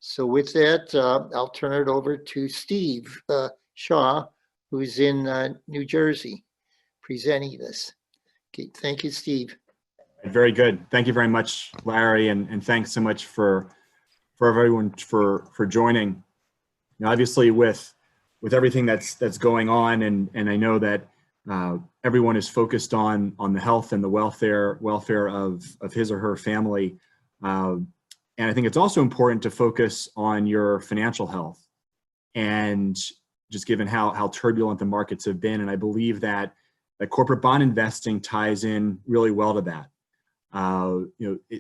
So with that, I'll turn it over to Steve Shaw, who's in New Jersey, presenting this. Okay, thank you, Steve. Very good. Thank you very much, Larry, and thanks so much for everyone for joining. You know, obviously, with everything that's going on, and I know that everyone is focused on the health and the welfare of his or her family, and I think it's also important to focus on your financial health, and just given how turbulent the markets have been, and I believe that corporate bond investing ties in really well to that.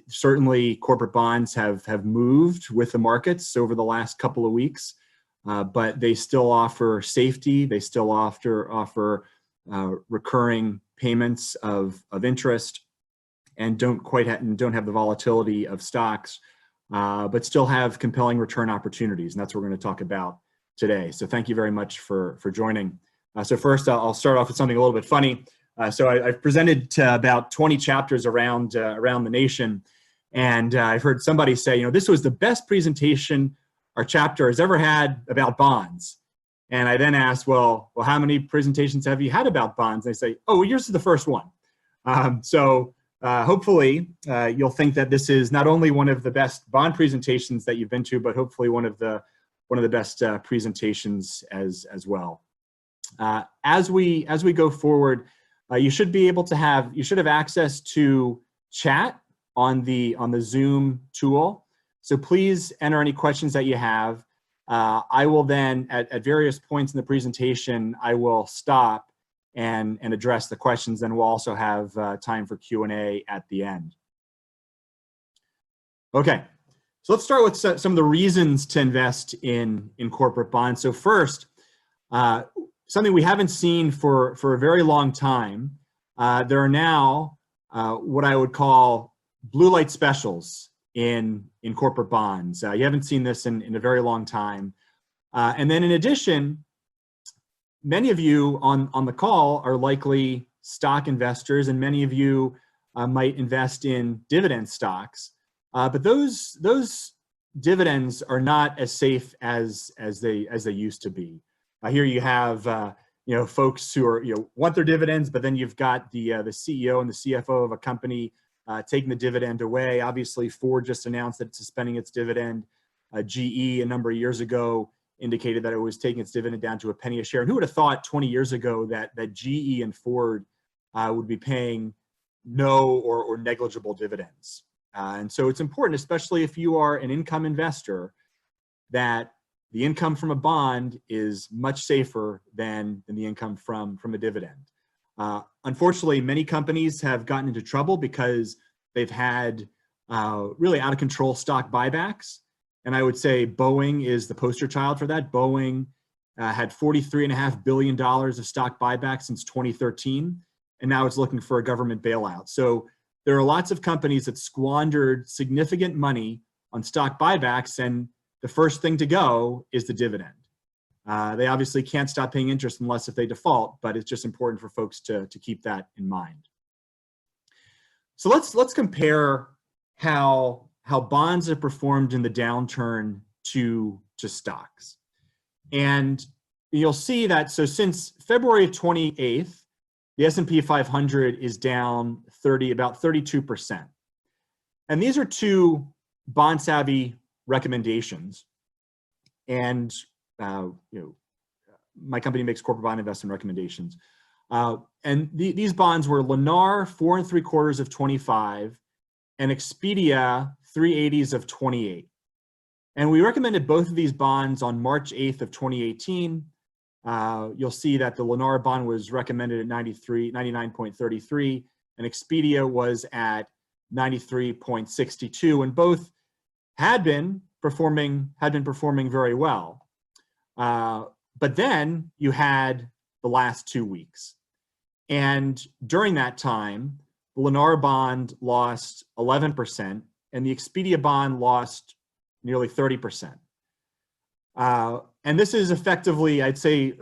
Certainly corporate bonds have moved with the markets over the last couple of weeks, but they still offer safety. They still offer recurring payments of interest, and don't have the volatility of stocks, but still have compelling return opportunities. And that's what we're going to talk about today. So thank you very much for joining. So first, I'll start off with something a little bit funny. So I've presented to about 20 chapters around the nation, and I've heard somebody say, this was the best presentation our chapter has ever had about bonds. And I then asked, well, how many presentations have you had about bonds? And they say, oh, well, yours is the first one. So hopefully you'll think that this is not only one of the best bond presentations that you've been to, but hopefully one of the best presentations as well. As we go forward, you should have access to chat on the Zoom tool. So please enter any questions that you have. I will then, at various points in the presentation, I will stop and address the questions. Then we'll also have time for Q&A at the end. Okay, so let's start with some of the reasons to invest in corporate bonds. So first, something we haven't seen for a very long time, there are now what I would call blue light specials in corporate bonds. You haven't seen this in a very long time. And then in addition, many of you on the call are likely stock investors, and many of you might invest in dividend stocks. But those dividends are not as safe as they used to be. Here you have folks who want their dividends, but then you've got the CEO and the CFO of a company taking the dividend away. Obviously, Ford just announced that it's suspending its dividend. GE a number of years ago indicated that it was taking its dividend down to $0.01 a share. And who would have thought 20 years ago that GE and Ford would be paying no or negligible dividends? And so it's important, especially if you are an income investor, that the income from a bond is much safer than the income from a dividend. Unfortunately, many companies have gotten into trouble because they've had really out of control stock buybacks. And I would say Boeing is the poster child for that. Boeing had $43.5 billion of stock buybacks since 2013, and now it's looking for a government bailout. So there are lots of companies that squandered significant money on stock buybacks, and the first thing to go is the dividend. They obviously can't stop paying interest unless if they default, but it's just important for folks to keep that in mind. So let's compare how bonds have performed in the downturn to stocks. And you'll see that, so since February of 28th, the S&P 500 is down about 32%. And these are two BondSavvy recommendations. And my company makes corporate bond investment recommendations. And these bonds were Lennar 4 3/4 of 25 and Expedia 3/80 of 28. And we recommended both of these bonds on March 8th of 2018. You'll see that the Lennar bond was recommended at 99.33, and Expedia was at 93.62, and both had been performing very well. But then you had the last 2 weeks. And during that time, the Lennar bond lost 11%, and the Expedia bond lost nearly 30%. And this is effectively, I'd say,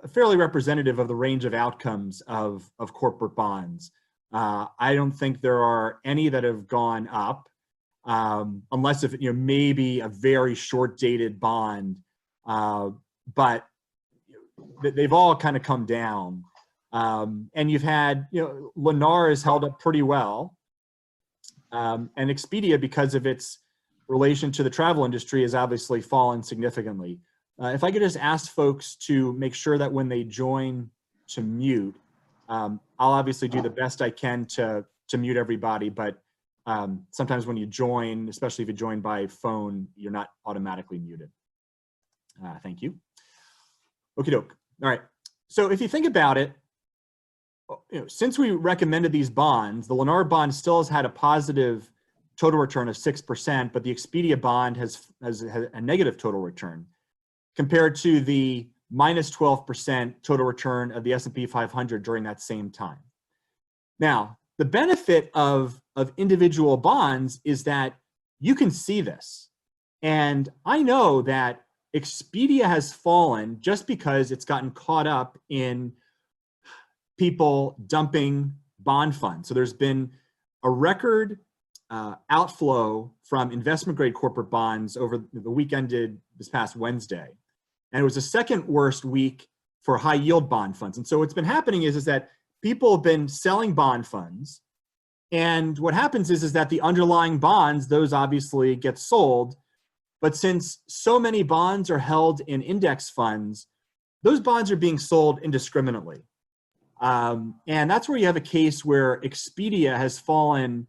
fairly representative of the range of outcomes of corporate bonds. I don't think there are any that have gone up. unless if, maybe a very short dated bond, but they've all kind of come down. And you've had, Lennar has held up pretty well. And Expedia, because of its relation to the travel industry, has obviously fallen significantly. If I could just ask folks to make sure that when they join to mute, I'll obviously do the best I can to mute everybody, but sometimes when you join, especially if you join by phone, you're not automatically muted. Thank you. Okie doke. All right. So if you think about it, since we recommended these bonds, the Lennar bond still has had a positive total return of 6%, but the Expedia bond has a negative total return compared to the minus 12% total return of the S&P 500 during that same time. Now, the benefit of individual bonds is that you can see this. And I know that Expedia has fallen just because it's gotten caught up in people dumping bond funds. So there's been a record outflow from investment grade corporate bonds over the week ended this past Wednesday. And it was the second worst week for high yield bond funds. And so what's been happening is that people have been selling bond funds. And what happens is that the underlying bonds, those obviously get sold. But since so many bonds are held in index funds, those bonds are being sold indiscriminately. And that's where you have a case where Expedia has fallen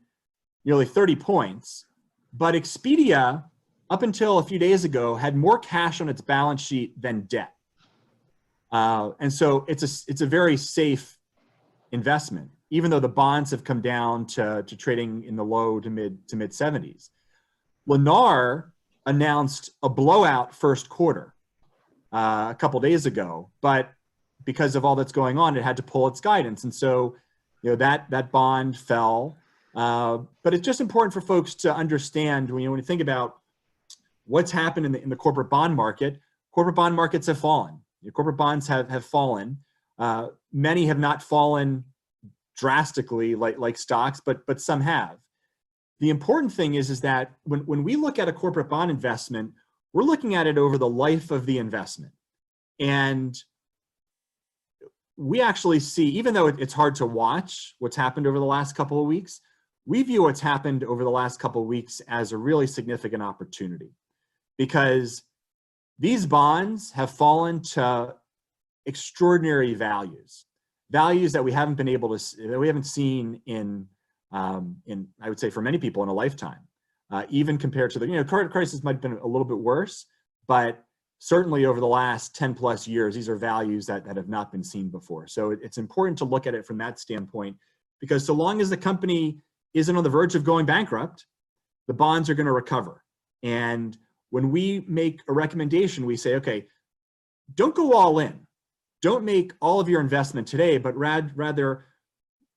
nearly 30 points. But Expedia, up until a few days ago, had more cash on its balance sheet than debt. And so it's a very safe investment, even though the bonds have come down to trading in the low to mid 70s. Lennar announced a blowout first quarter a couple days ago, but because of all that's going on, it had to pull its guidance. And so, that bond fell. But it's just important for folks to understand when you think about what's happened in the corporate bond market. Corporate bond markets have fallen. Corporate bonds have fallen. Many have not fallen drastically like stocks, but some have. The important thing is that when we look at a corporate bond investment, we're looking at it over the life of the investment. And we actually see, even though it's hard to watch what's happened over the last couple of weeks, we view what's happened over the last couple of weeks as a really significant opportunity, because these bonds have fallen to extraordinary values that we haven't been able to, that we haven't seen in I would say for many people in a lifetime, even compared to the, current crisis might have been a little bit worse, but certainly over the last 10 plus years, these are values that have not been seen before. So it's important to look at it from that standpoint, because so long as the company isn't on the verge of going bankrupt, the bonds are going to recover. And when we make a recommendation, we say, okay, don't go all in. Don't make all of your investment today, but rather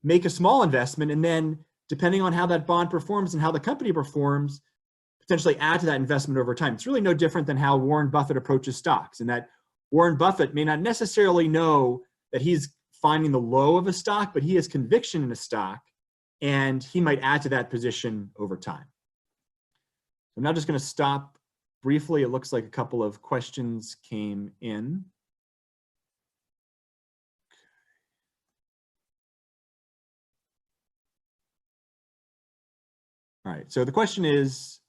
make a small investment, and then depending on how that bond performs and how the company performs, potentially add to that investment over time. It's really no different than how Warren Buffett approaches stocks, and that Warren Buffett may not necessarily know that he's finding the low of a stock, but he has conviction in a stock, and he might add to that position over time. I'm now just going to stop briefly. It looks like a couple of questions came in. All right, so the question is,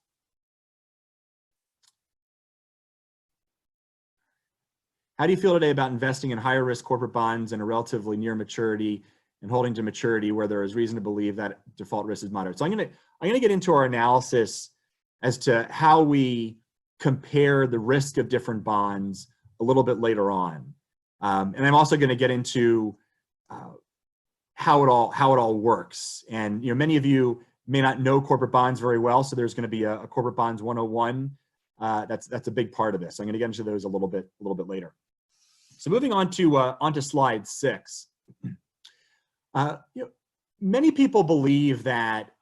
how do you feel today about investing in higher risk corporate bonds in a relatively near maturity and holding to maturity where there is reason to believe that default risk is moderate? So I'm gonna get into our analysis as to how we compare the risk of different bonds a little bit later on. And I'm also gonna get into how it all works. And many of you may not know corporate bonds very well, so there's going to be a corporate bonds 101. That's a big part of this. I'm going to get into those a little bit later. So moving on to slide 6. Many people believe that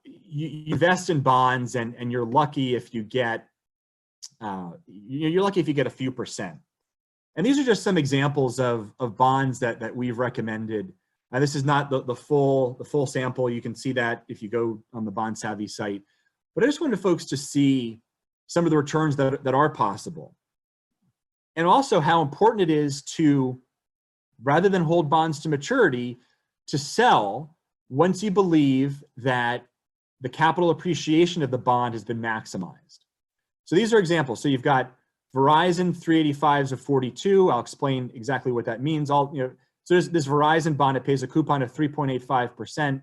you invest in bonds and you're lucky if you get a few percent. And these are just some examples of bonds that we've recommended. This is not the full sample. You can see that if you go on the BondSavvy site. but I just wanted folks to see some of the returns that are possible. And also how important it is to, rather than hold bonds to maturity, to sell once you believe that the capital appreciation of the bond has been maximized. So these are examples. So you've got Verizon 385s of 42. I'll explain exactly what that means. So there's this Verizon bond, it pays a coupon of 3.85%,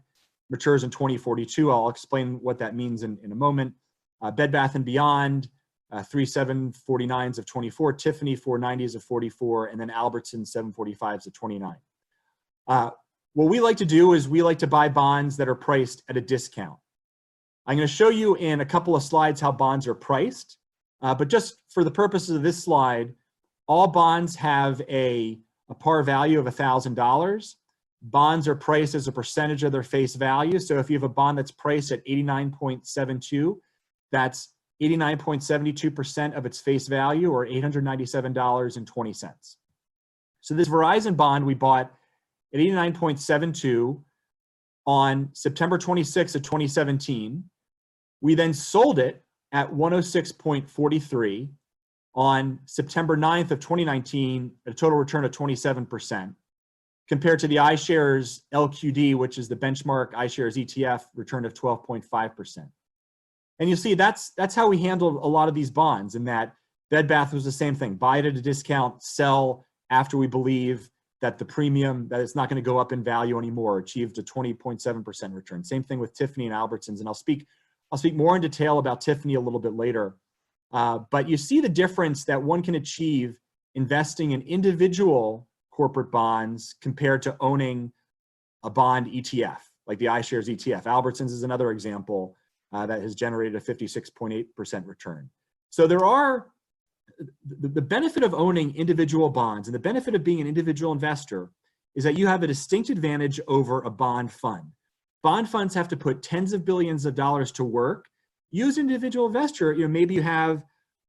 matures in 2042. I'll explain what that means in a moment. Bed Bath & Beyond, 3749s of 24, Tiffany 490s of 44, and then Albertson 745s of 29. What we like to do is we like to buy bonds that are priced at a discount. I'm going to show you in a couple of slides how bonds are priced, but just for the purposes of this slide, all bonds have a par value of $1,000. Bonds are priced as a percentage of their face value. So if you have a bond that's priced at 89.72, that's 89.72% of its face value, or $897.20. So this Verizon bond we bought at 89.72 on September 26th of 2017. We then sold it at 106.43 on September 9th of 2019 at a total return of 27%, compared to the iShares LQD, which is the benchmark iShares ETF, return of 12.5%. And you'll see that's how we handled a lot of these bonds, in that Bed Bath was the same thing. Buy it at a discount, sell after we believe that the premium, that it's not going to go up in value anymore, achieved a 20.7% return. Same thing with Tiffany and Albertsons, and I'll speak more in detail about Tiffany a little bit later. But you see the difference that one can achieve investing in individual corporate bonds compared to owning a bond ETF, like the iShares ETF. Albertsons is another example that has generated a 56.8% return. So there are, the benefit of owning individual bonds and the benefit of being an individual investor is that you have a distinct advantage over a bond fund. Bond funds have to put tens of billions of dollars to work. You as an individual investor, maybe you have a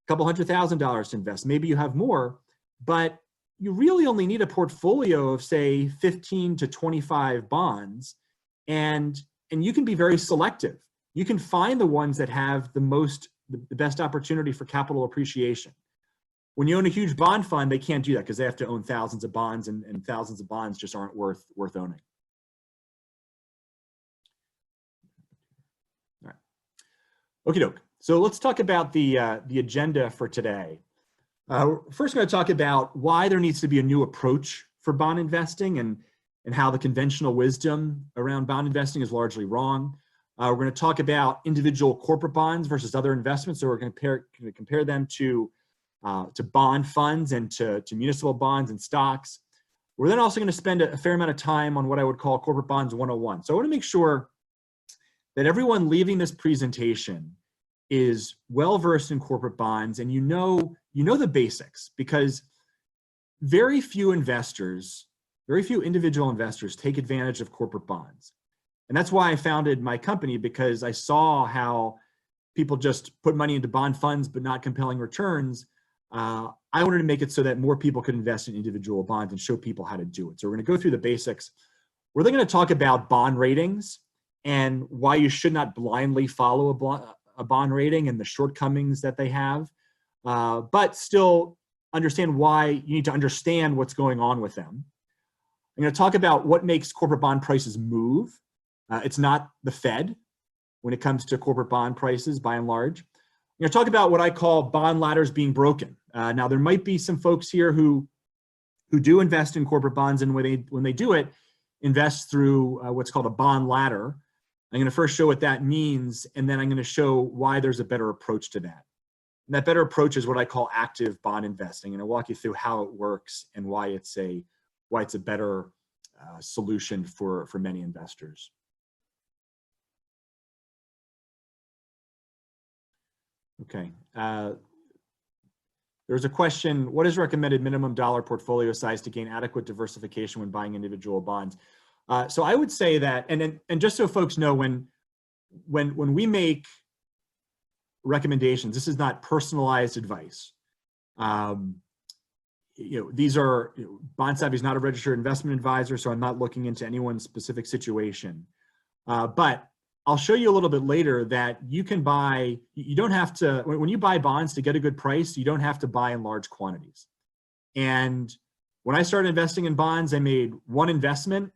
couple $100,000 to invest, maybe you have more, but you really only need a portfolio of, say, 15 to 25 bonds, and you can be very selective. You can find the ones that have the best opportunity for capital appreciation. When you own a huge bond fund, they can't do that because they have to own thousands of bonds, and thousands of bonds just aren't worth owning. All right. Okie doke. So let's talk about the agenda for today. First, we're going to talk about why there needs to be a new approach for bond investing, and how the conventional wisdom around bond investing is largely wrong. We're going to talk about individual corporate bonds versus other investments. So we're going to compare them to bond funds and to municipal bonds and stocks. We're then also going to spend a fair amount of time on what I would call corporate bonds 101. So I want to make sure that everyone leaving this presentation is well-versed in corporate bonds, and you know the basics, because very few individual investors take advantage of corporate bonds. And that's why I founded my company, because I saw how people just put money into bond funds but not compelling returns. I wanted to make it so that more people could invest in individual bonds and show people how to do it. So we're going to go through the basics. We're then going to talk about bond ratings and why you should not blindly follow a bond rating and the shortcomings that they have, but still understand why you need to understand what's going on with them. I'm going to talk about what makes corporate bond prices move. It's not the Fed when it comes to corporate bond prices, by and large. I'm going to talk about what I call bond ladders being broken. Now, there might be some folks here who do invest in corporate bonds, and when they do it, invest through what's called a bond ladder. I'm going to first show what that means, and then I'm going to show why there's a better approach to that. And that better approach is what I call active bond investing, and I'll walk you through how it works and why it's a better solution for many investors. Okay. There's a question: what is recommended minimum dollar portfolio size to gain adequate diversification when buying individual bonds? So I would say that, and just so folks know, when we make recommendations, this is not personalized advice. These are, BondSavvy is not a registered investment advisor, so I'm not looking into anyone's specific situation. But I'll show you a little bit later that you can buy, you don't have to, when you buy bonds to get a good price, you don't have to buy in large quantities. And when I started investing in bonds, I made one investment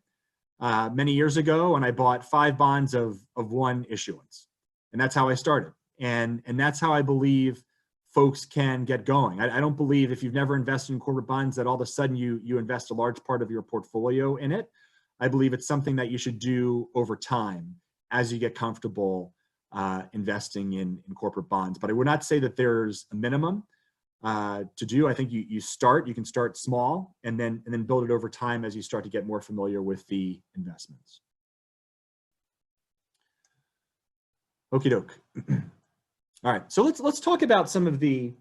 many years ago, and I bought 5 bonds of one issuance. And that's how I started. And that's how I believe folks can get going. I don't believe if you've never invested in corporate bonds that all of a sudden you invest a large part of your portfolio in it. I believe it's something that you should do over time as you get comfortable investing in corporate bonds. But I would not say that there's a minimum to do. I think you can start small and then build it over time as you start to get more familiar with the investments. Okie doke. All right, so let's talk about some of the,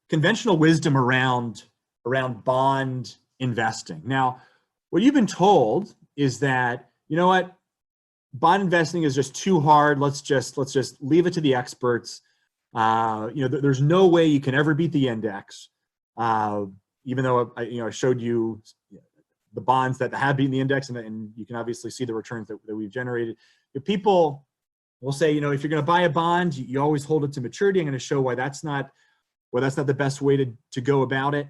conventional wisdom around bond investing. Now, what you've been told is that, you know what, bond investing is just too hard. Let's just leave it to the experts. There's no way you can ever beat the index. Even though I showed you the bonds that have beaten the index, and you can obviously see the returns that we've generated. If people will say, if you're going to buy a bond, you always hold it to maturity. I'm going to show why that's not the best way to go about it.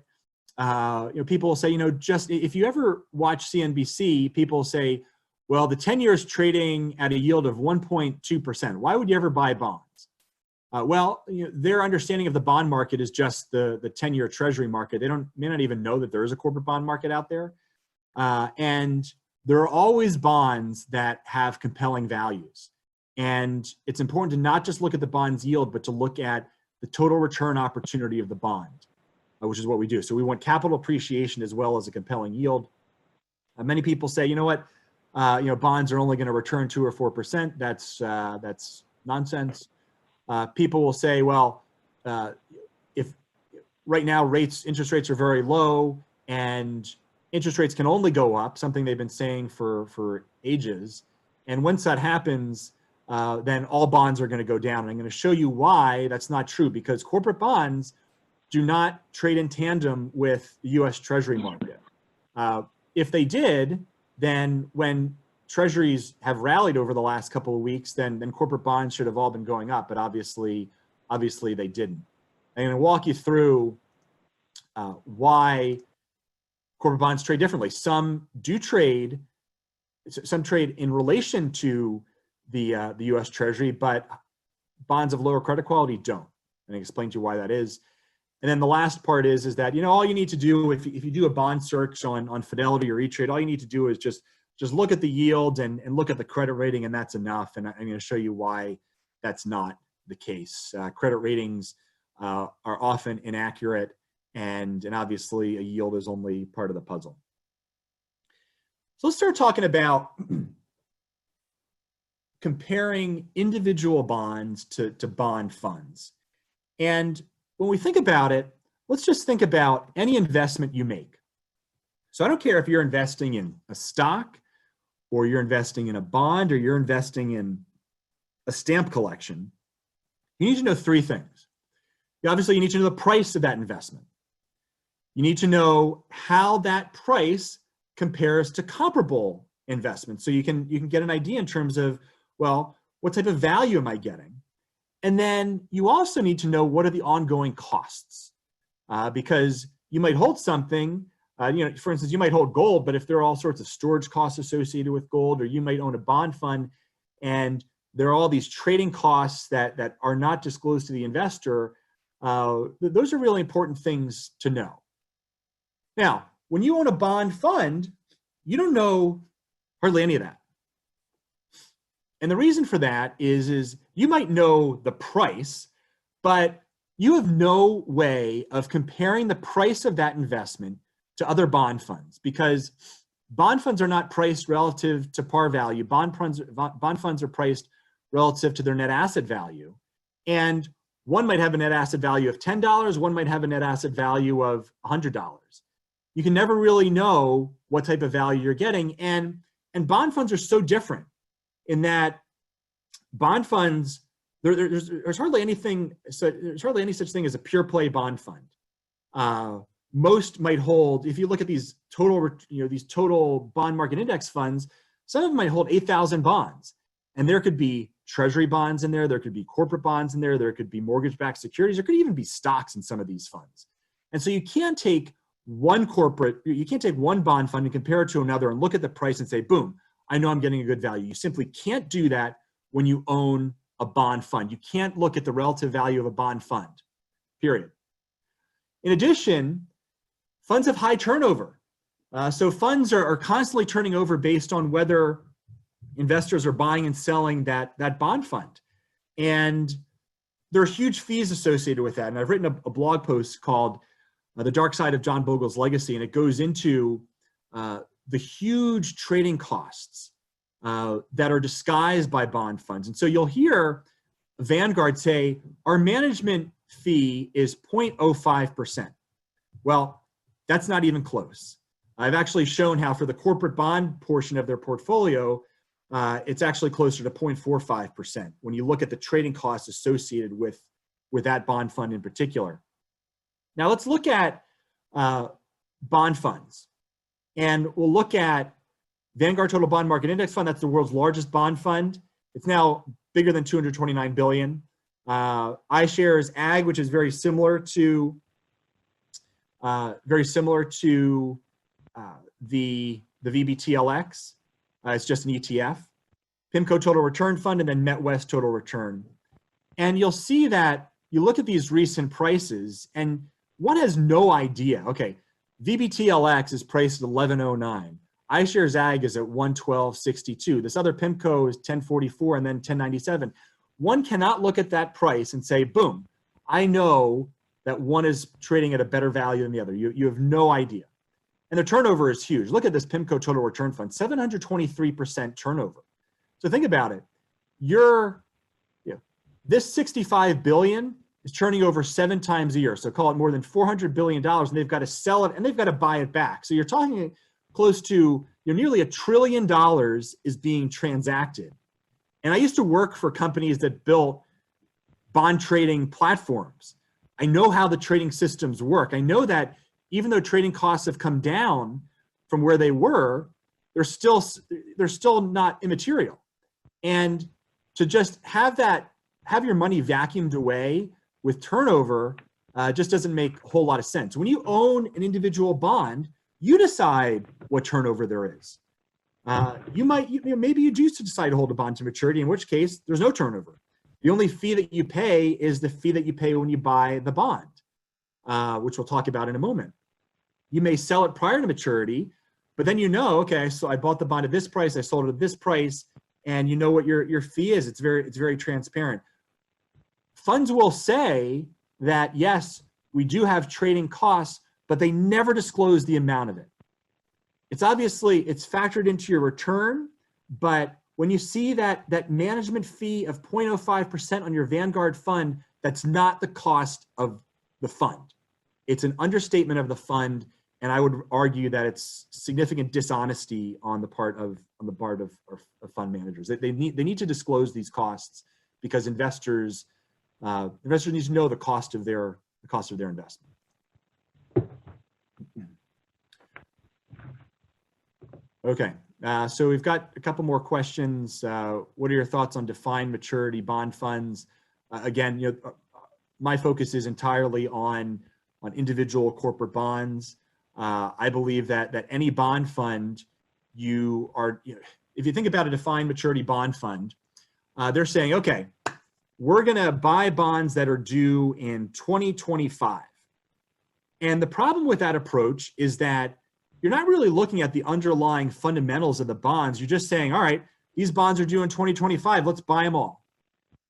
People will say, just if you ever watch CNBC, people say, well, the 10 years trading at a yield of 1.2%. Why would you ever buy bonds? Their understanding of the bond market is just the 10-year treasury market. They may not even know that there is a corporate bond market out there. And there are always bonds that have compelling values. And it's important to not just look at the bond's yield, but to look at the total return opportunity of the bond, which is what we do. So we want capital appreciation as well as a compelling yield. Many people say, bonds are only going to return 2 or 4%. That's nonsense. People will say, well, if right now interest rates are very low and interest rates can only go up, something they've been saying for ages. And once that happens, then all bonds are going to go down. And I'm going to show you why that's not true, because corporate bonds do not trade in tandem with the U.S. Treasury market. If they did, then when treasuries have rallied over the last couple of weeks, then corporate bonds should have all been going up, but obviously they didn't. I'm going to walk you through why corporate bonds trade differently. Some trade in relation to the U.S. Treasury, but bonds of lower credit quality don't. And I explain to you why that is. And then the last part is that, all you need to do if you do a bond search on Fidelity or E-Trade, all you need to do is just look at the yield and look at the credit rating, and that's enough. And I'm going to show you why that's not the case. Credit ratings are often inaccurate, and obviously a yield is only part of the puzzle. So let's start talking about comparing individual bonds to bond funds. And when we think about it, let's just think about any investment you make. So I don't care if you're investing in a stock, or you're investing in a bond, or you're investing in a stamp collection. You need to know 3 things. Obviously, you need to know the price of that investment. You need to know how that price compares to comparable investments. So you can get an idea in terms of, well, what type of value am I getting? And then you also need to know what are the ongoing costs, because you might hold something, for instance, you might hold gold, but if there are all sorts of storage costs associated with gold, or you might own a bond fund and there are all these trading costs that are not disclosed to the investor, those are really important things to know. Now, when you own a bond fund, you don't know hardly any of that. And the reason for that is you might know the price, but you have no way of comparing the price of that investment to other bond funds, because bond funds are not priced relative to par value. Bond funds are priced relative to their net asset value. And one might have a net asset value of $10, one might have a net asset value of $100. You can never really know what type of value you're getting. And bond funds are so different in that bond funds, there's hardly any such thing as a pure play bond fund. Most might hold, if you look at these total bond market index funds, Some of them might hold 8,000 bonds. And there could be treasury bonds in there. There could be corporate bonds in there. There could be mortgage-backed securities. There could even be stocks in some of these funds. And so you can't take one bond fund and compare it to another and look at the price and say, boom, I know I'm getting a good value. You simply can't do that when you own a bond fund. You can't look at the relative value of a bond fund, period. In addition, funds have high turnover. So funds are constantly turning over based on whether investors are buying and selling that bond fund. And there are huge fees associated with that. And I've written a blog post called The Dark Side of John Bogle's Legacy, and it goes into the huge trading costs that are disguised by bond funds. And so you'll hear Vanguard say, our management fee is 0.05%. Well, that's not even close. I've actually shown how for the corporate bond portion of their portfolio, it's actually closer to 0.45% when you look at the trading costs associated with that bond fund in particular. Now let's look at bond funds. And we'll look at Vanguard Total Bond Market Index Fund. That's the world's largest bond fund. It's now bigger than 229 billion. iShares Ag, which is very similar to the VBTLX. It's just an ETF. PIMCO Total Return Fund, and then MetWest Total Return. And you'll see that you look at these recent prices and one has no idea. Okay, VBTLX is priced at 1109. iShares Ag is at 112.62. This other PIMCO is 1044 and then 1097. One cannot look at that price and say, boom, I know that one is trading at a better value than the other. You have no idea. And the turnover is huge. Look at this PIMCO Total Return Fund, 723% turnover. So think about it. This 65 billion is turning over 7 times a year. So call it more than $400 billion, and they've got to sell it and they've got to buy it back. So you're talking close to nearly $1 trillion is being transacted. And I used to work for companies that built bond trading platforms. I know how the trading systems work. I know that even though trading costs have come down from where they were, they're still not immaterial. And to just have your money vacuumed away with turnover just doesn't make a whole lot of sense. When you own an individual bond, you decide what turnover there is. Maybe you choose to decide to hold a bond to maturity, in which case there's no turnover. The only fee that you pay is the fee that you pay when you buy the bond, which we'll talk about in a moment. You may sell it prior to maturity, but then okay, so I bought the bond at this price, I sold it at this price, and you know what your fee is. It's very transparent. Funds will say that, yes, we do have trading costs, but they never disclose the amount of it. It's factored into your return, but when you see that management fee of 0.05% on your Vanguard fund, that's not the cost of the fund. It's an understatement of the fund, and I would argue that it's significant dishonesty on the part of fund managers. They need to disclose these costs because investors need to know the cost of their investment. Okay, so we've got a couple more questions. What are your thoughts on defined maturity bond funds? Again, my focus is entirely on individual corporate bonds. I believe that any bond fund if you think about a defined maturity bond fund, they're saying, okay, we're gonna buy bonds that are due in 2025. And the problem with that approach is that you're not really looking at the underlying fundamentals of the bonds. You're just saying, all right, these bonds are due in 2025, let's buy them all.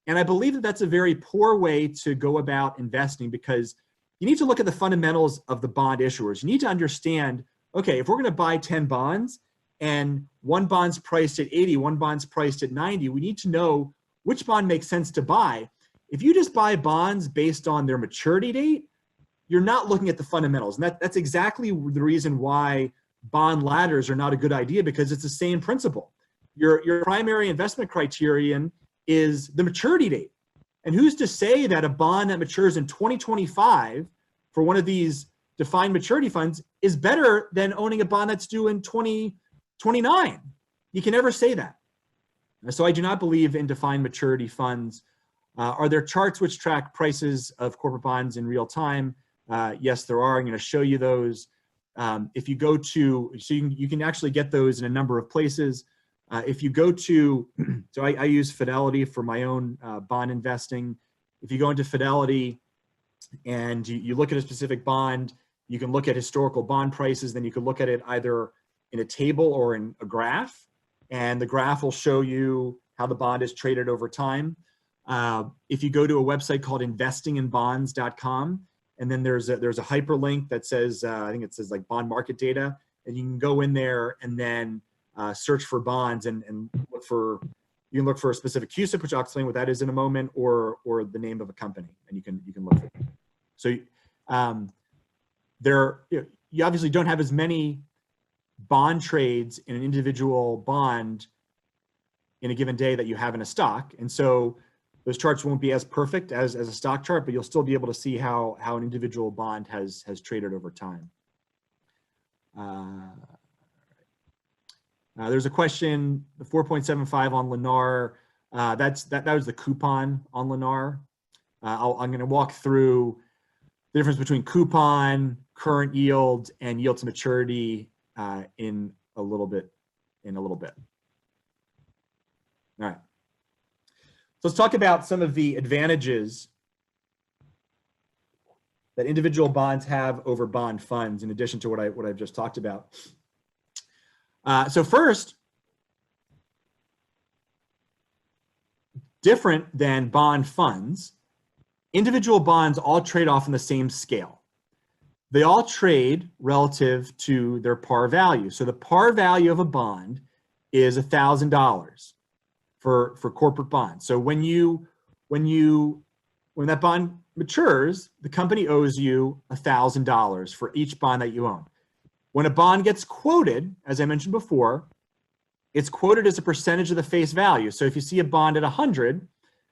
And I believe that that's a very poor way to go about investing, because you need to look at the fundamentals of the bond issuers. You need to understand, okay, if we're gonna buy 10 bonds and one bond's priced at 80, one bond's priced at 90, we need to know which bond makes sense to buy. If you just buy bonds based on their maturity date, you're not looking at the fundamentals. And that's exactly the reason why bond ladders are not a good idea, because it's the same principle. Your primary investment criterion is the maturity date. And who's to say that a bond that matures in 2025 for one of these defined maturity funds is better than owning a bond that's due in 2029? you can never say that. So I do not believe in defined maturity funds. Are there charts which track prices of corporate bonds in real time? Yes, there are. I'm going to show you those. If you go to, so you can actually get those in a number of places. If you go to, so I use Fidelity for my own bond investing. If you go into Fidelity and you look at a specific bond, you can look at historical bond prices, then you can look at it either in a table or in a graph, and the graph will show you how the bond is traded over time. If you go to a website called investinginbonds.com, and then there's a hyperlink that says, I think it says like bond market data, and you can go in there and then search for bonds and look for, you can look for a specific CUSIP, which I'll explain what that is in a moment, or the name of a company, and you can look for it. So you obviously don't have as many bond trades in an individual bond in a given day that you have in a stock, and so those charts won't be as perfect as a stock chart, but you'll still be able to see how an individual bond has traded over time. There's a question, the 4.75 on Lennar, that was the coupon on Lennar. I'm going to walk through the difference between coupon, current yield, and yield to maturity in a little bit. All right. So let's talk about some of the advantages that individual bonds have over bond funds, in addition to what I've just talked about. So first, different than bond funds, individual bonds all trade off on the same scale. They all trade relative to their par value. So the par value of a bond is $1,000 for corporate bonds. So when that bond matures, the company owes you $1,000 for each bond that you own. When a bond gets quoted, as I mentioned before, it's quoted as a percentage of the face value. So if you see a bond at 100,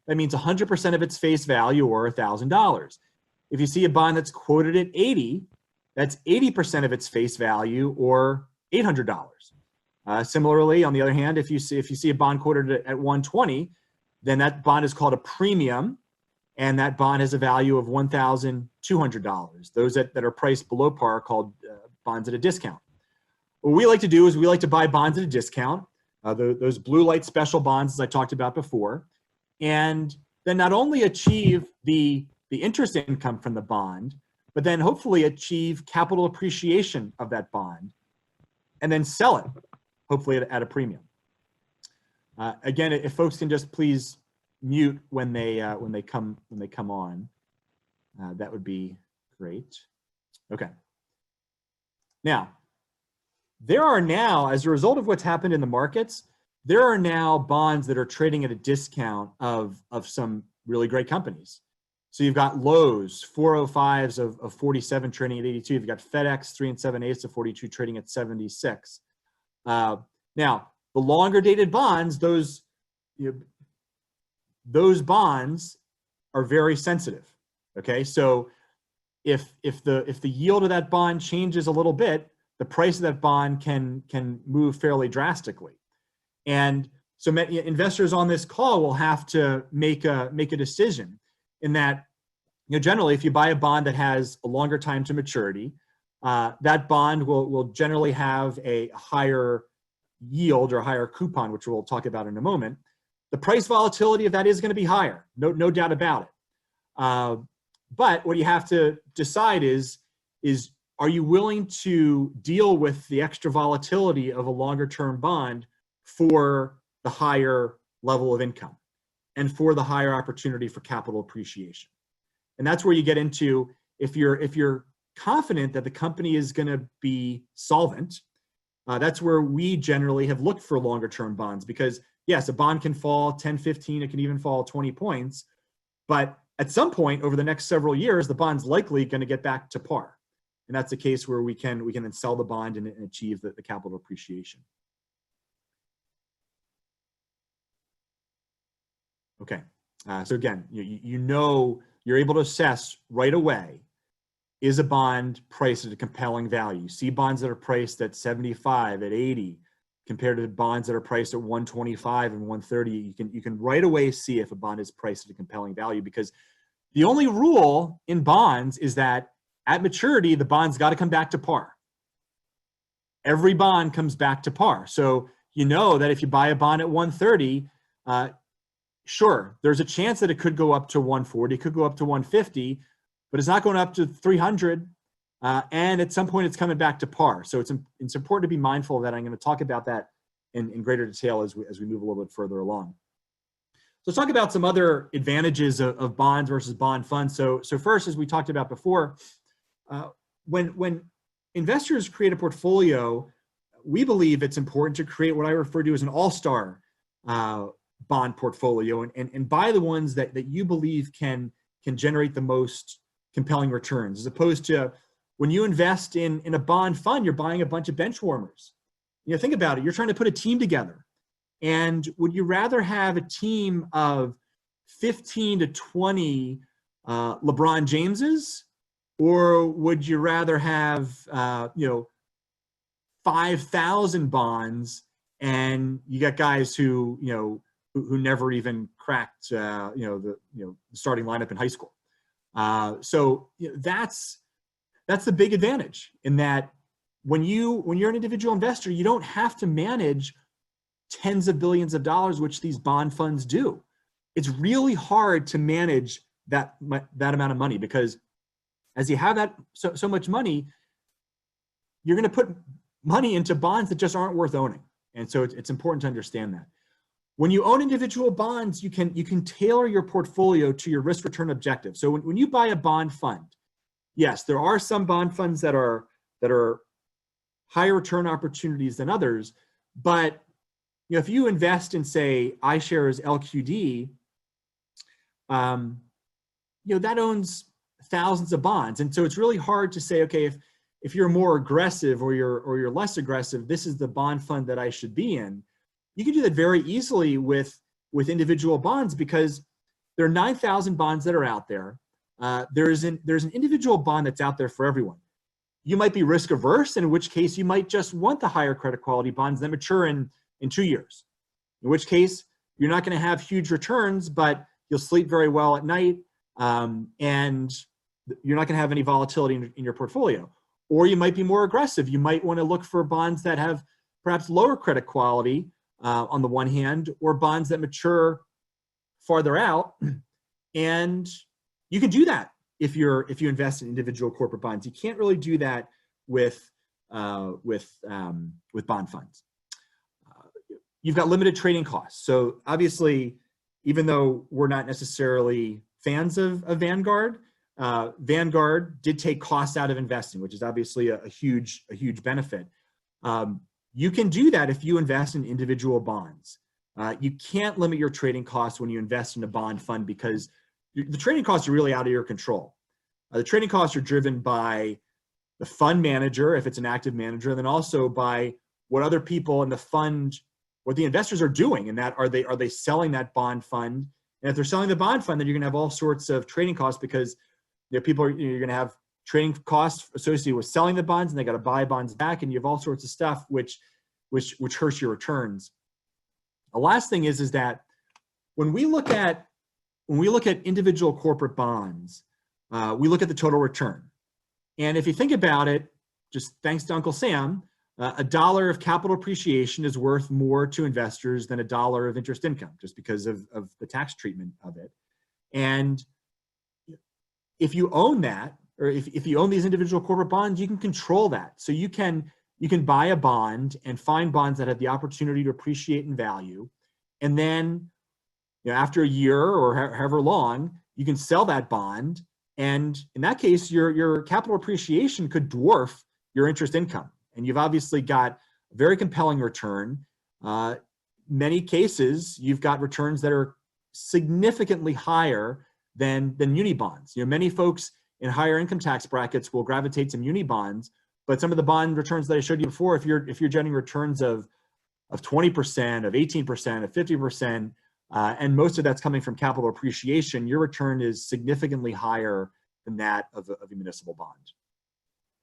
that means 100% of its face value, or $1,000. If you see a bond that's quoted at 80, that's 80% of its face value, or $800. Similarly, on the other hand, if you see a bond quoted at 120, then that bond is called a premium, and that bond has a value of $1,200. Those that are priced below par are called bonds at a discount. What we like to do is we like to buy bonds at a discount, those blue light special bonds, as I talked about before, and then not only achieve the interest income from the bond, but then hopefully achieve capital appreciation of that bond, and then sell it, hopefully at a premium. Again, if folks can just please mute when they come on, that would be great. Okay. Now, there are now, as a result of what's happened in the markets, there are now bonds that are trading at a discount of some really great companies. So you've got Lowe's, 405s of 47 trading at 82. You've got FedEx, 3 7/8 of 42 trading at 76. Now, the longer dated bonds, those bonds are very sensitive. Okay, so if the yield of that bond changes a little bit, the price of that bond can move fairly drastically. And so many investors on this call will have to make a decision in that, generally, if you buy a bond that has a longer time to maturity, that bond will generally have a higher yield or a higher coupon, which we'll talk about in a moment. The price volatility of that is going to be higher, no doubt about it. But what you have to decide is are you willing to deal with the extra volatility of a longer term bond for the higher level of income and for the higher opportunity for capital appreciation? And that's where you get into, if you're confident that the company is going to be solvent, that's where we generally have looked for longer term bonds, because yes, a bond can fall 10, 15, it can even fall 20 points, but at some point over the next several years, the bond's likely going to get back to par. And that's the case where we can then sell the bond and achieve the capital appreciation. Okay, so again, you're able to assess right away, is a bond priced at a compelling value? You see bonds that are priced at 75, at 80, compared to bonds that are priced at 125 and 130, you can right away see if a bond is priced at a compelling value, because the only rule in bonds is that at maturity, the bond's got to come back to par. Every bond comes back to par. So you know that if you buy a bond at 130, sure, there's a chance that it could go up to 140, it could go up to 150, but it's not going up to 300. And at some point, it's coming back to par. So it's important to be mindful of that. I'm going to talk about that in greater detail as we move a little bit further along. So let's talk about some other advantages of bonds versus bond funds. So first, as we talked about before, when investors create a portfolio, we believe it's important to create what I refer to as an all-star bond portfolio, and buy the ones that you believe can generate the most compelling returns, as opposed to when you invest in a bond fund, you're buying a bunch of bench warmers. You know, think about it. You're trying to put a team together. And would you rather have a team of 15 to 20 LeBron Jameses, or would you rather have 5,000 bonds and you got guys who never even cracked the starting lineup in high school? So that's the big advantage, in that when you're an individual investor, you don't have to manage tens of billions of dollars, which these bond funds do. It's really hard to manage that amount of money, because as you have that so much money, you're going to put money into bonds that just aren't worth owning. And so it's important to understand that. When you own individual bonds, you can tailor your portfolio to your risk return objective. So when you buy a bond fund, yes, there are some bond funds that are higher return opportunities than others, but if you invest in, say, iShares LQD, that owns thousands of bonds, and so it's really hard to say, okay, if you're more aggressive or you're less aggressive, this is the bond fund that I should be in. You can do that very easily with individual bonds, because there are 9,000 bonds that are out there. There's an individual bond that's out there for everyone. You might be risk averse, in which case you might just want the higher credit quality bonds that mature in 2 years, in which case you're not going to have huge returns, but you'll sleep very well at night, and you're not going to have any volatility in your portfolio. Or you might be more aggressive. You might want to look for bonds that have perhaps lower credit quality on the one hand, or bonds that mature farther out. And you can do that if you invest in individual corporate bonds. You can't really do that with bond funds. You've got limited trading costs. So obviously, even though we're not necessarily fans of Vanguard, Vanguard did take costs out of investing, which is obviously a huge benefit. You can do that if you invest in individual bonds. You can't limit your trading costs when you invest in a bond fund, because the trading costs are really out of your control. The trading costs are driven by the fund manager, if it's an active manager, and then also by what other people in the fund, what the investors are doing, and that are they selling that bond fund? And if they're selling the bond fund, then you're going to have all sorts of trading costs, because you're going to have trading costs associated with selling the bonds, and they got to buy bonds back, and you have all sorts of stuff which hurts your returns. The last thing is that when we look at individual corporate bonds, we look at the total return. And if you think about it, just thanks to Uncle Sam, $1 of capital appreciation is worth more to investors than $1 of interest income, just because of the tax treatment of it. And if you own that, or if you own these individual corporate bonds, you can control that. So you can buy a bond and find bonds that have the opportunity to appreciate in value. And then after a year or however long, you can sell that bond. And in that case, your capital appreciation could dwarf your interest income. And you've obviously got a very compelling return. Many cases, you've got returns that are significantly higher than muni bonds. many folks in higher income tax brackets will gravitate to muni bonds, but some of the bond returns that I showed you before, if you're generating returns of 20%, of 18%, of 50%, and most of that's coming from capital appreciation, your return is significantly higher than that of a municipal bond.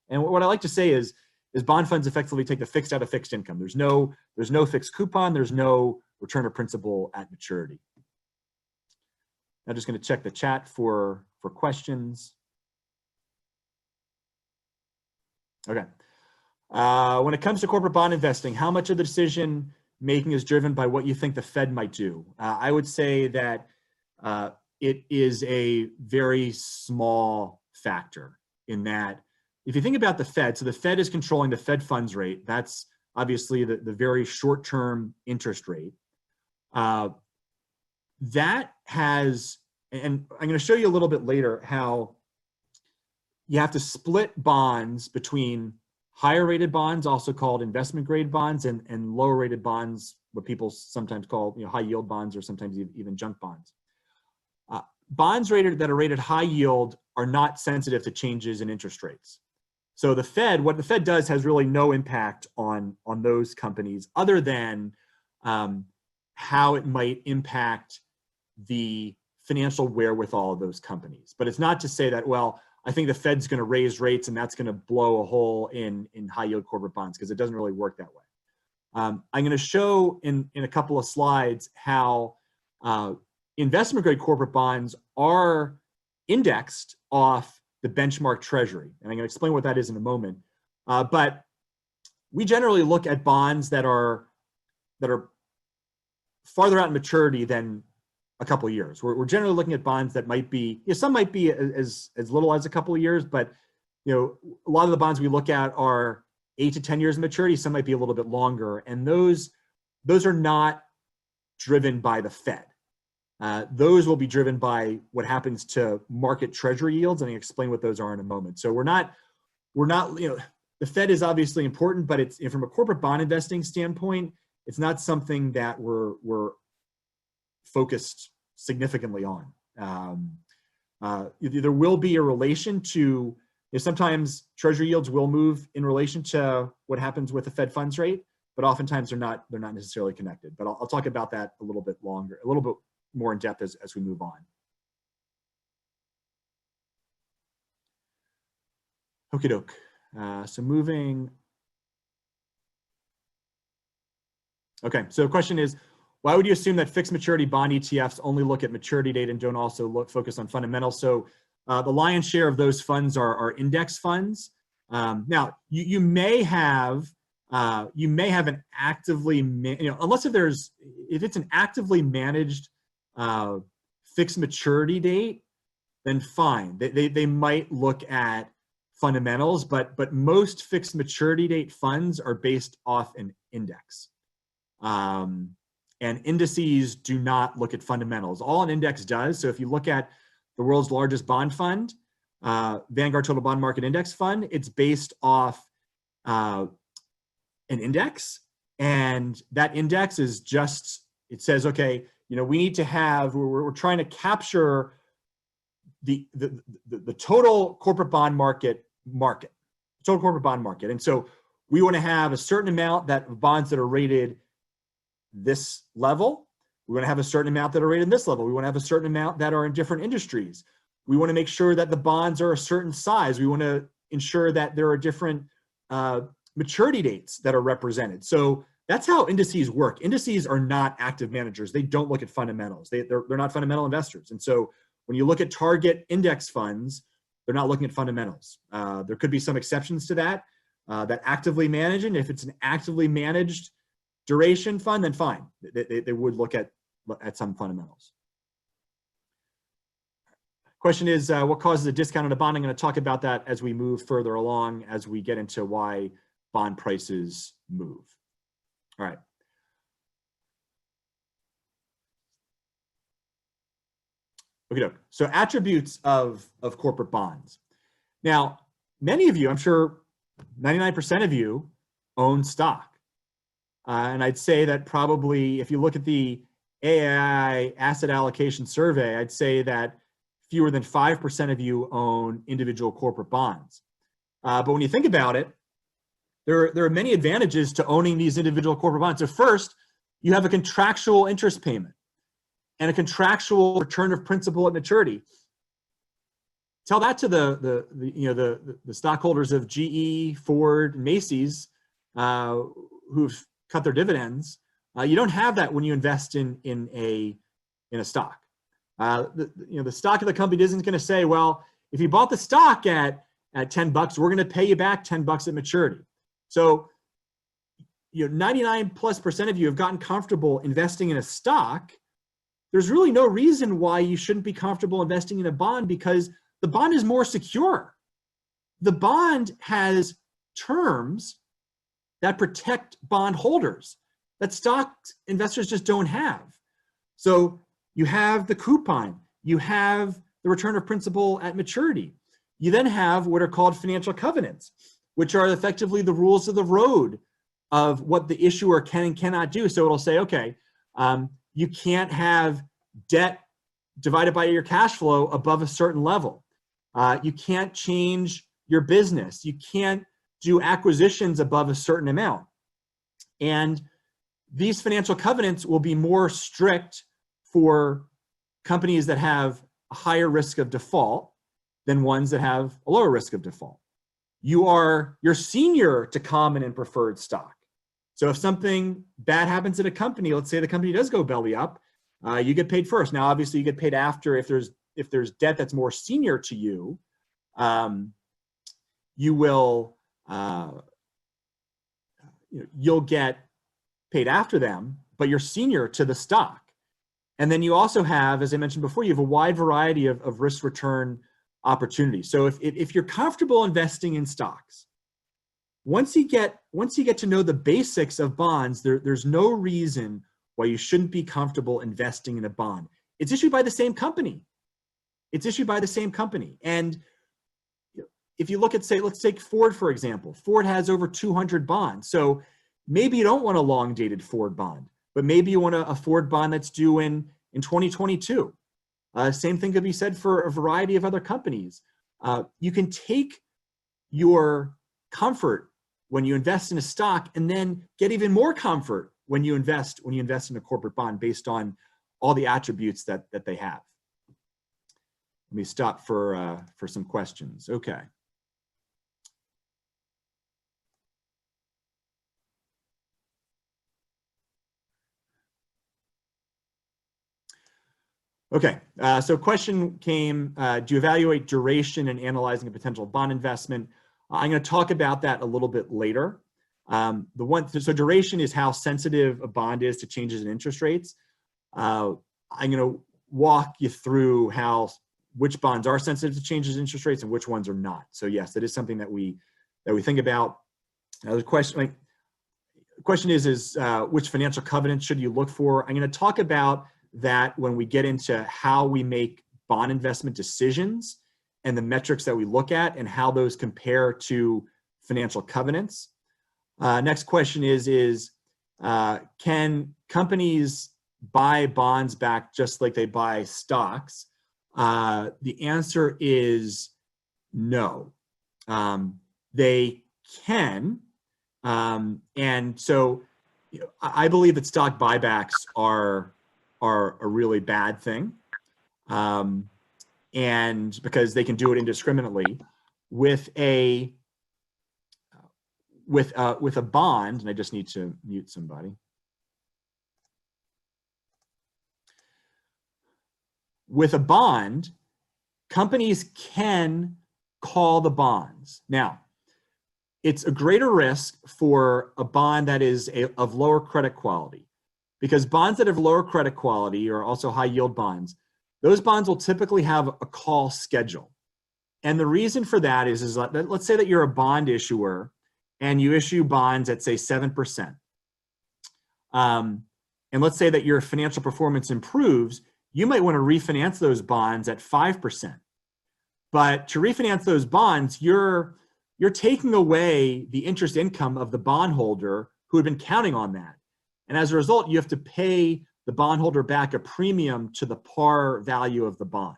And what I like to say is, is bond funds effectively take the fixed out of fixed income. There's no fixed coupon. There's no return of principal at maturity. I'm just going to check the chat for questions. Okay. When it comes to corporate bond investing, how much of the decision making is driven by what you think the Fed might do? I would say that it is a very small factor in that if you think about the Fed, so the Fed is controlling the Fed funds rate. That's obviously the very short-term interest rate. That has, and I'm going to show you a little bit later how you have to split bonds between higher rated bonds, also called investment grade bonds, and lower rated bonds, what people sometimes call high yield bonds or sometimes even junk bonds. Bonds that are rated high yield are not sensitive to changes in interest rates. So the Fed, what the Fed does has really no impact on those companies other than how it might impact the financial wherewithal of those companies. But it's not to say that, well, I think the Fed's going to raise rates and that's going to blow a hole in high yield corporate bonds, because it doesn't really work that way. I'm going to show in a couple of slides how investment grade corporate bonds are indexed off the benchmark treasury. And I'm going to explain what that is in a moment. But we generally look at bonds that are farther out in maturity than a couple of years. We're generally looking at bonds that might be, some might be as little as a couple of years, but a lot of the bonds we look at are 8 to 10 years of maturity. Some might be a little bit longer, and those are not driven by the Fed. Those will be driven by what happens to market treasury yields, and I'll explain what those are in a moment. So we're not, the Fed is obviously important, but it's from a corporate bond investing standpoint, it's not something that we're focused significantly on. There will be a relation to, sometimes treasury yields will move in relation to what happens with the Fed funds rate, but oftentimes they're not necessarily connected. But I'll talk about that a little bit longer, a little bit more in depth as we move on. Okie doke. So moving. Okay, so the question is, why would you assume that fixed maturity bond ETFs only look at maturity date and don't also focus on fundamentals? So the lion's share of those funds are index funds. Now you may have an actively, unless if it's an actively managed fixed maturity date, then fine. They might look at fundamentals, but most fixed maturity date funds are based off an index. And indices do not look at fundamentals. All an index does, so if you look at the world's largest bond fund, Vanguard Total Bond Market Index Fund, it's based off an index, and that index is just, it says, okay, we need to have, we're trying to capture the total corporate bond market, total corporate bond market. And so we want to have a certain amount of bonds that are rated this level. We want to have a certain amount that are rated this level. We want to have a certain amount that are in different industries. We want to make sure that the bonds are a certain size. We want to ensure that there are different maturity dates that are represented. So that's how indices work. Indices are not active managers. They don't look at fundamentals. They're not fundamental investors. And so when you look at target index funds, they're not looking at fundamentals. There could be some exceptions to that, that actively manage, and if it's an actively managed duration fund, then fine. They would look at some fundamentals. Question is, what causes a discount on a bond? I'm going to talk about that as we move further along, as we get into why bond prices move. All right. Okay, so attributes of corporate bonds. Now, many of you, I'm sure 99% of you, own stock. And I'd say that probably if you look at the AAI asset allocation survey, I'd say that fewer than 5% of you own individual corporate bonds. But when you think about it, there are many advantages to owning these individual corporate bonds. So first, you have a contractual interest payment and a contractual return of principal at maturity. Tell that to the stockholders of GE, Ford, Macy's, who've cut their dividends. You don't have that when you invest in a stock. The stock of the company isn't going to say, well, if you bought the stock at $10, we're going to pay you back $10 at maturity. So 99+% of you have gotten comfortable investing in a stock. There's really no reason why you shouldn't be comfortable investing in a bond, because the bond is more secure. The bond has terms that protect bond holders that stock investors just don't have. So you have the coupon, you have the return of principal at maturity. You then have what are called financial covenants, which are effectively the rules of the road of what the issuer can and cannot do. So it'll say, okay, you can't have debt divided by your cash flow above a certain level. You can't change your business. You can't do acquisitions above a certain amount. And these financial covenants will be more strict for companies that have a higher risk of default than ones that have a lower risk of default. You're senior to common and preferred stock. So if something bad happens at a company, let's say the company does go belly up, you get paid first. Now, obviously, you get paid after if there's debt that's more senior to you. You will you'll get paid after them, but you're senior to the stock. And then you also have, as I mentioned before, you have a wide variety of risk return opportunities. So if you're comfortable investing in stocks, once you get to know the basics of bonds, there's no reason why you shouldn't be comfortable investing in a bond. It's issued by the same company. And if you look at, say, let's take Ford, for example. Ford has over 200 bonds. So maybe you don't want a long dated Ford bond, but maybe you want a Ford bond that's due in 2022. Same thing could be said for a variety of other companies. You can take your comfort when you invest in a stock and then get even more comfort when you invest in a corporate bond based on all the attributes that they have. Let me stop for some questions. Okay. Okay, so question came, do you evaluate duration in analyzing a potential bond investment? I'm going to talk about that a little bit later. So duration is how sensitive a bond is to changes in interest rates. I'm going to walk you through which bonds are sensitive to changes in interest rates and which ones are not. So yes, that is something that we think about. The question is which financial covenants should you look for? I'm going to talk about that when we get into how we make bond investment decisions and the metrics that we look at and how those compare to financial covenants. Next question is can companies buy bonds back just like they buy stocks? The answer is no. They can. And so I believe that stock buybacks are a really bad thing. And because they can do it indiscriminately with a bond, and I just need to mute somebody. With a bond, companies can call the bonds. Now, it's a greater risk for a bond that is of lower credit quality, because bonds that have lower credit quality are also high yield bonds. Those bonds will typically have a call schedule. And the reason for that is let's say that you're a bond issuer and you issue bonds at, say, 7%. And let's say that your financial performance improves, you might want to refinance those bonds at 5%. But to refinance those bonds, you're taking away the interest income of the bondholder who had been counting on that. And as a result, you have to pay the bondholder back a premium to the par value of the bond.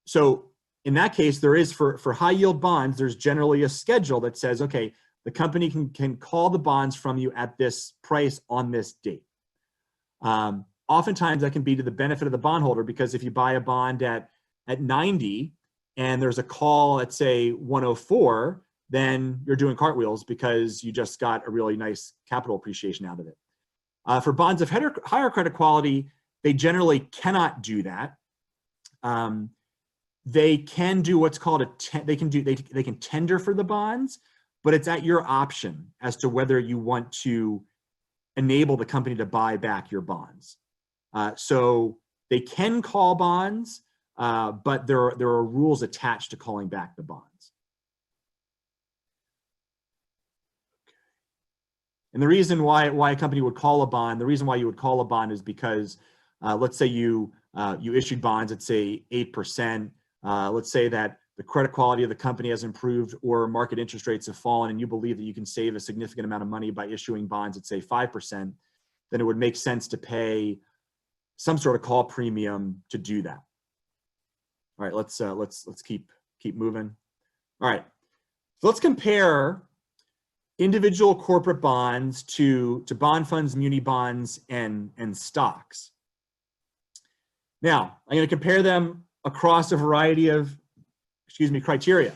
So in that case, there is for high yield bonds, there's generally a schedule that says, okay, the company can call the bonds from you at this price on this date. Oftentimes that can be to the benefit of the bondholder, because if you buy a bond at at 90 and there's a call at say 104, then you're doing cartwheels because you just got a really nice capital appreciation out of it. For bonds of higher credit quality, they generally cannot do that. They can do what's called they can tender for the bonds, but it's at your option as to whether you want to enable the company to buy back your bonds. So they can call bonds, but there are rules attached to calling back the bonds. And the reason why a company would call a bond, the reason why you would call a bond is because let's say you issued bonds at say 8%. Let's say that the credit quality of the company has improved or market interest rates have fallen and you believe that you can save a significant amount of money by issuing bonds at say 5%, then it would make sense to pay some sort of call premium to do that. All right, let's keep moving. All right, so let's compare individual corporate bonds to bond funds, muni bonds, and stocks. Now, I'm going to compare them across a variety of, criteria.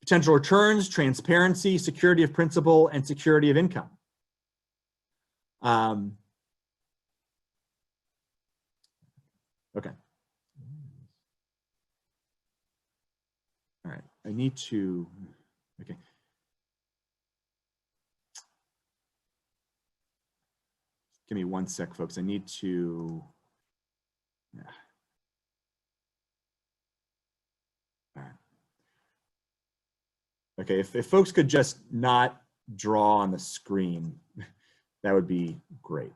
Potential returns, transparency, security of principal, and security of income. Okay. All right, I need to, okay. Give me one sec, folks. I need to, yeah. All right. Okay, if folks could just not draw on the screen, that would be great.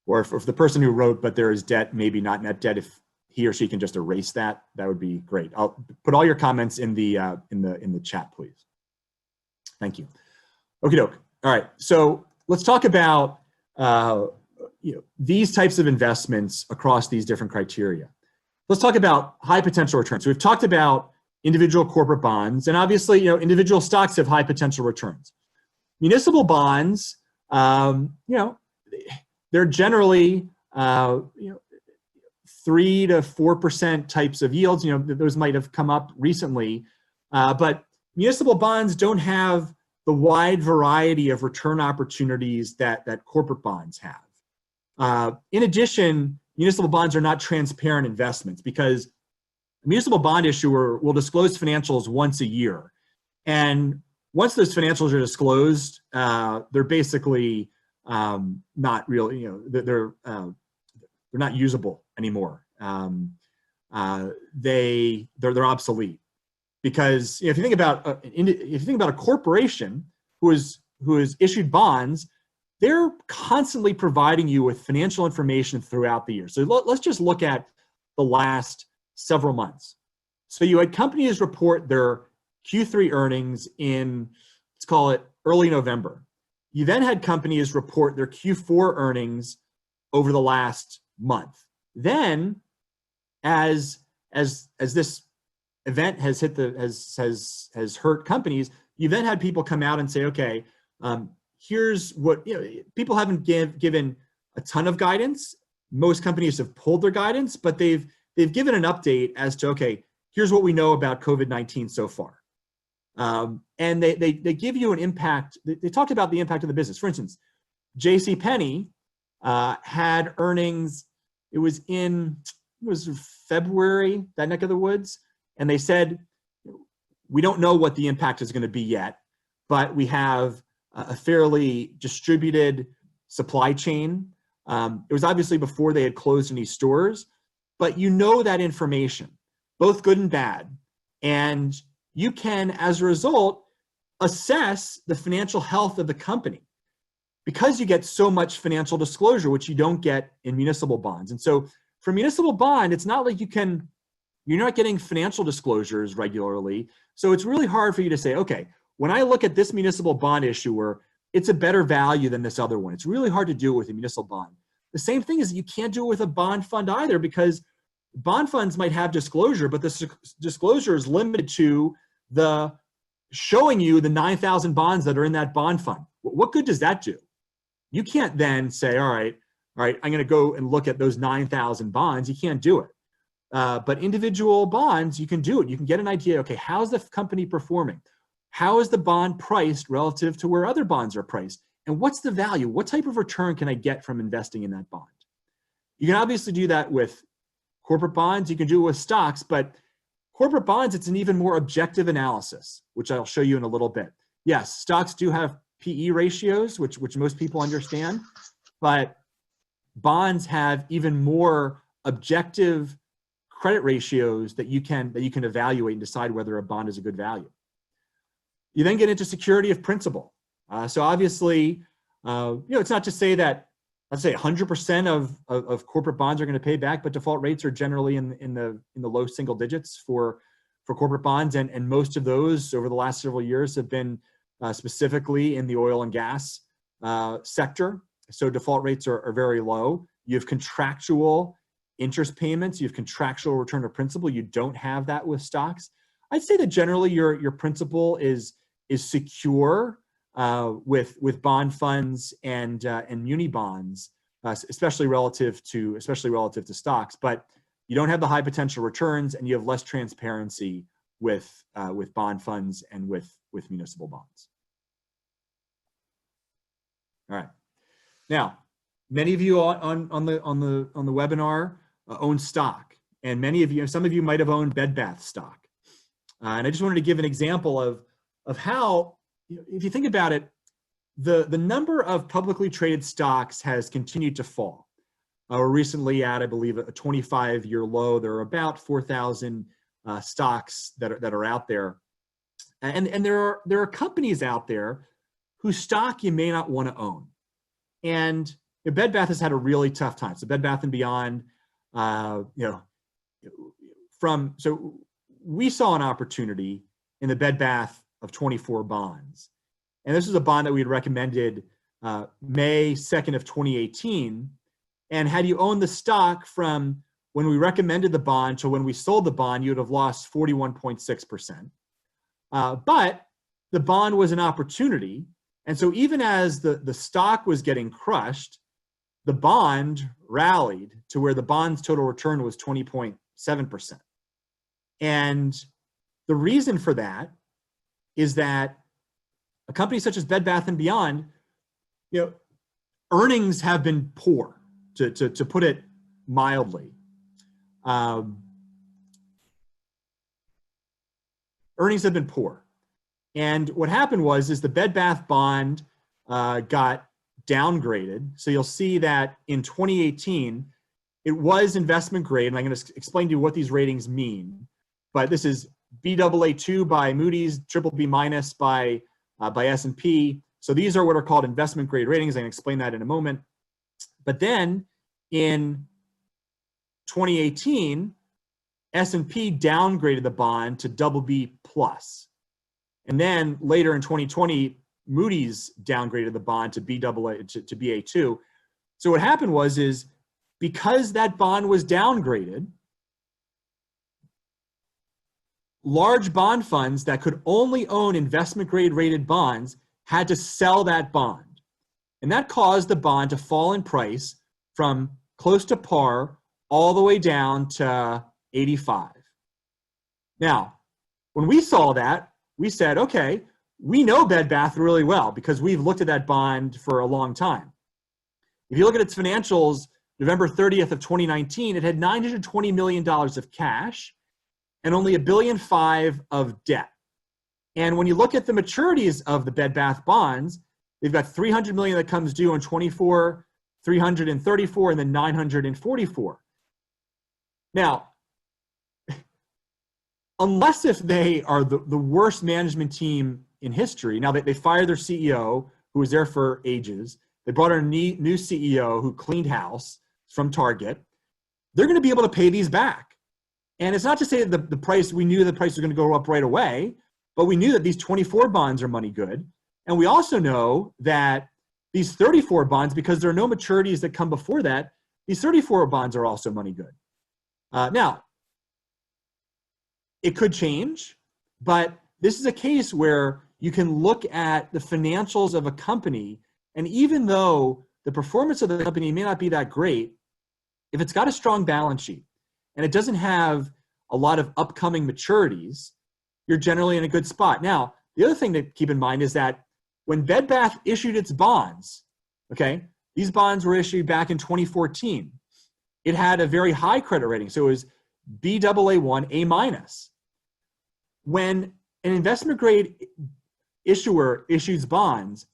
Or if the person who wrote, but there is debt, maybe not net debt, if he or she can just erase that, that would be great. I'll put all your comments in the chat, please. Thank you. Okie doke. All right, so let's talk about these types of investments across these different criteria. Let's talk about high potential returns. So we've talked about individual corporate bonds, and obviously, individual stocks have high potential returns. Municipal bonds, they're generally 3 to 4% types of yields. Those might have come up recently, but municipal bonds don't have the wide variety of return opportunities that corporate bonds have. In addition, municipal bonds are not transparent investments because a municipal bond issuer will disclose financials once a year. And once those financials are disclosed, they're basically not really, they're not usable anymore. They're obsolete. Because if you think about a corporation who has issued bonds, they're constantly providing you with financial information throughout the year. So let's just look at the last several months. So you had companies report their Q3 earnings in, let's call it early November. You then had companies report their Q4 earnings over the last month. Then, as this event has hit has hurt companies, you then had people come out and say, okay, here's what, people haven't given a ton of guidance. Most companies have pulled their guidance, but they've given an update as to, okay, here's what we know about COVID-19 so far. And they give you an impact. They talked about the impact of the business. For instance, JCPenney had earnings, it was February, that neck of the woods. And they said, we don't know what the impact is going to be yet, but we have a fairly distributed supply chain. It was obviously before they had closed any stores, but that information, both good and bad. And you can, as a result, assess the financial health of the company because you get so much financial disclosure, which you don't get in municipal bonds. And so for municipal bond, it's not like you're not getting financial disclosures regularly. So it's really hard for you to say, okay, when I look at this municipal bond issuer, it's a better value than this other one. It's really hard to do it with a municipal bond. The same thing is you can't do it with a bond fund either because bond funds might have disclosure, but the disclosure is limited to showing you the 9,000 bonds that are in that bond fund. What good does that do? You can't then say, all right, I'm going to go and look at those 9,000 bonds. You can't do it. But individual bonds, you can do it. You can get an idea, okay, how's the company performing? How is the bond priced relative to where other bonds are priced? And what's the value? What type of return can I get from investing in that bond? You can obviously do that with corporate bonds. You can do it with stocks, but corporate bonds, it's an even more objective analysis, which I'll show you in a little bit. Yes, stocks do have PE ratios, which most people understand, but bonds have even more objective credit ratios that you can evaluate and decide whether a bond is a good value. You then get into security of principal. So obviously, it's not to say that, let's say 100% of corporate bonds are going to pay back, but default rates are generally in the low single digits for corporate bonds, and most of those over the last several years have been specifically in the oil and gas sector. So default rates are very low. You have contractual interest payments. You have contractual return of principal. You don't have that with stocks. I'd say that generally your principal is secure with bond funds and muni bonds, especially relative to stocks. But you don't have the high potential returns, and you have less transparency with bond funds and with municipal bonds. All right. Now, many of you on the webinar own stock, and some of you might have owned Bed Bath stock. And I just wanted to give an example of how, if you think about it, the number of publicly traded stocks has continued to fall. We're recently at, I believe, a 25-year low. There are about 4,000 stocks that are out there, and there are companies out there whose stock you may not want to own. And Bed Bath has had a really tough time. So Bed Bath & Beyond, so we saw an opportunity in the Bed Bath of 24 bonds. And this was a bond that we had recommended May 2nd of 2018. And had you owned the stock from when we recommended the bond to when we sold the bond, you would have lost 41.6%. But the bond was an opportunity. And so even as the stock was getting crushed, the bond rallied to where the bond's total return was 20.7%. And the reason for that is that a company such as Bed Bath & Beyond, earnings have been poor, to put it mildly. Earnings have been poor. And what happened was the Bed Bath bond got downgraded. So you'll see that in 2018, it was investment grade, and I'm going to explain to you what these ratings mean. But this is Baa2 by Moody's, BBB minus by S&P. So these are what are called investment grade ratings. I can explain that in a moment. But then in 2018, S&P downgraded the bond to BB plus. And then later in 2020, Moody's downgraded the bond to Ba2. So what happened was because that bond was downgraded, large bond funds that could only own investment grade rated bonds had to sell that bond. And that caused the bond to fall in price from close to par all the way down to 85. Now, when we saw that, we said, okay, we know Bed Bath really well because we've looked at that bond for a long time. If you look at its financials, November 30th of 2019, it had $920 million of cash and only $1.5 billion of debt. And when you look at the maturities of the Bed Bath bonds, they've got $300 million that comes due in 24, 334, and then 944. Now, unless if they are the worst management team in history, now they fired their CEO, who was there for ages. They brought in a new CEO who cleaned house from Target. They're going to be able to pay these back. And it's not to say that the price, we knew the price was going to go up right away, but we knew that these 24 bonds are money good. And we also know that these 34 bonds, because there are no maturities that come before that, these 34 bonds are also money good. Now, it could change, but this is a case where you can look at the financials of a company, and even though the performance of the company may not be that great, if it's got a strong balance sheet, and it doesn't have a lot of upcoming maturities, you're generally in a good spot. Now, the other thing to keep in mind is that when Bed Bath issued its bonds, okay, these bonds were issued back in 2014. It had a very high credit rating, so it was Baa1, A-. When an investment grade issuer issues bonds,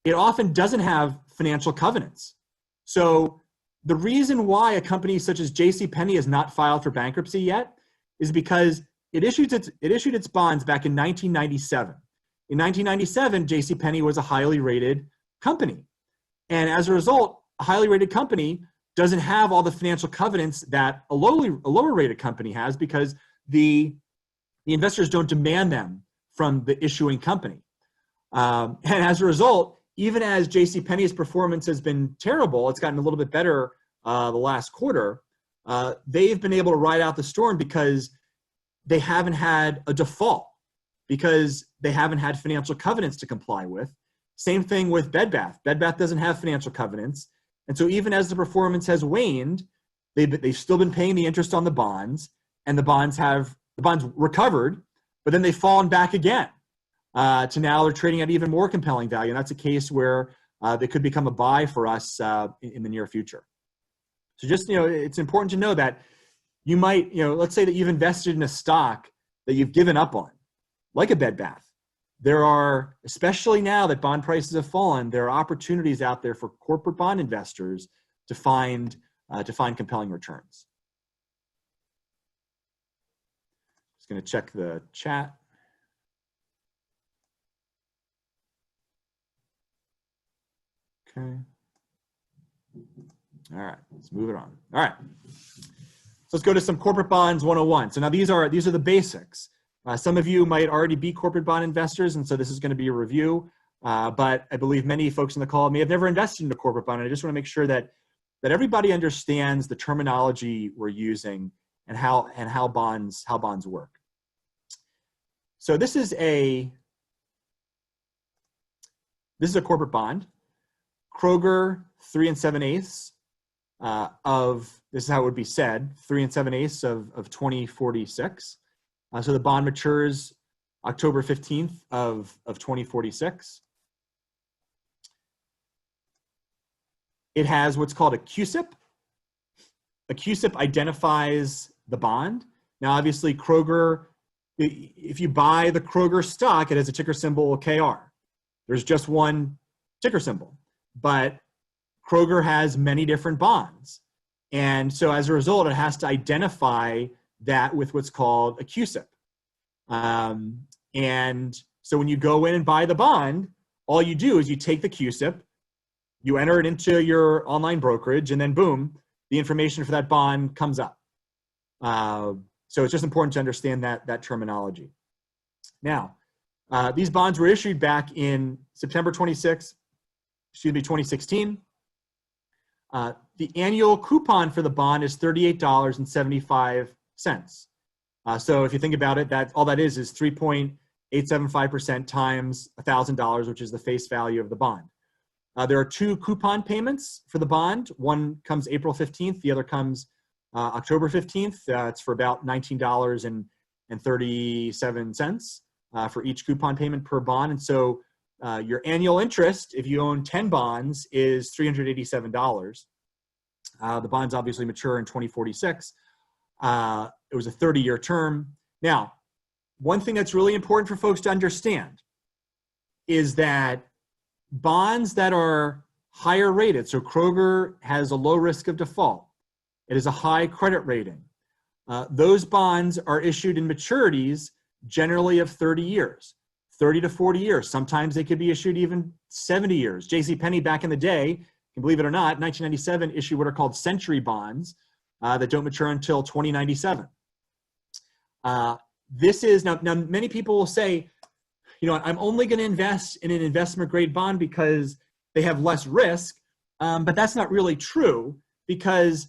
it often doesn't have financial covenants. So the reason why a company such as JCPenney has not filed for bankruptcy yet is because it issued its bonds back in 1997. In 1997, JCPenney was a highly rated company. And as a result, a highly rated company doesn't have all the financial covenants that a lower rated company has, because the investors don't demand them from the issuing company. And as a result, even as JCPenney's performance has been terrible, it's gotten a little bit better the last quarter, they've been able to ride out the storm because they haven't had a default, because they haven't had financial covenants to comply with. Same thing with Bed Bath. Bed Bath doesn't have financial covenants. And so even as the performance has waned, they've still been paying the interest on the bonds, and the bonds recovered, but then they've fallen back again. To now they're trading at even more compelling value. And that's a case where they could become a buy for us in the near future. So just, it's important to know that you might, let's say that you've invested in a stock that you've given up on, like a Bed Bath. There are, especially now that bond prices have fallen, there are opportunities out there for corporate bond investors to find compelling returns. Just going to check the chat. Okay. All right, let's move it on. All right. So let's go to some corporate bonds 101. So now these are the basics. Some of you might already be corporate bond investors, and so this is going to be a review. But I believe many folks on the call may have never invested in a corporate bond, and I just want to make sure that everybody understands the terminology we're using and how bonds work. So this is a corporate bond. Kroger 3 7/8 of, this is how it would be said, 3 7/8 of 2046. So the bond matures October 15th of 2046. It has what's called a CUSIP. A CUSIP identifies the bond. Now, obviously, Kroger, if you buy the Kroger stock, it has a ticker symbol KR. There's just one ticker symbol, but Kroger has many different bonds. And so as a result, it has to identify that with what's called a CUSIP. And so when you go in and buy the bond, all you do is you take the CUSIP, you enter it into your online brokerage, and then boom, the information for that bond comes up. So it's just important to understand that terminology. Now, these bonds were issued back in September 2016. The annual coupon for the bond is $38.75. So if you think about it, all that is 3.875% times $1,000, which is the face value of the bond. There are two coupon payments for the bond. One comes April 15th. The other comes October 15th. It's for about $19.37 for each coupon payment per bond. And so your annual interest, if you own 10 bonds, is $387. The bonds obviously mature in 2046. It was a 30-year term. Now, one thing that's really important for folks to understand is that bonds that are higher rated, so Kroger has a low risk of default. It is a high credit rating. Those bonds are issued in maturities generally of 30 years, 30 to 40 years. Sometimes they could be issued even 70 years. JCPenney back in the day, can believe it or not, 1997 issued what are called century bonds that don't mature until 2097. This is, now many people will say, I'm only going to invest in an investment grade bond because they have less risk. But that's not really true, because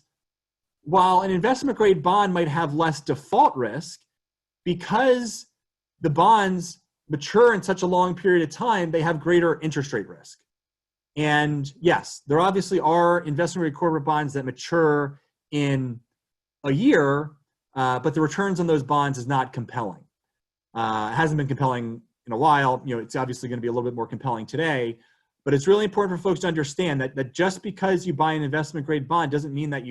while an investment grade bond might have less default risk, because the bonds mature in such a long period of time, they have greater interest rate risk. And yes, there obviously are investment grade corporate bonds that mature in a year, but the returns on those bonds is not compelling. It hasn't been compelling in a while. It's obviously going to be a little bit more compelling today, but it's really important for folks to understand that just because you buy an investment grade bond doesn't mean that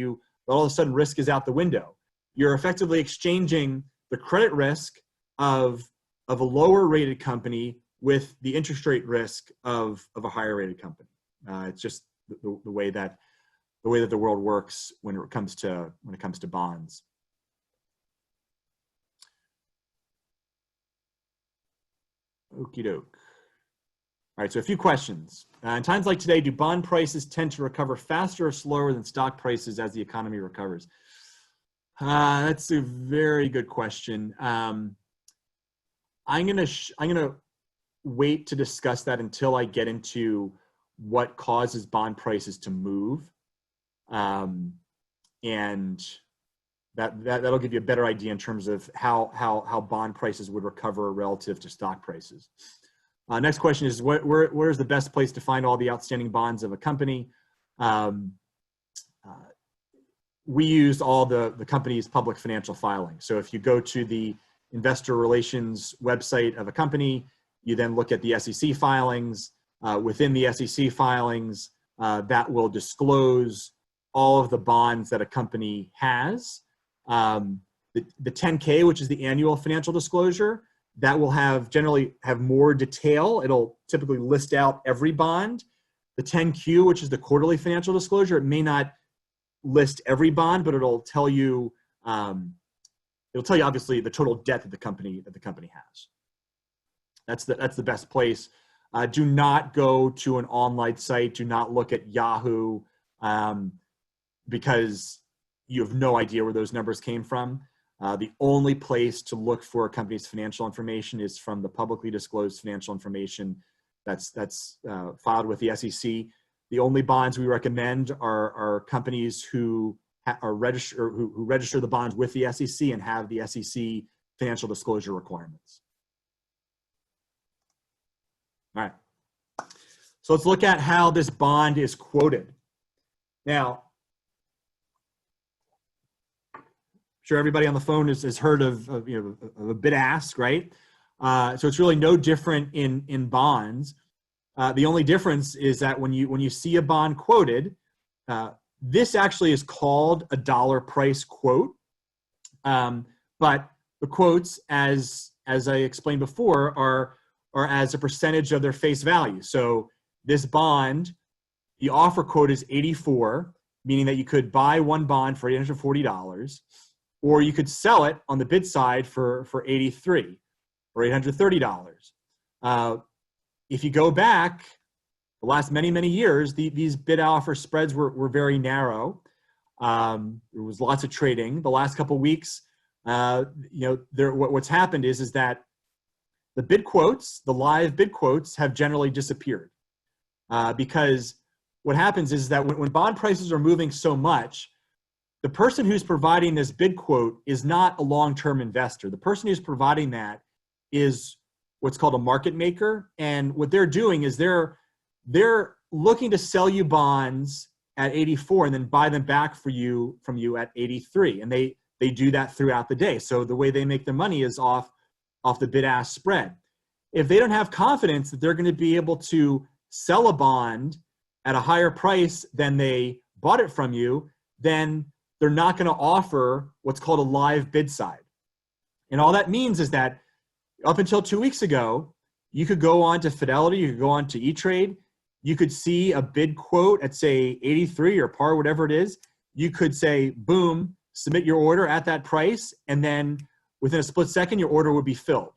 all of a sudden risk is out the window. You're effectively exchanging the credit risk of a lower rated company with the interest rate risk of a higher rated company. It's just the way that the world works when it comes to bonds. Okie doke. All right, so a few questions. In times like today, do bond prices tend to recover faster or slower than stock prices as the economy recovers? That's a very good question. I'm gonna wait to discuss that until I get into what causes bond prices to move, and that'll give you a better idea in terms of how bond prices would recover relative to stock prices. Next question is, where's the best place to find all the outstanding bonds of a company? We used all the company's public financial filings. So if you go to the investor relations website of a company, you then look at the SEC filings. Within the SEC filings, that will disclose all of the bonds that a company has. The 10K, which is the annual financial disclosure, that will generally have more detail. It'll typically list out every bond. The 10Q, which is the quarterly financial disclosure, it may not list every bond, but it'll tell you obviously the total debt that the company has. That's the best place. Do not go to an online site. Do not look at Yahoo, because you have no idea where those numbers came from. The only place to look for a company's financial information is from the publicly disclosed financial information that's filed with the SEC. The only bonds we recommend are companies who register the bonds with the SEC and have the SEC financial disclosure requirements. All right. So let's look at how this bond is quoted. Now, I'm sure everybody on the phone has heard of a bid ask, right? So it's really no different in bonds. The only difference is that when you see a bond quoted, this actually is called a dollar price quote, but the quotes, as I explained before, are as a percentage of their face value. So this bond, the offer quote is 84, meaning that you could buy one bond for $840, or you could sell it on the bid side for 83 or $830. If you go back the last many years, these bid offer spreads were very narrow. There was lots of trading. The last couple of weeks, what's happened is that the bid quotes, the live bid quotes, have generally disappeared, because what happens is that when bond prices are moving so much, the person who's providing this bid quote is not a long-term investor. The person who's providing that is what's called a market maker, and what they're doing is they're looking to sell you bonds at 84 and then buy them back from you at 83, and they do that throughout the day. So the way they make their money is off the bid-ask spread. If they don't have confidence that they're going to be able to sell a bond at a higher price than they bought it from you, then they're not going to offer what's called a live bid side. And all that means is that up until 2 weeks ago, you could go on to Fidelity, you could go on to E-Trade, you could see a bid quote at, say, 83 or par, whatever it is. You could say, boom, submit your order at that price, and then within a split second, your order would be filled.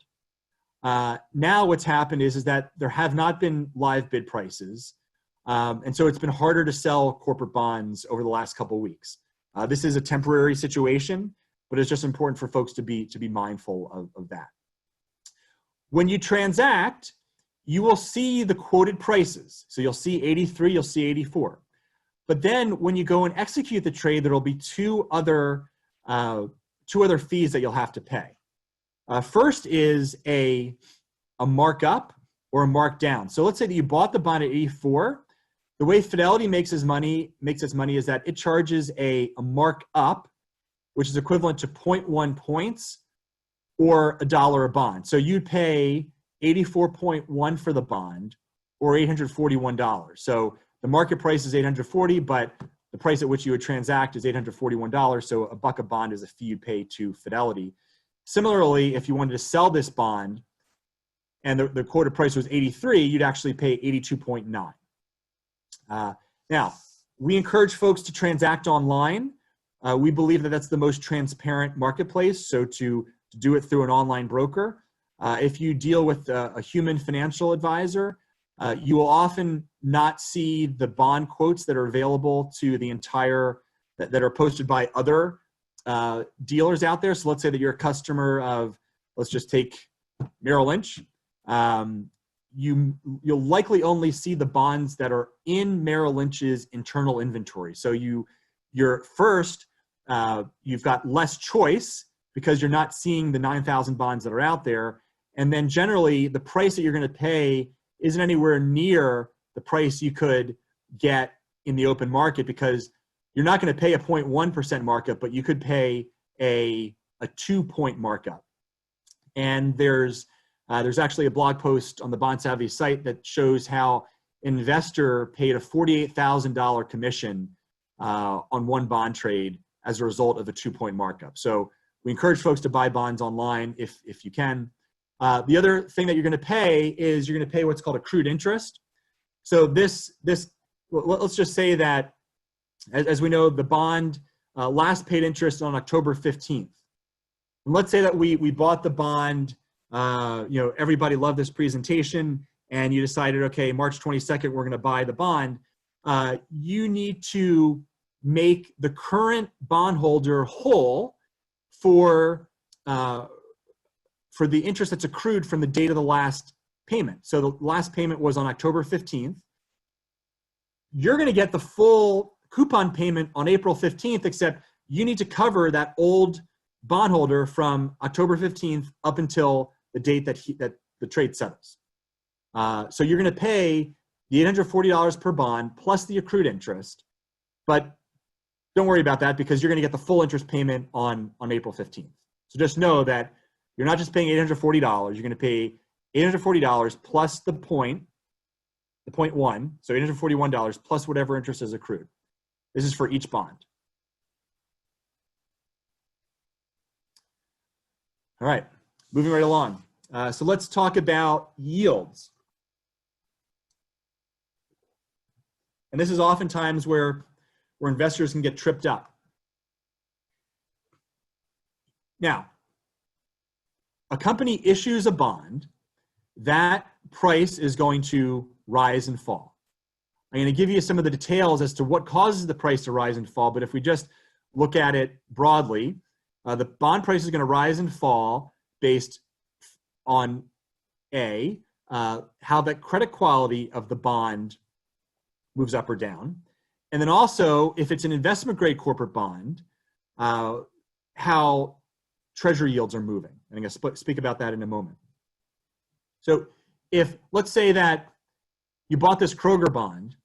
Now what's happened is that there have not been live bid prices, and so it's been harder to sell corporate bonds over the last couple of weeks. This is a temporary situation, but it's just important for folks to be mindful of that. When you transact, you will see the quoted prices. So you'll see 83, you'll see 84. But then when you go and execute the trade, there will be two other fees that you'll have to pay. First is a markup or a markdown. So let's say that you bought the bond at 84. The way Fidelity makes its money is that it charges a markup which is equivalent to 0.1 points or $1 a bond. So you'd pay 84.1 for the bond or $841. So the market price is $840, but the price at which you would transact is $841. So a buck a bond is a fee you pay to Fidelity. Similarly, if you wanted to sell this bond and the quoted price was 83, you'd actually pay 82.9. Now, we encourage folks to transact online. We believe that that's the most transparent marketplace, so to do it through an online broker. If you deal with a human financial advisor, you will often not see the bond quotes that are available to the entire, that are posted by other dealers out there. So let's say that you're a customer of, let's just take Merrill Lynch. You'll likely only see the bonds that are in Merrill Lynch's internal inventory. So you've got less choice because you're not seeing the 9,000 bonds that are out there. And then generally the price that you're going to pay isn't anywhere near the price you could get in the open market, because you're not going to pay a 0.1% markup, but you could pay a 2-point markup. And there's actually a blog post on the BondSavvy site that shows how an investor paid a $48,000 commission on one bond trade as a result of a 2-point markup. So we encourage folks to buy bonds online if you can. The other thing that you're going to pay is you're going to pay what's called accrued interest. So let's just say that, as we know, the bond last paid interest on October 15th. And let's say that we bought the bond, everybody loved this presentation, and you decided, okay, March 22nd, we're going to buy the bond. You need to make the current bondholder whole for the interest that's accrued from the date of the last payment. So the last payment was on October 15th. You're going to get the full coupon payment on April 15th, except you need to cover that old bondholder from October 15th up until the date that the trade settles. So you're going to pay the $840 per bond plus the accrued interest, but don't worry about that because you're going to get the full interest payment on April 15th. So just know that you're not just paying $840, you're going to pay $840 plus the 0.1, so $841 plus whatever interest is accrued. This is for each bond. All right, moving right along. So let's talk about yields. And this is oftentimes where investors can get tripped up. Now, a company issues a bond, that price is going to rise and fall. I'm going to give you some of the details as to what causes the price to rise and fall, but if we just look at it broadly, the bond price is going to rise and fall based on how the credit quality of the bond moves up or down, and then also if it's an investment grade corporate bond, how treasury yields are moving. And I'm going to speak about that in a moment. So if, let's say that you bought this Kroger bond,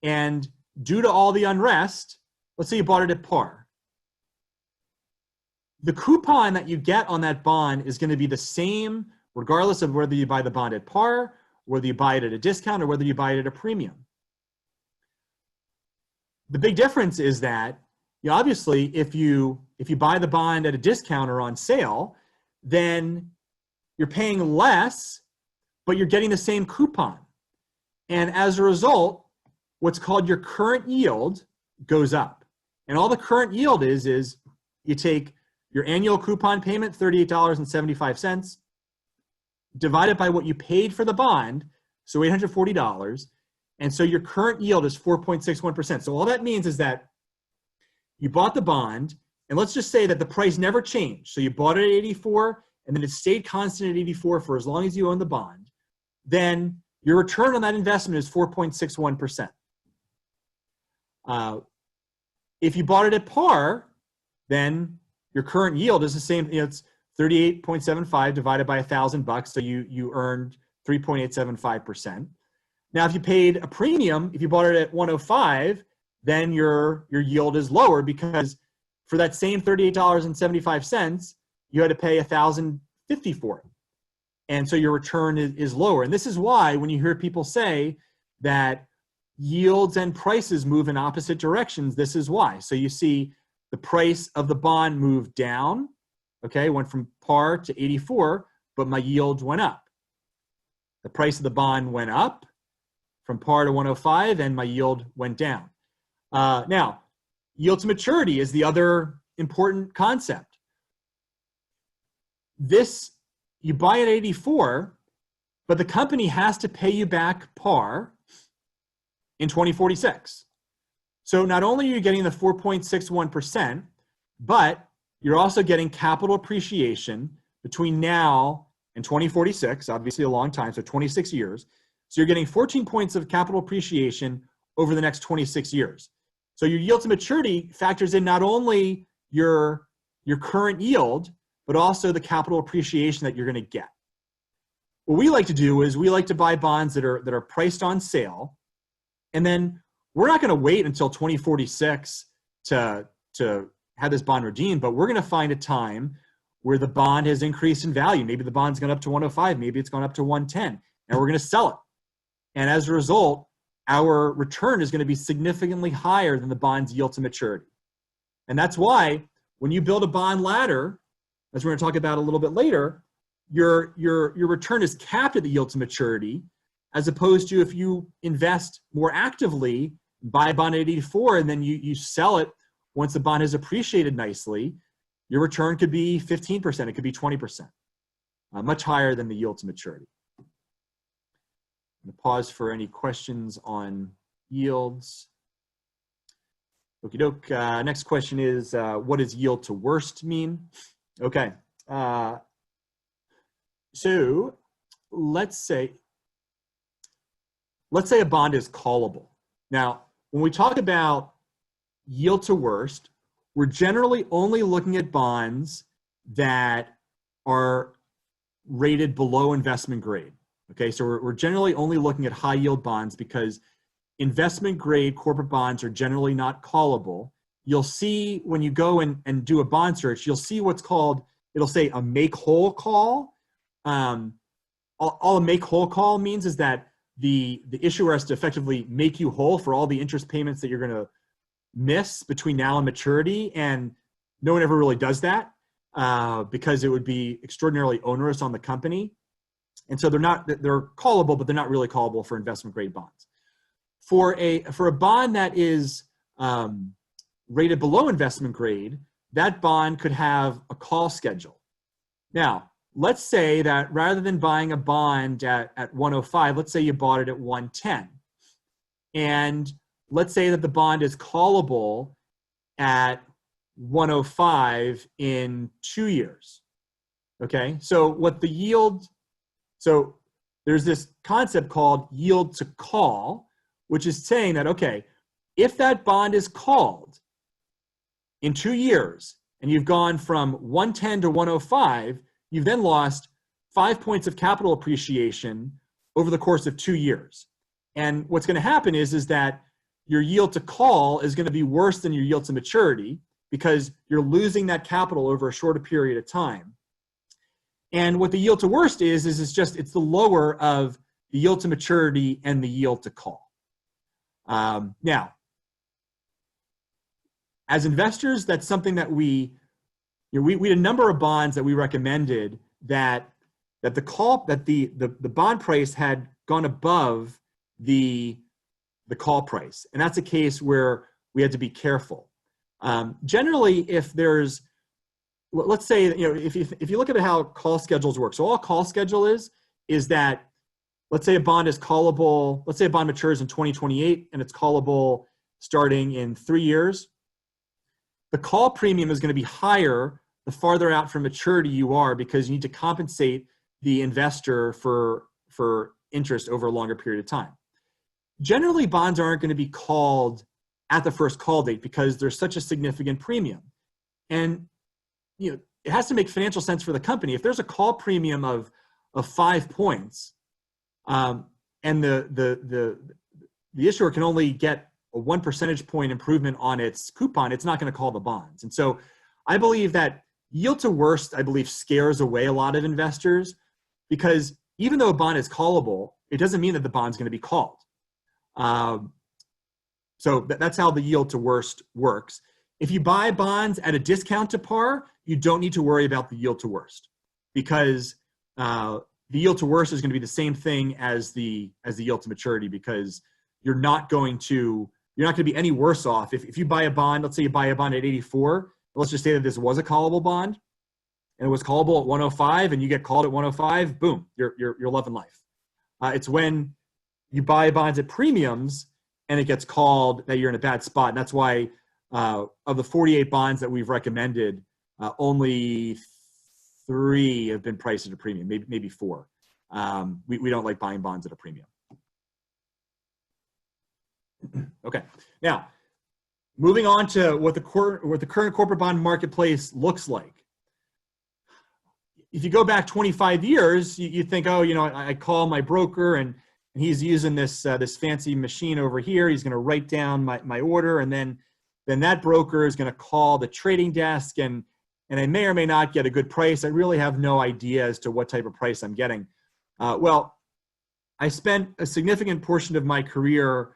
and due to all the unrest, let's say you bought it at par. The coupon that you get on that bond is going to be the same regardless of whether you buy the bond at par, whether you buy it at a discount, or whether you buy it at a premium. The big difference is that, obviously, if you buy the bond at a discount or on sale, then you're paying less, but you're getting the same coupon. And as a result, what's called your current yield goes up. And all the current yield is you take your annual coupon payment, $38.75, divide it by what you paid for the bond, so $840, and so your current yield is 4.61%. So all that means is that you bought the bond, and let's just say that the price never changed. So you bought it at 84, and then it stayed constant at 84 for as long as you own the bond. Then your return on that investment is 4.61%. If you bought it at par, then your current yield is the same. It's 38.75 divided by $1,000, so you earned 3.875%. Now, if you paid a premium, if you bought it at 105, then your yield is lower because for that same $38.75, you had to pay $1,050 for it. And so your return is lower. And this is why when you hear people say that yields and prices move in opposite directions, this is why. So you see the price of the bond moved down, okay, went from par to 84, but my yield went up. The price of the bond went up from par to 105, and my yield went down. Now, yield to maturity is the other important concept. This, you buy at 84, but the company has to pay you back par in 2046. So not only are you getting the 4.61%, but you're also getting capital appreciation between now and 2046, obviously a long time, so 26 years. So you're getting 14 points of capital appreciation over the next 26 years. So your yield to maturity factors in not only your current yield, but also the capital appreciation that you're going to get. What we like to do is we like to buy bonds that are priced on sale, and then we're not going to wait until 2046 to have this bond redeemed, but we're going to find a time where the bond has increased in value. Maybe the bond's gone up to 105, maybe it's gone up to 110, and we're going to sell it. And as a result, our return is going to be significantly higher than the bond's yield to maturity. And that's why when you build a bond ladder, as we're going to talk about a little bit later, your return is capped at the yield to maturity, as opposed to if you invest more actively, buy a bond at 84, and then you sell it once the bond has appreciated nicely, your return could be 15%, it could be 20%, much higher than the yield to maturity. I'm going to pause for any questions on yields. Okie doke. Next question is, what does yield to worst mean? Okay. So let's say a bond is callable. Now, when we talk about yield to worst, we're generally only looking at bonds that are rated below investment grade. Okay, so we're generally only looking at high yield bonds because investment grade corporate bonds are generally not callable. You'll see when you go and do a bond search, you'll see what's called, it'll say a make whole call. All a make whole call means is that the issuer has to effectively make you whole for all the interest payments that you're going to miss between now and maturity, and no one ever really does that because it would be extraordinarily onerous on the company. And so they're callable, but they're not really callable for investment grade bonds. For a bond that is rated below investment grade, that bond could have a call schedule. Now, let's say that rather than buying a bond at 105, let's say you bought it at 110. And let's say that the bond is callable at 105 in 2 years. Okay, so so there's this concept called yield to call, which is saying that, okay, if that bond is called in 2 years and you've gone from 110 to 105, you've then lost 5 points of capital appreciation over the course of 2 years. And what's going to happen is that your yield to call is going to be worse than your yield to maturity because you're losing that capital over a shorter period of time. And what the yield to worst is it's the lower of the yield to maturity and the yield to call. Now, as investors, that's something that we had a number of bonds that we recommended that the bond price had gone above the call price, and that's a case where we had to be careful. Generally, if there's, let's say, if you look at how call schedules work, so all a call schedule is that, let's say a bond is callable, let's say a bond matures in 2028 and it's callable starting in 3 years. The call premium is going to be higher the farther out from maturity you are because you need to compensate the investor for interest over a longer period of time. Generally, bonds aren't going to be called at the first call date because there's such a significant premium. And it has to make financial sense for the company. If there's a call premium of 5 points, and the issuer can only get a 1 percentage point improvement on its coupon, it's not going to call the bonds. And so I believe that yield to worst, I believe, scares away a lot of investors, because even though a bond is callable, it doesn't mean that the bond's going to be called. So that's how the yield to worst works. If you buy bonds at a discount to par, you don't need to worry about the yield to worst, because the yield to worst is going to be the same thing as the yield to maturity, because you're not going to be any worse off. If you buy a bond, let's say you buy a bond at 84, let's just say that this was a callable bond and it was callable at 105 and you get called at 105, boom, you're loving life. It's when you buy bonds at premiums and it gets called that you're in a bad spot. And that's why of the 48 bonds that we've recommended, only 3 have been priced at a premium, maybe 4. We don't like buying bonds at a premium. Okay, now moving on to what the current corporate bond marketplace looks like. If you go back 25 years, you think, oh, I call my broker and he's using this fancy machine over here. He's going to write down my order, and then that broker is going to call the trading desk, and I may or may not get a good price. I really have no idea as to what type of price I'm getting. Well, I spent a significant portion of my career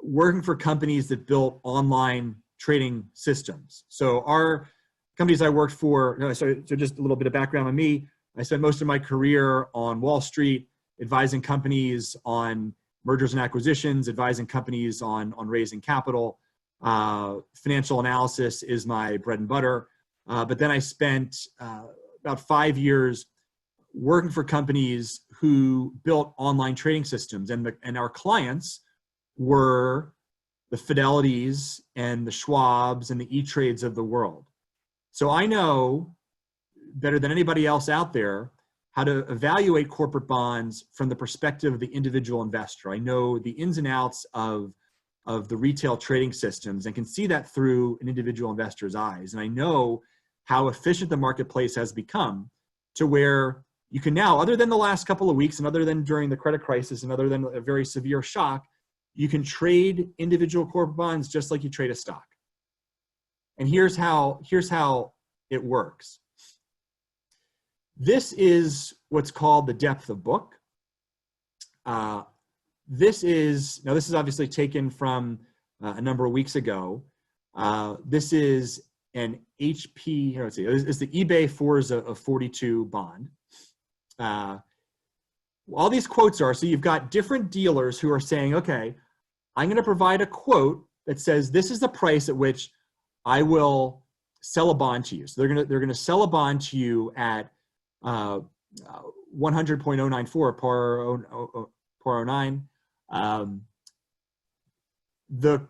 working for companies that built online trading systems. So our companies I worked for, so just a little bit of background on me. I spent most of my career on Wall Street, advising companies on mergers and acquisitions, advising companies on raising capital. Financial analysis is my bread and butter. But then I spent about 5 years working for companies who built online trading systems, and our clients were the Fidelities and the Schwabs and the E-Trades of the world. So I know better than anybody else out there how to evaluate corporate bonds from the perspective of the individual investor. I know the ins and outs of the retail trading systems and can see that through an individual investor's eyes. And I know how efficient the marketplace has become, to where you can now, other than the last couple of weeks and other than during the credit crisis and other than a very severe shock, you can trade individual corporate bonds just like you trade a stock. And here's how it works. This is what's called the depth of book. This is obviously taken from a number of weeks ago. This is an HP, here, let's see, it's the eBay Forza of 42 bond. All these quotes are, so you've got different dealers who are saying, okay, I'm going to provide a quote that says this is the price at which I will sell a bond to you. So they're going to sell a bond to you at 100.094 par 09. The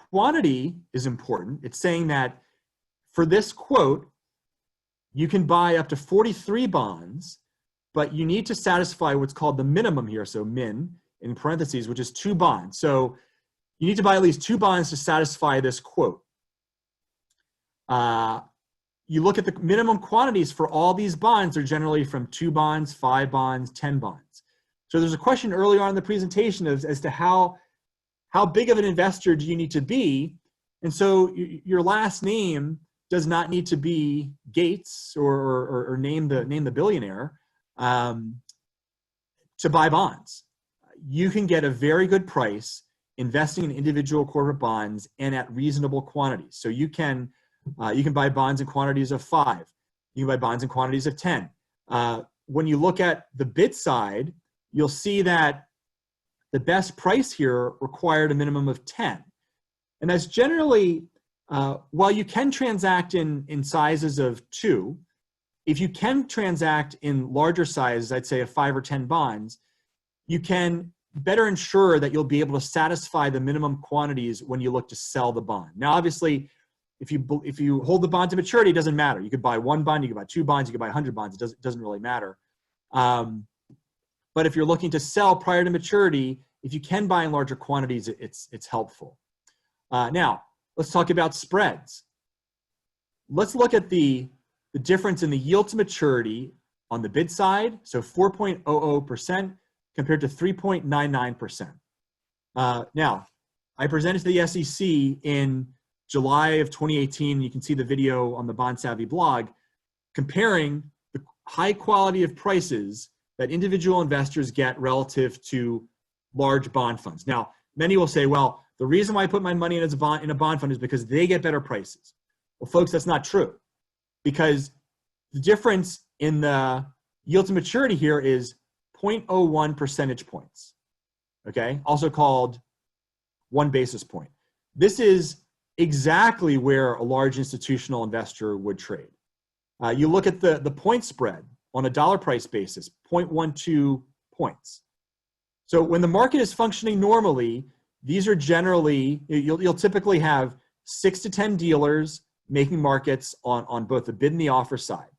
quantity is important. It's saying that for this quote, you can buy up to 43 bonds, but you need to satisfy what's called the minimum here, so min in parentheses, which is 2 bonds. So you need to buy at least 2 bonds to satisfy this quote. You look at the minimum quantities for all these bonds are generally from 2 bonds, 5 bonds, 10 bonds. So there's a question earlier on in the presentation as to how big of an investor do you need to be? And so your last name does not need to be Gates or name the billionaire to buy bonds. You can get a very good price investing in individual corporate bonds and at reasonable quantities. So you can buy bonds in quantities of 5. You can buy bonds in quantities of 10. When you look at the bid side, you'll see that the best price here required a minimum of 10. And that's generally, while you can transact in sizes of 2, if you can transact in larger sizes, I'd say of 5 or 10 bonds, you can better ensure that you'll be able to satisfy the minimum quantities when you look to sell the bond. Now, obviously, if you hold the bond to maturity, it doesn't matter. You could buy 1 bond, you could buy 2 bonds, you could buy 100 bonds. It doesn't really matter. But if you're looking to sell prior to maturity, if you can buy in larger quantities, it's helpful. Now, let's talk about spreads. Let's look at the difference in the yield to maturity on the bid side, so 4.00% compared to 3.99%. Now, I presented to the SEC in July of 2018. You can see the video on the BondSavvy blog comparing the high quality of prices that individual investors get relative to large bond funds. Now, many will say, well, the reason why I put my money in a bond fund is because they get better prices. Well, folks, that's not true, because the difference in the yield to maturity here is 0.01 percentage points, okay? Also called 1 basis point. This is exactly where a large institutional investor would trade. You look at the point spread on a dollar price basis, 0.12 points. So when the market is functioning normally, these are generally, you'll typically have 6 to 10 dealers making markets on both the bid and the offer side.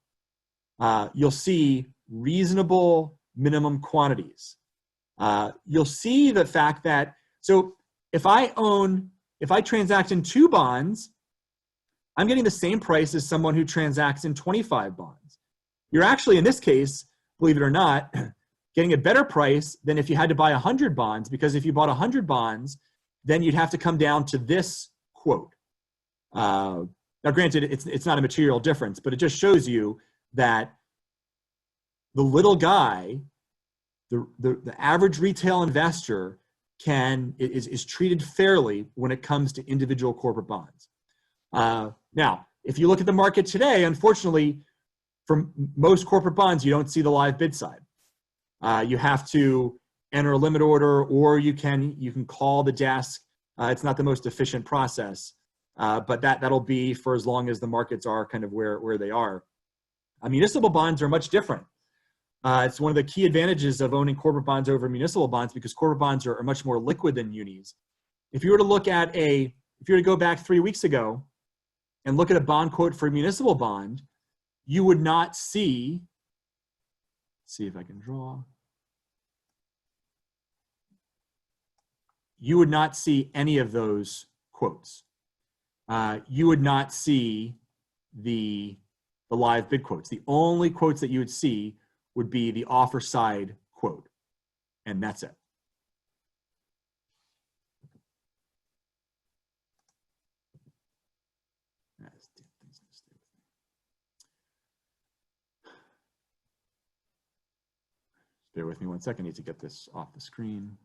You'll see reasonable minimum quantities. You'll see the fact that, so if I transact in 2 bonds, I'm getting the same price as someone who transacts in 25 bonds. You're actually, in this case, believe it or not, getting a better price than if you had to buy 100 bonds, because if you bought 100 bonds, then you'd have to come down to this quote. Now, granted, it's not a material difference, but it just shows you that the little guy, the average retail investor is treated fairly when it comes to individual corporate bonds. Now, if you look at the market today, unfortunately, for most corporate bonds, you don't see the live bid side. You have to enter a limit order, or you can call the desk. It's not the most efficient process, but that'll be for as long as the markets are kind of where they are. Municipal bonds are much different. It's one of the key advantages of owning corporate bonds over municipal bonds, because corporate bonds are much more liquid than munis. If you were to go back 3 weeks ago and look at a bond quote for a municipal bond, you would not see, let's see if I can draw. You would not see any of those quotes. You would not see the live bid quotes. The only quotes that you would see would be the offer side quote, and that's it. Bear with me 1 second. I need to get this off the screen.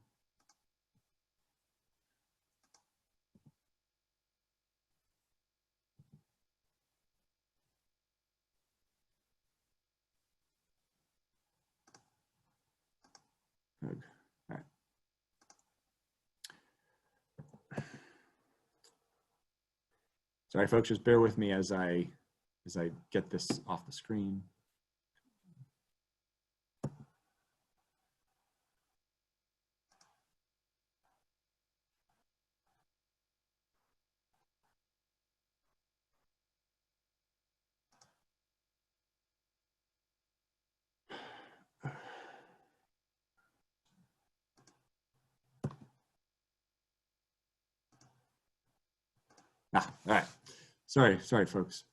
All right. Sorry, folks, just bear with me as I get this off the screen. All right. Sorry, folks.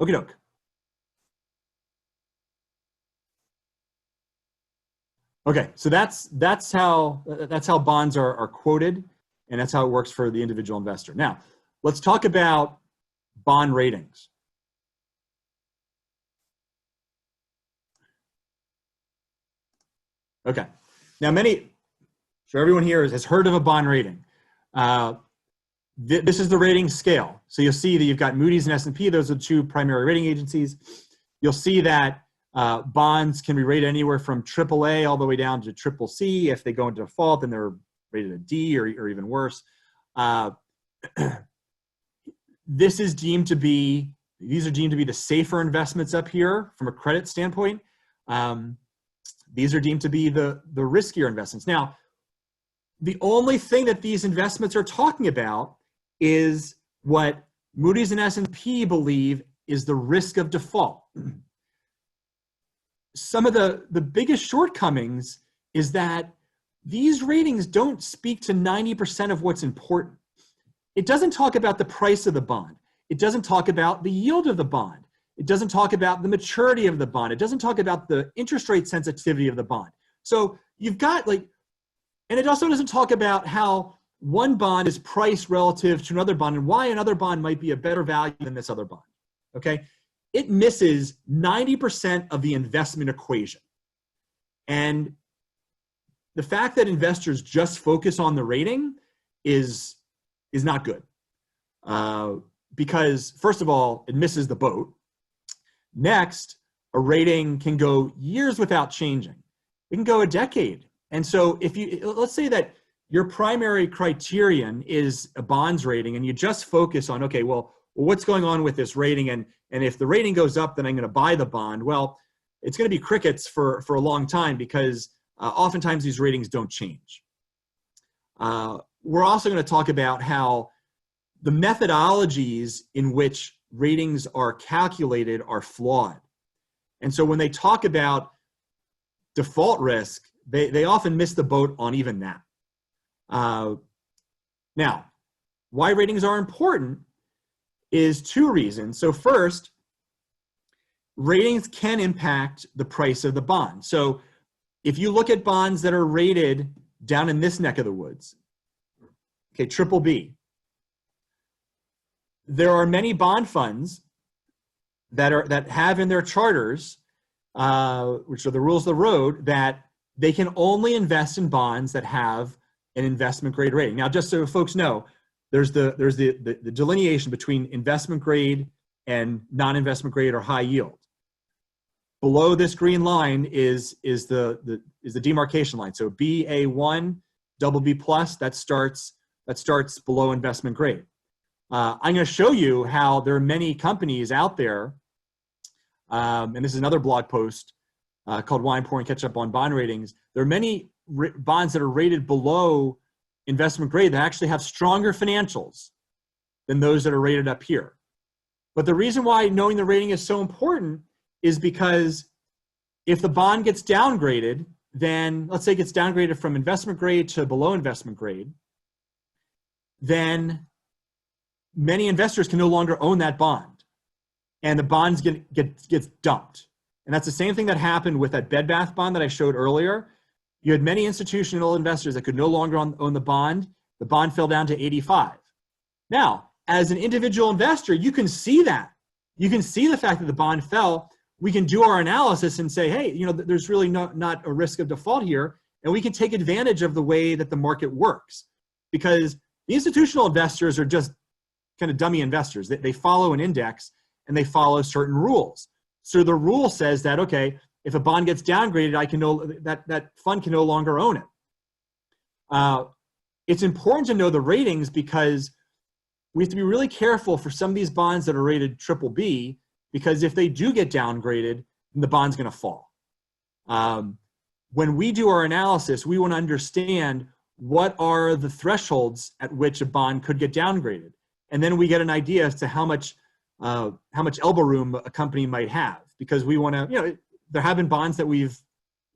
Okie doke. Okay, so that's how bonds are quoted, and that's how it works for the individual investor. Now, let's talk about bond ratings. Okay, now everyone here has heard of a bond rating. This is the rating scale. So you'll see that you've got Moody's and S&P. Those are the 2 primary rating agencies. You'll see that bonds can be rated anywhere from AAA all the way down to CCC. If they go into default, then they're rated a D or even worse. These are deemed to be the safer investments up here from a credit standpoint. These are deemed to be the riskier investments. Now, the only thing that these investments are talking about is what Moody's and S&P believe is the risk of default. Some of the biggest shortcomings is that these ratings don't speak to 90% of what's important. It doesn't talk about the price of the bond. It doesn't talk about the yield of the bond. It doesn't talk about the maturity of the bond. It doesn't talk about the interest rate sensitivity of the bond. So you've got and it also doesn't talk about how one bond is priced relative to another bond and why another bond might be a better value than this other bond, okay? It misses 90% of the investment equation. And the fact that investors just focus on the rating is not good. Because first of all, it misses the boat. Next, a rating can go years without changing. It can go a decade. And so if you, let's say that your primary criterion is a bonds rating and you just focus on, okay, well, what's going on with this rating? And if the rating goes up, then I'm going to buy the bond. Well, it's going to be crickets for a long time because oftentimes these ratings don't change. We're also going to talk about how the methodologies in which ratings are calculated are flawed. And so when they talk about default risk, they often miss the boat on even that. Now, why ratings are important is two reasons. So first, ratings can impact the price of the bond. So if you look at bonds that are rated down in this neck of the woods, okay, triple B, there are many bond funds that have in their charters, which are the rules of the road, that they can only invest in bonds that have an investment grade rating. Now, just so folks know, there's the delineation between investment grade and non-investment grade or high yield. Below this green line is the demarcation line. So BA1, double B plus, that starts below investment grade. I'm going to show you how there are many companies out there, and this is another blog post called Wine Pouring Catch Up on Bond Ratings. There are many bonds that are rated below investment grade that actually have stronger financials than those that are rated up here. But the reason why knowing the rating is so important is because if the bond gets downgraded, then let's say it gets downgraded from investment grade to below investment grade, then many investors can no longer own that bond and the bonds gets dumped. And that's the same thing that happened with that Bed Bath bond that I showed earlier. You had many institutional investors that could no longer own the bond. The bond fell down to 85. Now, as an individual investor, you can see that. You can see the fact that the bond fell. We can do our analysis and say, hey, you know, there's really not a risk of default here. And we can take advantage of the way that the market works. Because the institutional investors are just kind of dummy investors. They follow an index and they follow certain rules. So the rule says that, okay, if a bond gets downgraded, that fund can no longer own it. It's important to know the ratings because we have to be really careful for some of these bonds that are rated triple B, because if they do get downgraded, then the bond's going to fall. When we do our analysis, we want to understand what are the thresholds at which a bond could get downgraded. And then we get an idea as to how much elbow room a company might have, because we want to, you know, there have been bonds that we've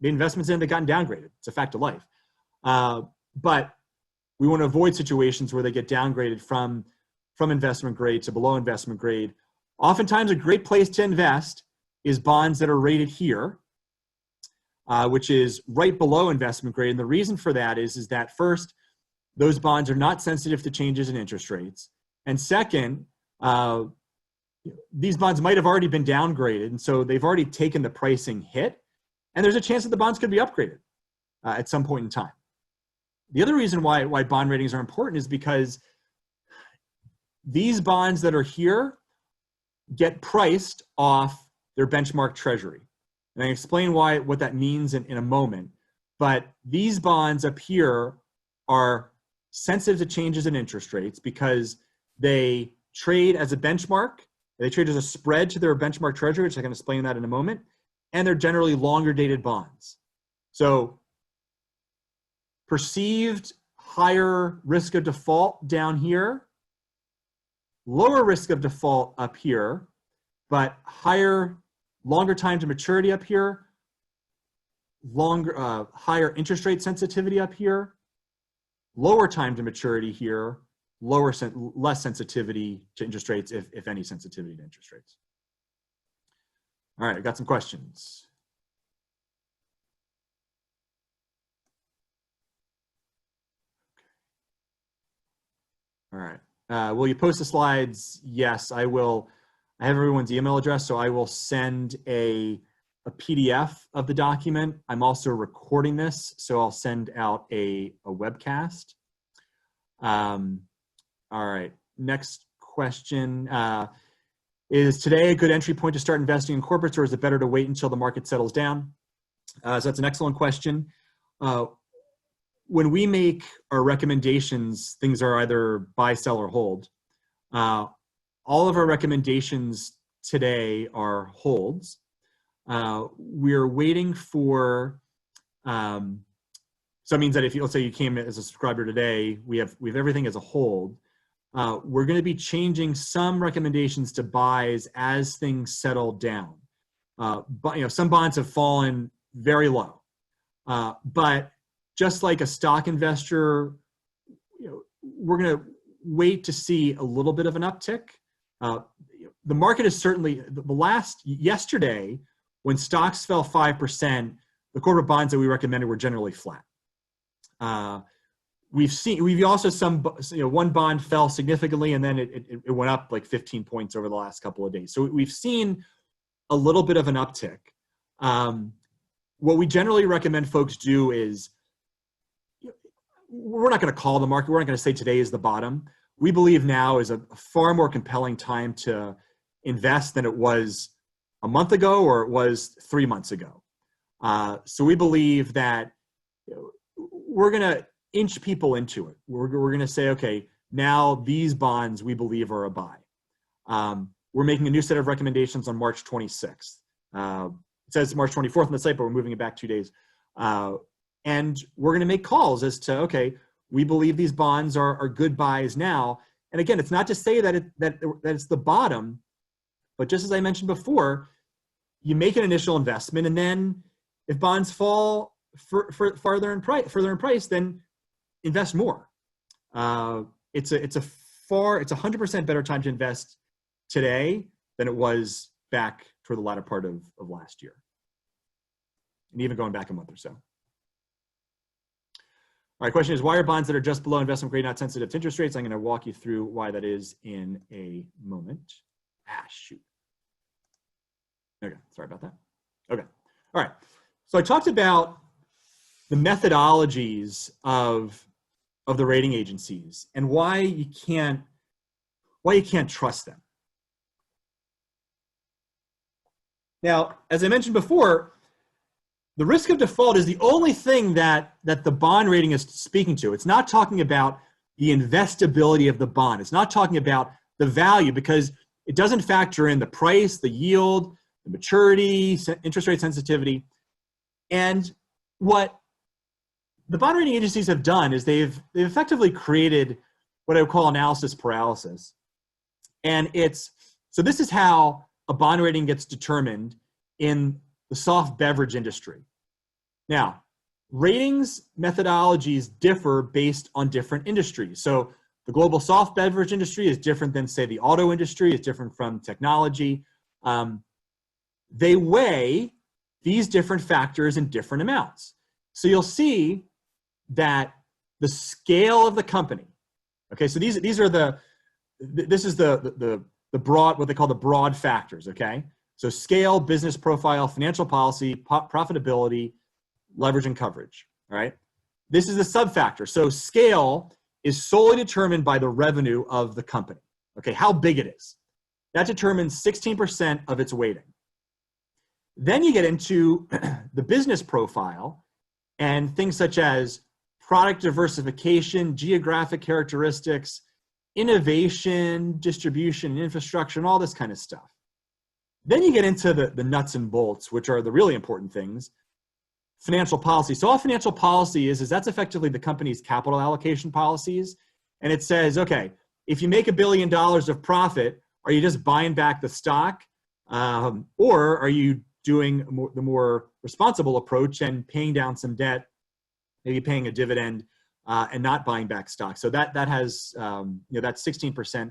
made investments in that gotten downgraded. It's a fact of life. But we want to avoid situations where they get downgraded from investment grade to below investment grade. Oftentimes a great place to invest is bonds that are rated here, which is right below investment grade. And the reason for that is that first, those bonds are not sensitive to changes in interest rates. And second, these bonds might have already been downgraded, and so they've already taken the pricing hit, and there's a chance that the bonds could be upgraded at some point in time. The other reason why bond ratings are important is because these bonds that are here get priced off their benchmark treasury. And I explain what that means in a moment. But these bonds up here are sensitive to changes in interest rates because they trade as a benchmark. They trade as a spread to their benchmark treasury, which I can explain that in a moment. And they're generally longer dated bonds. So perceived higher risk of default down here, lower risk of default up here, but longer time to maturity up here, higher interest rate sensitivity up here, lower time to maturity here, less sensitivity to interest rates, if any sensitivity to interest rates. All right, I got some questions. All right. Will you post the slides? Yes, I will. I have everyone's email address, so I will send a PDF of the document. I'm also recording this, so I'll send out a webcast. All right. Next question. Is today a good entry point to start investing in corporates, or is it better to wait until the market settles down? So that's an excellent question. When we make our recommendations, things are either buy, sell, or hold. All of our recommendations today are holds. We're waiting for, so it means that if you, let's say you came as a subscriber today, we have everything as a hold. We're going to be changing some recommendations to buys as things settle down. But some bonds have fallen very low, but just like a stock investor, we're going to wait to see a little bit of an uptick. The market is certainly yesterday when stocks fell 5%, the corporate bonds that we recommended were generally flat. We've also one bond fell significantly and then it went up like 15 points over the last couple of days. So we've seen a little bit of an uptick. What we generally recommend folks do is, we're not going to call the market. We're not going to say today is the bottom. We believe now is a far more compelling time to invest than it was a month ago or it was 3 months ago. So we believe that we're going to inch people into it. We're going to say, okay, now these bonds we believe are a buy. We're making a new set of recommendations on March 26th. It says March 24th on the site, but we're moving it back 2 days. And we're going to make calls as to, okay, we believe these bonds are good buys now. And again, it's not to say that it's the bottom, but just as I mentioned before, you make an initial investment, and then if bonds fall further in price, then invest more. It's a 100% better time to invest today than it was back toward the latter part of last year, and even going back a month or so. All right, question is, why are bonds that are just below investment grade not sensitive to interest rates? I'm going to walk you through why that is in a moment. Shoot. Okay, sorry about that. Okay, all right. So I talked about the methodologies of the rating agencies and why you can't trust them. Now, as I mentioned before, the risk of default is the only thing that the bond rating is speaking to. It's not talking about the investability of the bond. It's not talking about the value, because it doesn't factor in the price, the yield, the maturity, interest rate sensitivity. And what the bond rating agencies have done is they've effectively created what I would call analysis paralysis. And so this is how a bond rating gets determined in the soft beverage industry. Now, ratings methodologies differ based on different industries. So the global soft beverage industry is different than, say, the auto industry, is different from technology. They weigh these different factors in different amounts. So you'll see that the scale of the company, okay, so this is the broad, what they call the broad factors, okay? So scale, business profile, financial policy, profitability, leverage, and coverage, all right? This is the sub-factor. So scale is solely determined by the revenue of the company, okay, how big it is. That determines 16% of its weighting. Then you get into the business profile and things such as product diversification, geographic characteristics, innovation, distribution, and infrastructure, and all this kind of stuff. Then you get into the nuts and bolts, which are the really important things. Financial policy. So all financial policy is that's effectively the company's capital allocation policies. And it says, okay, if you make $1 billion of profit, are you just buying back the stock? Or are you doing the more responsible approach and paying down some debt, maybe paying a dividend, and not buying back stock? So that has, that's 16%.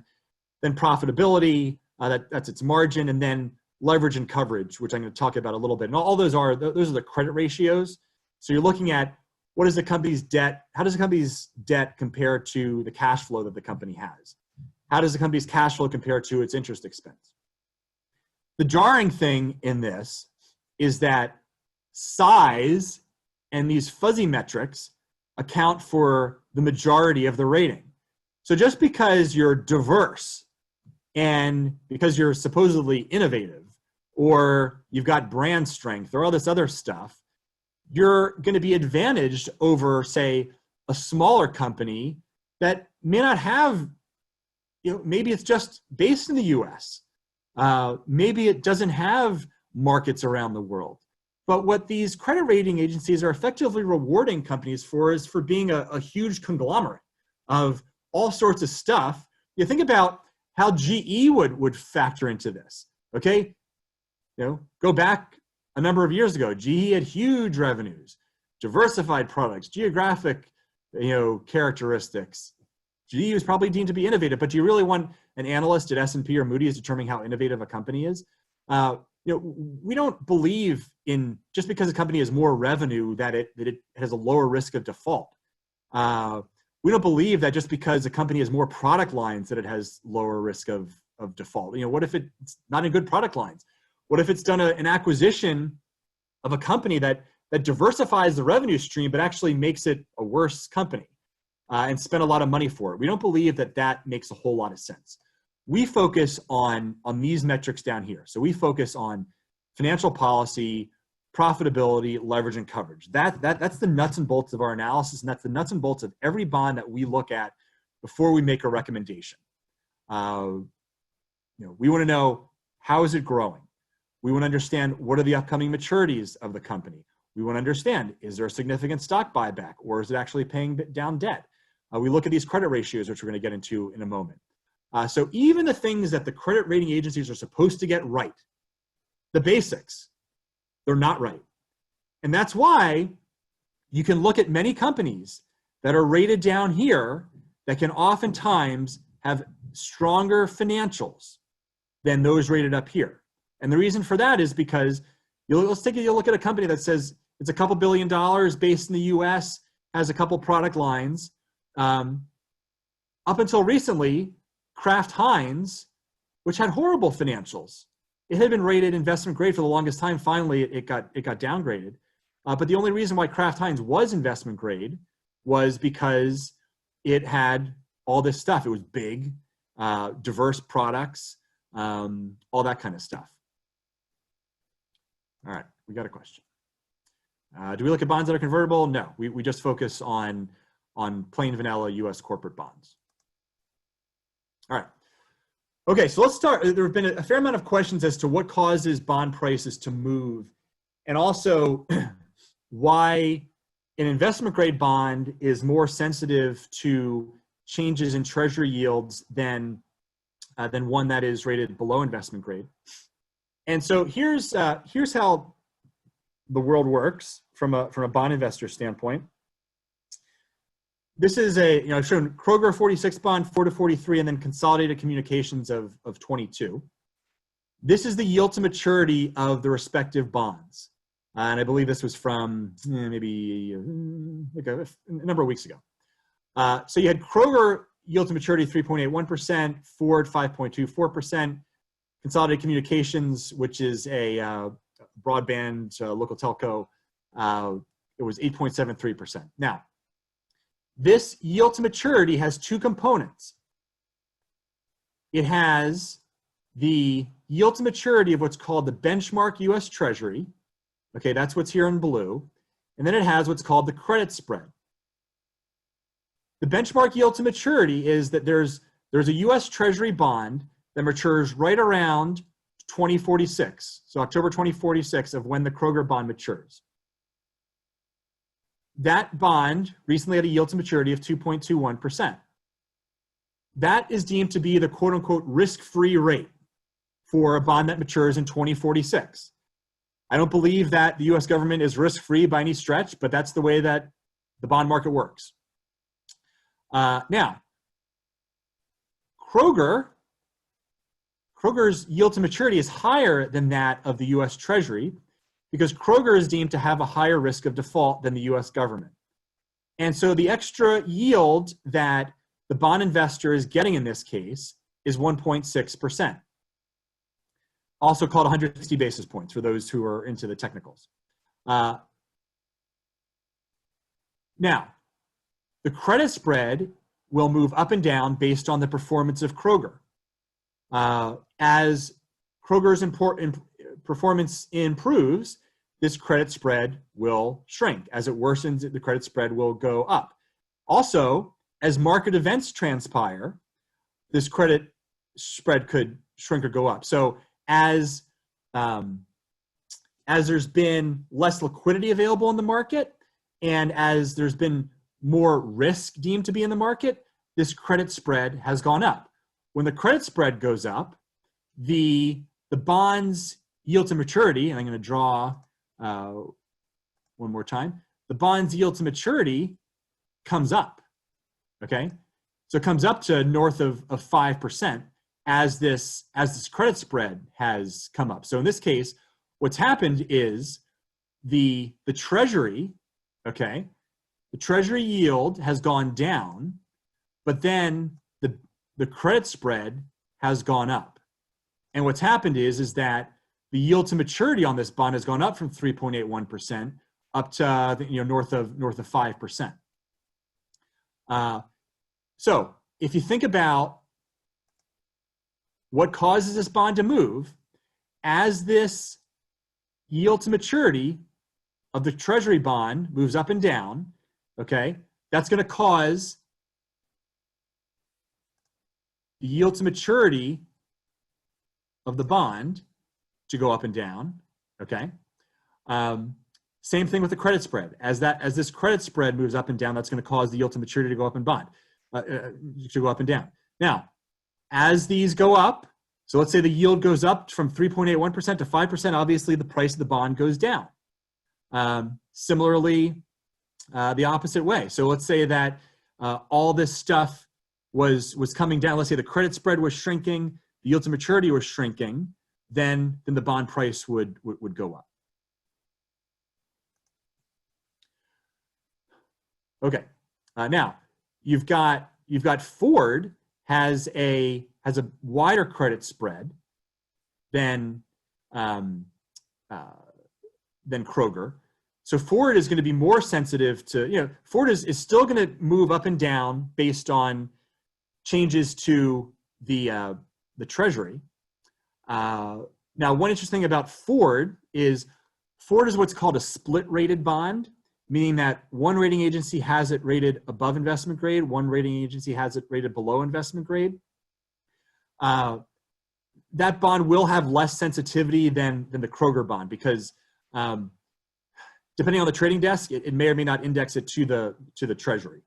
Then profitability, that's its margin, and then leverage and coverage, which I'm going to talk about a little bit. And all those are the credit ratios. So you're looking at what is the company's debt? How does the company's debt compare to the cash flow that the company has? How does the company's cash flow compare to its interest expense? The jarring thing in this is that size and these fuzzy metrics account for the majority of the rating. So just because you're diverse and because you're supposedly innovative, or you've got brand strength or all this other stuff, you're going to be advantaged over, say, a smaller company that may not have, maybe it's just based in the US. Maybe it doesn't have markets around the world. But what these credit rating agencies are effectively rewarding companies for is for being a huge conglomerate of all sorts of stuff. You think about how GE would factor into this, okay? Go back a number of years ago, GE had huge revenues, diversified products, geographic, characteristics. GE was probably deemed to be innovative, but do you really want an analyst at S&P or Moody's determining how innovative a company is? We don't believe in just because a company has more revenue that it has a lower risk of default. We don't believe that just because a company has more product lines that it has lower risk of default. What if it's not in good product lines? What if it's done an acquisition of a company that diversifies the revenue stream but actually makes it a worse company and spend a lot of money for it? We don't believe that makes a whole lot of sense. We focus on these metrics down here. So we focus on financial policy, profitability, leverage, and coverage. That's the nuts and bolts of our analysis, and that's the nuts and bolts of every bond that we look at before we make a recommendation. We want to know, how is it growing? We want to understand, what are the upcoming maturities of the company? We want to understand, is there a significant stock buyback, or is it actually paying down debt? We look at these credit ratios, which we're going to get into in a moment. So even the things that the credit rating agencies are supposed to get right, the basics, they're not right. And that's why you can look at many companies that are rated down here that can oftentimes have stronger financials than those rated up here. And the reason for that is because let's take a look at a company that says it's a couple $2 billion based in the US, has a couple product lines. Up until recently, Kraft Heinz, which had horrible financials, it had been rated investment grade for the longest time. Finally, it got downgraded. But the only reason why Kraft Heinz was investment grade was because it had all this stuff. It was big, diverse products, all that kind of stuff. All right, we got a question. Do we look at bonds that are convertible? No, we just focus on plain vanilla US corporate bonds. All right. Okay, so let's start. There have been a fair amount of questions as to what causes bond prices to move, and also why an investment grade bond is more sensitive to changes in treasury yields than one that is rated below investment grade. And so here's how the world works from a bond investor standpoint. This is I've shown Kroger 46 bond, 4 to 43, and then Consolidated Communications of 22. This is the yield to maturity of the respective bonds. And I believe this was from maybe like a number of weeks ago. So you had Kroger yield to maturity 3.81%, Ford 5.24%, Consolidated Communications, which is a broadband local telco, it was 8.73%. Now, this yield to maturity has two components. It has the yield to maturity of what's called the benchmark US Treasury. Okay, that's what's here in blue. And then it has what's called the credit spread. The benchmark yield to maturity is that there's a US Treasury bond that matures right around 2046. So October 2046 of when the Kroger bond matures. That bond recently had a yield to maturity of 2.21%. That is deemed to be the quote unquote risk-free rate for a bond that matures in 2046. I don't believe that the US government is risk-free by any stretch, but that's the way that the bond market works. Now, Kroger's yield to maturity is higher than that of the US Treasury because Kroger is deemed to have a higher risk of default than the US government. And so the extra yield that the bond investor is getting in this case is 1.6%. Also called 160 basis points for those who are into the technicals. Now, the credit spread will move up and down based on the performance of Kroger. As Kroger's performance improves, this credit spread will shrink. As it worsens, the credit spread will go up. Also, as market events transpire, this credit spread could shrink or go up. So as there's been less liquidity available in the market, and as there's been more risk deemed to be in the market, this credit spread has gone up. When the credit spread goes up, the bond's yield to maturity, and I'm going to draw one more time, the bond's yield to maturity comes up, okay? So it comes up to north of 5% as this credit spread has come up. So in this case, what's happened is the treasury, okay, the treasury yield has gone down, but then the credit spread has gone up. And what's happened is that the yield to maturity on this bond has gone up from 3.81% up to north of 5%. So if you think about what causes this bond to move, as this yield to maturity of the treasury bond moves up and down, okay, that's going to cause the yield to maturity of the bond to go up and down, okay? Same thing with the credit spread. As this credit spread moves up and down, that's going to cause the yield to maturity to go up and to go up and down. Now, as these go up, so let's say the yield goes up from 3.81% to 5%, obviously the price of the bond goes down. Similarly, the opposite way. So let's say that all this stuff was coming down. Let's say the credit spread was shrinking, the yield to maturity was shrinking, then the bond price would go up. Okay, now you've got Ford has a wider credit spread than Kroger. So Ford is going to be more sensitive to, Ford is still going to move up and down based on changes to the treasury. Now, one interesting thing about Ford is what's called a split rated bond, meaning that one rating agency has it rated above investment grade, one rating agency has it rated below investment grade. That bond will have less sensitivity than the Kroger bond because depending on the trading desk, it may or may not index it to the treasury.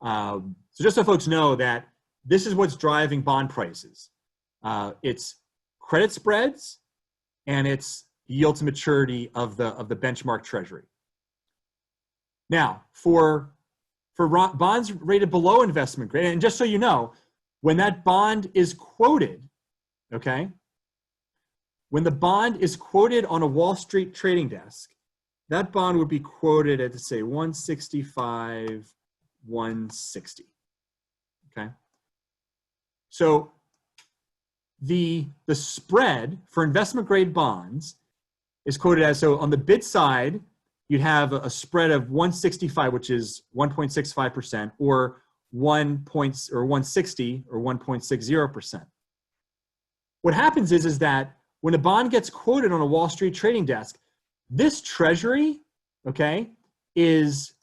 So just so folks know that this is what's driving bond prices. It's credit spreads and it's yield to maturity of the benchmark treasury. Now, for bonds rated below investment grade, and just so you know, when that bond is quoted, okay, when the bond is quoted on a Wall Street trading desk, that bond would be quoted at, say, 165, 160, okay? So the spread for investment grade bonds is quoted as, so on the bid side, you'd have a spread of 165, which is 1.65%, or 160 or 1.60%. What happens is that when a bond gets quoted on a Wall Street trading desk, this treasury, okay, this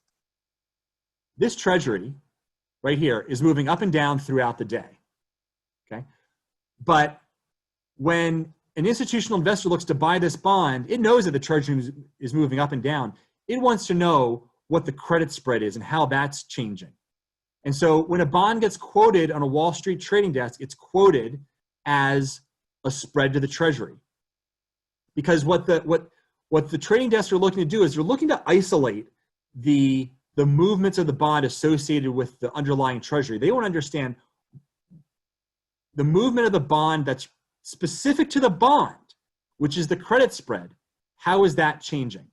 treasury right here is moving up and down throughout the day, okay? But when an institutional investor looks to buy this bond, it knows that the treasury is moving up and down. It wants to know what the credit spread is and how that's changing. And so when a bond gets quoted on a Wall Street trading desk, it's quoted as a spread to the treasury. Because what the trading desks are looking to do is they're looking to isolate the movements of the bond associated with the underlying treasury. They want to understand the movement of the bond that's specific to the bond, which is the credit spread. How is that changing?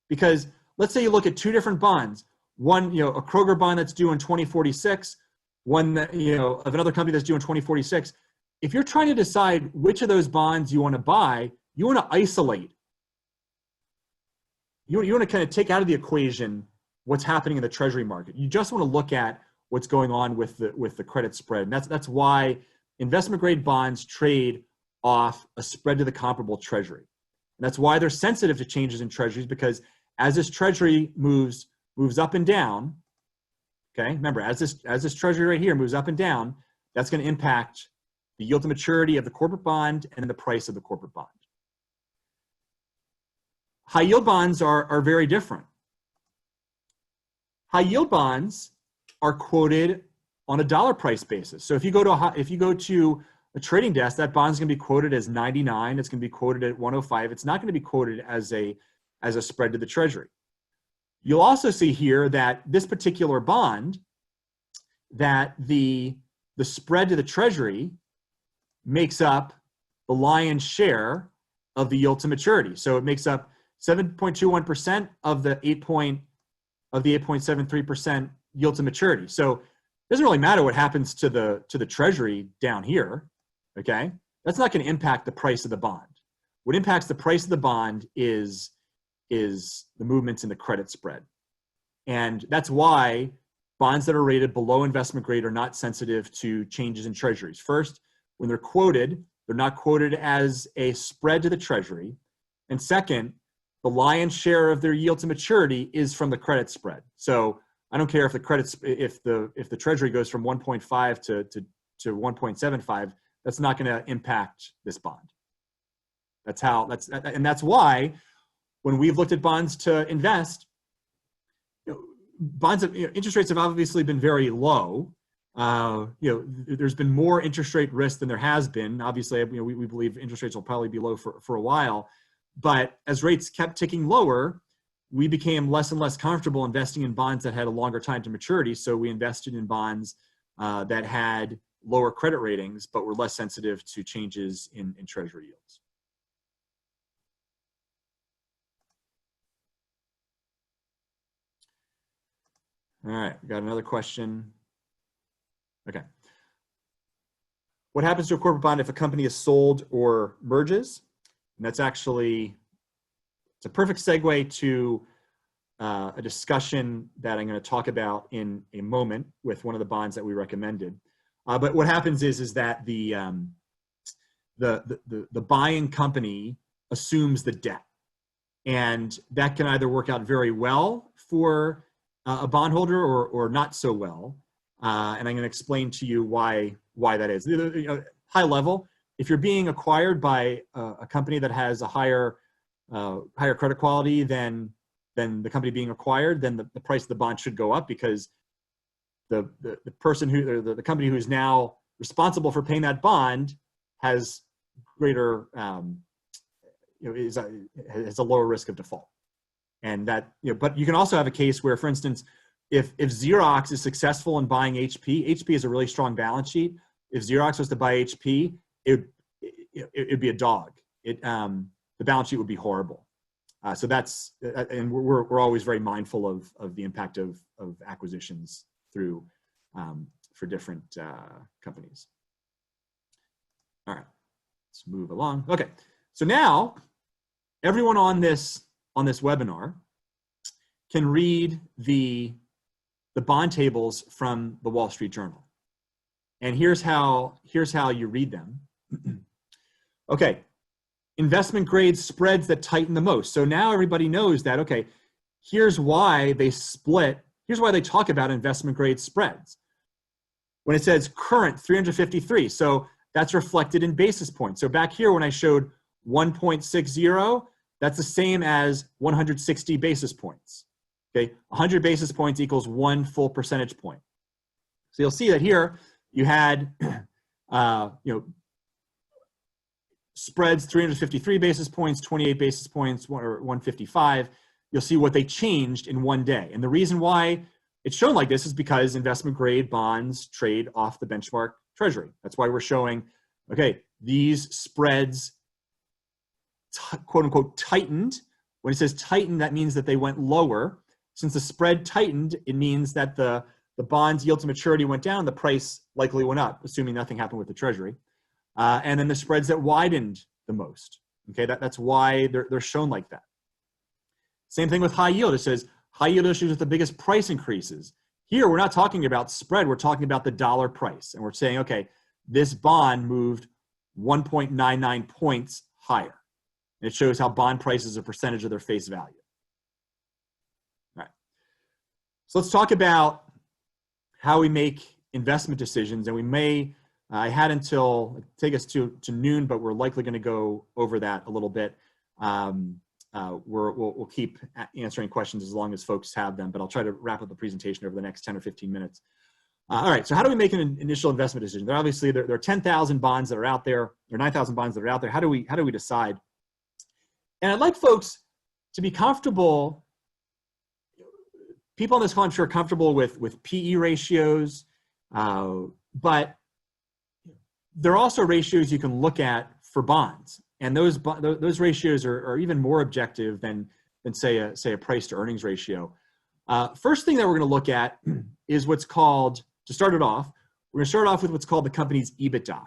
Because let's say you look at two different bonds. one, a Kroger bond that's due in 2046, one that, of another company that's due in 2046. If you're trying to decide which of those bonds you want to buy, you want to isolate. You want to kind of take out of the equation what's happening in the treasury market. You just want to look at what's going on with the credit spread. And that's why investment grade bonds trade off a spread to the comparable treasury. And that's why they're sensitive to changes in treasuries, because as this treasury moves up and down, okay, remember, as this treasury right here moves up and down, that's going to impact the yield to maturity of the corporate bond and the price of the corporate bond. High yield bonds are very different. High yield bonds are quoted on a dollar price basis. So if you go to a trading desk, that bond's going to be quoted as 99. It's going to be quoted at 105. It's not going to be quoted as a spread to the treasury. You'll also see here that this particular bond, that the spread to the treasury makes up the lion's share of the yield to maturity. So it makes up 7.21% of the 8.73% yield to maturity. So it doesn't really matter what happens to the treasury down here, okay? That's not going to impact the price of the bond. What impacts the price of the bond is the movements in the credit spread. And that's why bonds that are rated below investment grade are not sensitive to changes in treasuries. First, when they're quoted, they're not quoted as a spread to the treasury. And second, the lion's share of their yield to maturity is from the credit spread. So I don't care if the treasury goes from 1.5 to 1.75, that's not going to impact this bond. That's why when we've looked at bonds to invest, interest rates have obviously been very low. There's been more interest rate risk than there has been. Obviously, we believe interest rates will probably be low for a while. But as rates kept ticking lower, we became less and less comfortable investing in bonds that had a longer time to maturity. So we invested in bonds that had lower credit ratings, but were less sensitive to changes in treasury yields. All right, we got another question. Okay. What happens to a corporate bond if a company is sold or merges? And that's actually, it's a perfect segue to a discussion that I'm going to talk about in a moment with one of the bonds that we recommended. But what happens is that the buying company assumes the debt, and that can either work out very well for a bondholder or not so well. And I'm going to explain to you why that is. High level, if you're being acquired by a company that has a higher credit quality than the company being acquired, then the price of the bond should go up, because the person or the company who's now responsible for paying that bond has greater has a lower risk of default. And that, but you can also have a case where, for instance, if Xerox is successful in buying HP is a really strong balance sheet. If Xerox was to buy HP, it'd be a dog. The balance sheet would be horrible. So that's, and we're always very mindful of the impact of acquisitions through for different companies. All right, let's move along. Okay, so now everyone on this webinar can read the bond tables from the Wall Street Journal. And here's how you read them. Okay, investment grade spreads that tighten the most. So now everybody knows that, okay, here's why they talk about investment grade spreads. When it says current 353, so that's reflected in basis points. So back here when I showed 1.60, that's the same as 160 basis points. Okay, 100 basis points equals 1 full percentage point. So you'll see that here you had, spreads 353 basis points, 28 basis points, or 155. You'll see what they changed in one day. And the reason why it's shown like this is because investment grade bonds trade off the benchmark treasury. That's why we're showing, okay, these spreads, quote unquote, tightened. When it says tightened, that means that they went lower. since the spread tightened, it means that the bonds yield to maturity went down, the price likely went up, assuming nothing happened with the treasury. And then the spreads that widened the most. Okay, that's why they're shown like that. Same thing with high yield. It says high yield issues with the biggest price increases. Here, we're not talking about spread. We're talking about the dollar price. And we're saying, okay, this bond moved 1.99 points higher. And it shows how bond price is a percentage of their face value. All right. So let's talk about how we make investment decisions. And we may, I had until, take us to noon, but we're likely going to go over that a little bit. We'll keep answering questions as long as folks have them, but I'll try to wrap up the presentation over the next 10 or 15 minutes. All right, so how do we make an initial investment decision? There are 10,000 bonds that are out there, or 9,000 bonds that are out there. How do we decide? And I'd like folks to be comfortable. People on this call, I'm sure, are comfortable with PE ratios, but there are also ratios you can look at for bonds. And those ratios are even more objective than say a price to earnings ratio. First thing that we're going to look at is what's called, to start it off, we're going to start off with what's called the company's EBITDA.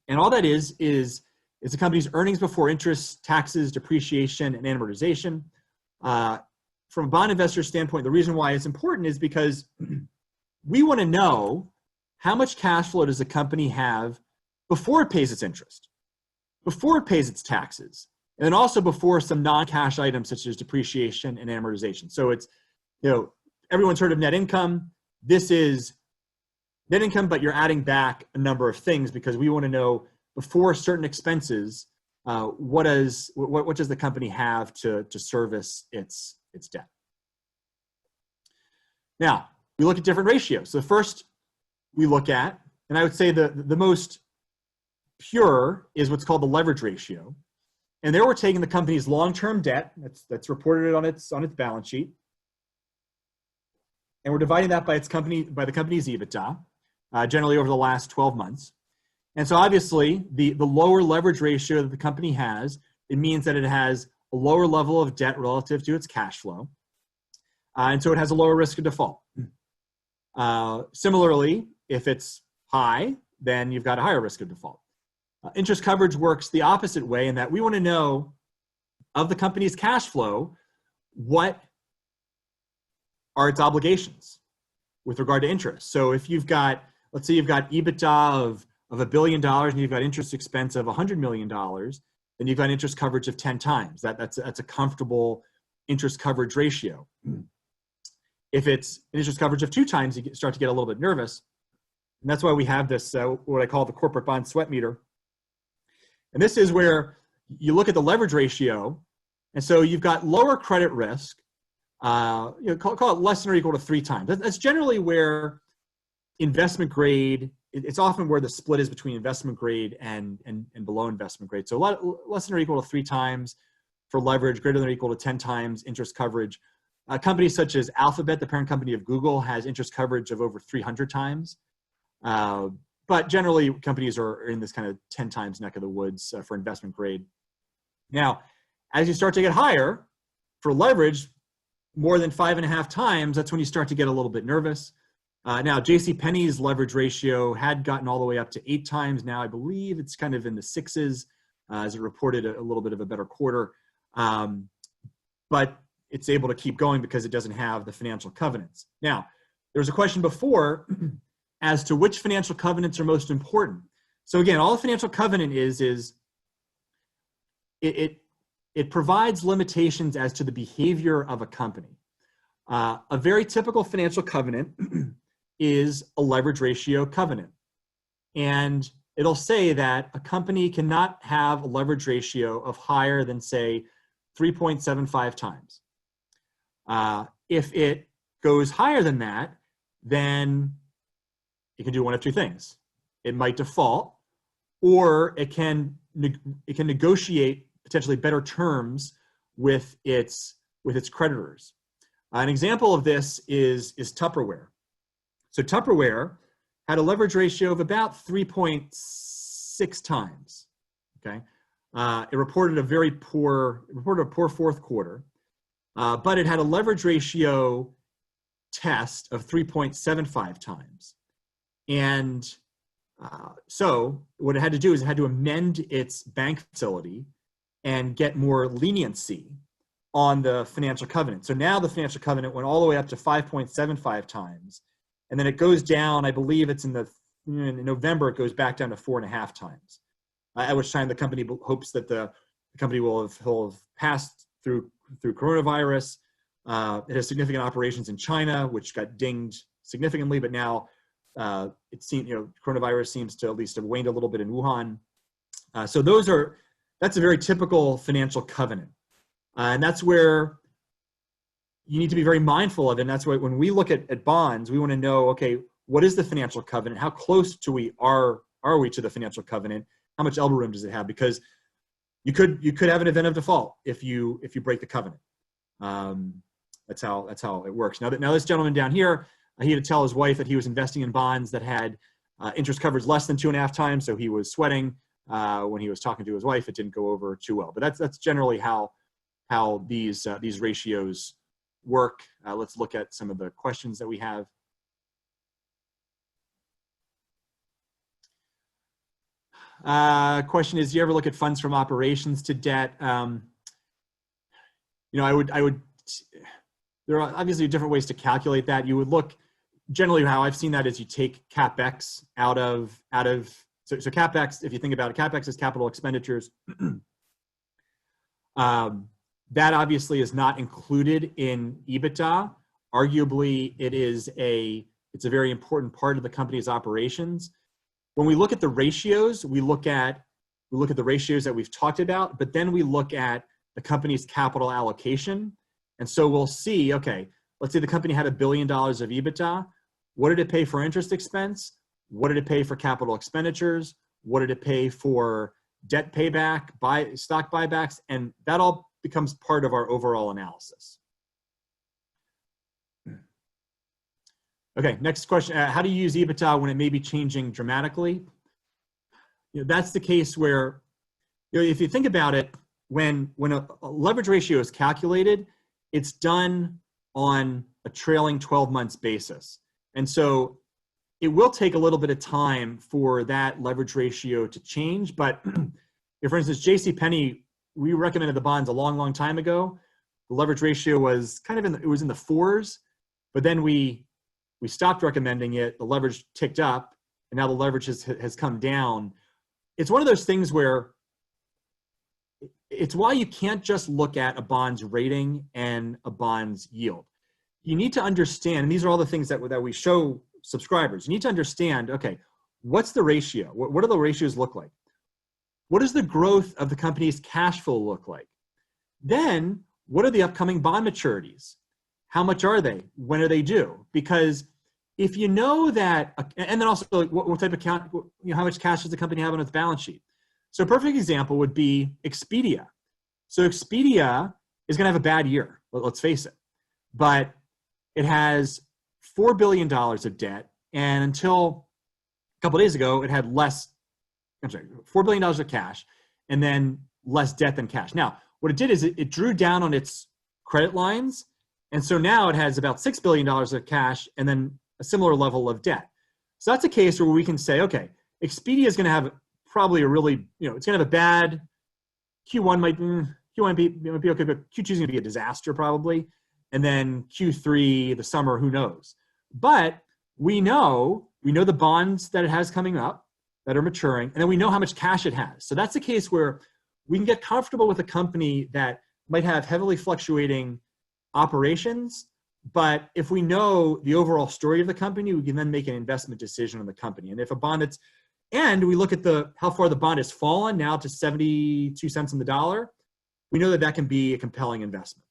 And all that is the company's earnings before interest, taxes, depreciation, and amortization. From a bond investor standpoint, the reason why it's important is because we want to know how much cash flow does the company have before it pays its interest, before it pays its taxes, and then also before some non-cash items such as depreciation and amortization. So it's, everyone's heard of net income. This is net income, but you're adding back a number of things because we want to know before certain expenses, what does the company have to service its debt. Now, we look at different ratios. So the first we look at, and I would say the most pure is what's called the leverage ratio. And there we're taking the company's long-term debt, that's reported on its balance sheet, and we're dividing that by the company's EBITDA, generally over the last 12 months. And so obviously, the lower leverage ratio that the company has, it means that it has a lower level of debt relative to its cash flow. And so it has a lower risk of default. Similarly, if it's high, then you've got a higher risk of default. Interest coverage works the opposite way in that we want to know of the company's cash flow, what are its obligations with regard to interest. So if you've got, let's say you've got EBITDA of $1 billion and you've got interest expense of $100 million, then you've got interest coverage of 10 times. That's a comfortable interest coverage ratio. If it's an interest coverage of 2 times, you start to get a little bit nervous. And that's why we have this, what I call the corporate bond sweat meter. And this is where you look at the leverage ratio. And so you've got lower credit risk, call it less than or equal to 3 times. That's generally where investment grade, it's often where the split is between investment grade and below investment grade. So less than or equal to 3 times for leverage, greater than or equal to 10 times interest coverage. Companies such as Alphabet, the parent company of Google, has interest coverage of over 300 times. But generally, companies are in this kind of 10 times neck of the woods for investment grade. Now, as you start to get higher for leverage, more than 5.5 times, that's when you start to get a little bit nervous. Now, JCPenney's leverage ratio had gotten all the way up to 8 times. Now, I believe it's kind of in the 6s as it reported a little bit of a better quarter. But it's able to keep going because it doesn't have the financial covenants. Now, there was a question before as to which financial covenants are most important. So again, all the financial covenant is it provides limitations as to the behavior of a company. A very typical financial covenant is a leverage ratio covenant. And it'll say that a company cannot have a leverage ratio of higher than, say, 3.75 times. If it goes higher than that, then it can do one of 2 things. It might default, or it can negotiate potentially better terms with its creditors. An example of this is Tupperware. So Tupperware had a leverage ratio of about 3.6 times. Okay, it reported a poor fourth quarter, but it had a leverage ratio test of 3.75 times. And so what it had to do is it had to amend its bank facility and get more leniency on the financial covenant. So now the financial covenant went all the way up to 5.75 times. And then it goes down, I believe it's in November, it goes back down to 4.5 times. At which time the company hopes that the company will have passed through coronavirus. It has significant operations in China, which got dinged significantly, but now it seems, coronavirus seems to at least have waned a little bit in Wuhan. So that's a very typical financial covenant. And that's where you need to be very mindful of it. And that's why when we look at bonds, we want to know, okay, what is the financial covenant? How close are we to the financial covenant? How much elbow room does it have? Because you could have an event of default if you break the covenant. That's how it works. Now this gentleman down here, he had to tell his wife that he was investing in bonds that had interest coverage less than 2.5 times. So he was sweating when he was talking to his wife. It didn't go over too well. But that's generally how these ratios work. Let's look at some of the questions that we have. Question is, do you ever look at funds from operations to debt? I would. There are obviously different ways to calculate that. You would look, generally how I've seen that is you take CapEx out of so CapEx, if you think about it, CapEx is capital expenditures. That obviously is not included in EBITDA. Arguably, it's a very important part of the company's operations. When we look at the ratios, we look at the ratios that we've talked about, but then we look at the company's capital allocation. And so we'll see, okay, let's say the company had $1 billion of EBITDA. What did it pay for interest expense? What did it pay for capital expenditures? What did it pay for debt payback, stock buybacks? And that all becomes part of our overall analysis. Okay, next question. How do you use EBITDA when it may be changing dramatically? That's the case where, if you think about it, when a leverage ratio is calculated, it's done on a trailing 12 months basis. And so it will take a little bit of time for that leverage ratio to change. But for instance, JCPenney, we recommended the bonds a long, long time ago. The leverage ratio was kind of it was in the 4s, but then we stopped recommending it. The leverage ticked up, and now the leverage has come down. It's one of those things where it's why you can't just look at a bond's rating and a bond's yield. You need to understand, and these are all the things that we show subscribers. You need to understand, okay, what's the ratio? What do the ratios look like? What does the growth of the company's cash flow look like? Then, what are the upcoming bond maturities? How much are they? When are they due? Because if you know that, and then also like what type of account, how much cash does the company have on its balance sheet? So a perfect example would be Expedia. So Expedia is going to have a bad year, let's face it. But it has $4 billion of debt, and until a couple of days ago, it had $4 billion of cash, and then less debt than cash. Now, what it did is it drew down on its credit lines, and so now it has about $6 billion of cash and then a similar level of debt. So that's a case where we can say, okay, Expedia is going to have probably a really, it's going to have a bad Q1 might be okay, but Q2 is going to be a disaster probably. And then Q3, the summer, who knows? But we know the bonds that it has coming up that are maturing, and then we know how much cash it has. So that's a case where we can get comfortable with a company that might have heavily fluctuating operations, but if we know the overall story of the company, we can then make an investment decision on the company. And if a bond and we look at how far the bond has fallen now to 72 cents on the dollar, we know that can be a compelling investment.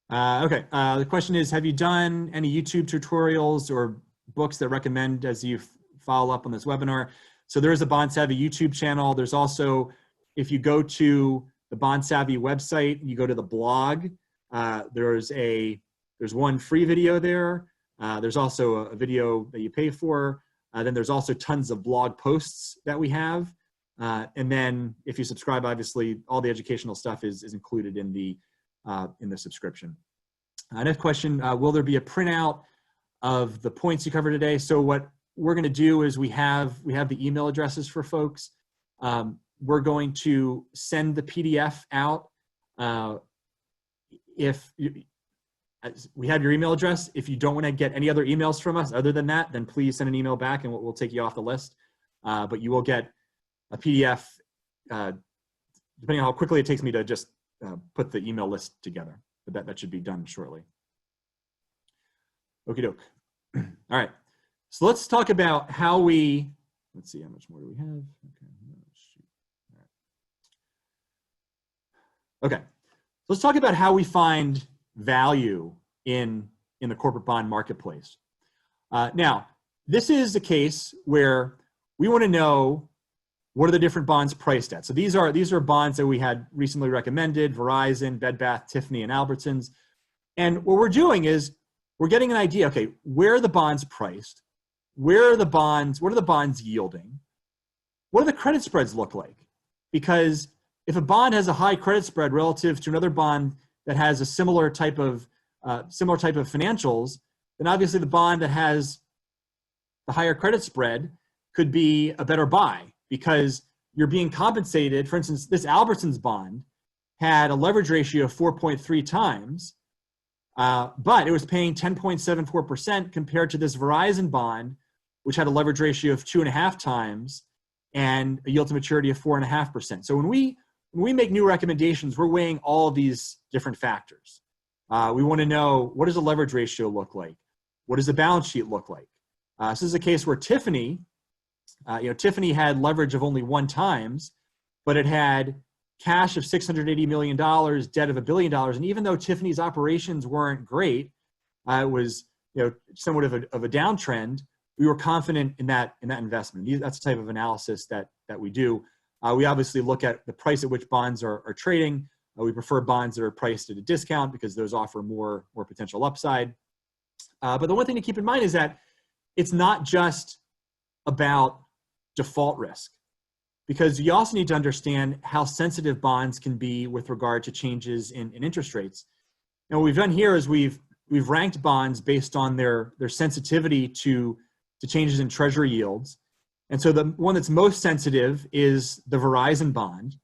The question is, have you done any YouTube tutorials or books that recommend as you follow up on this webinar? So there is a BondSavvy YouTube channel. There's also, if you go to the BondSavvy website, you go to the blog, there's one free video there. There's also a video that you pay for. Then there's also tons of blog posts that we have. And then if you subscribe, obviously all the educational stuff is included in the subscription. Next question, will there be a printout of the points you covered today? So what we're going to do is we have the email addresses for folks. We're going to send the PDF out. If we have your email address, if you don't want to get any other emails from us other than that, then please send an email back and we'll take you off the list. But you will get a PDF, depending on how quickly it takes me to just put the email list together. But that should be done shortly. Okie doke. All right. So let's talk about how we, let's see, how much more do we have? Okay. Shoot. All right. Okay. Let's talk about how we find value in the corporate bond marketplace. Now, this is a case where we want to know what are the different bonds priced at. So these are bonds that we had recently recommended: Verizon, Bed Bath, Tiffany, and Albertsons. And what we're doing is we're getting an idea, okay, where are the bonds priced? Where are the bonds, what are the bonds yielding? What do the credit spreads look like? Because if a bond has a high credit spread relative to another bond that has a similar type of financials, then obviously the bond that has the higher credit spread could be a better buy, because you're being compensated. For instance, this Albertsons bond had a leverage ratio of 4.3 times, but it was paying 10.74% compared to this Verizon bond, which had a leverage ratio of 2.5 times and a yield to maturity of 4.5%. So when we make new recommendations, we're weighing all of these different factors. We want to know, what does the leverage ratio look like? What does the balance sheet look like? So this is a case where Tiffany had leverage of only 1 times, but it had cash of $680 million, debt of $1 billion. And even though Tiffany's operations weren't great, it was somewhat of a downtrend, we were confident in that investment. That's the type of analysis that we do. We obviously look at the price at which bonds are trading. We prefer bonds that are priced at a discount because those offer more potential upside. But the one thing to keep in mind is that it's not just about default risk, because you also need to understand how sensitive bonds can be with regard to changes in interest rates. And what we've done here is we've ranked bonds based on their sensitivity to changes in treasury yields. And so the one that's most sensitive is the Verizon bond.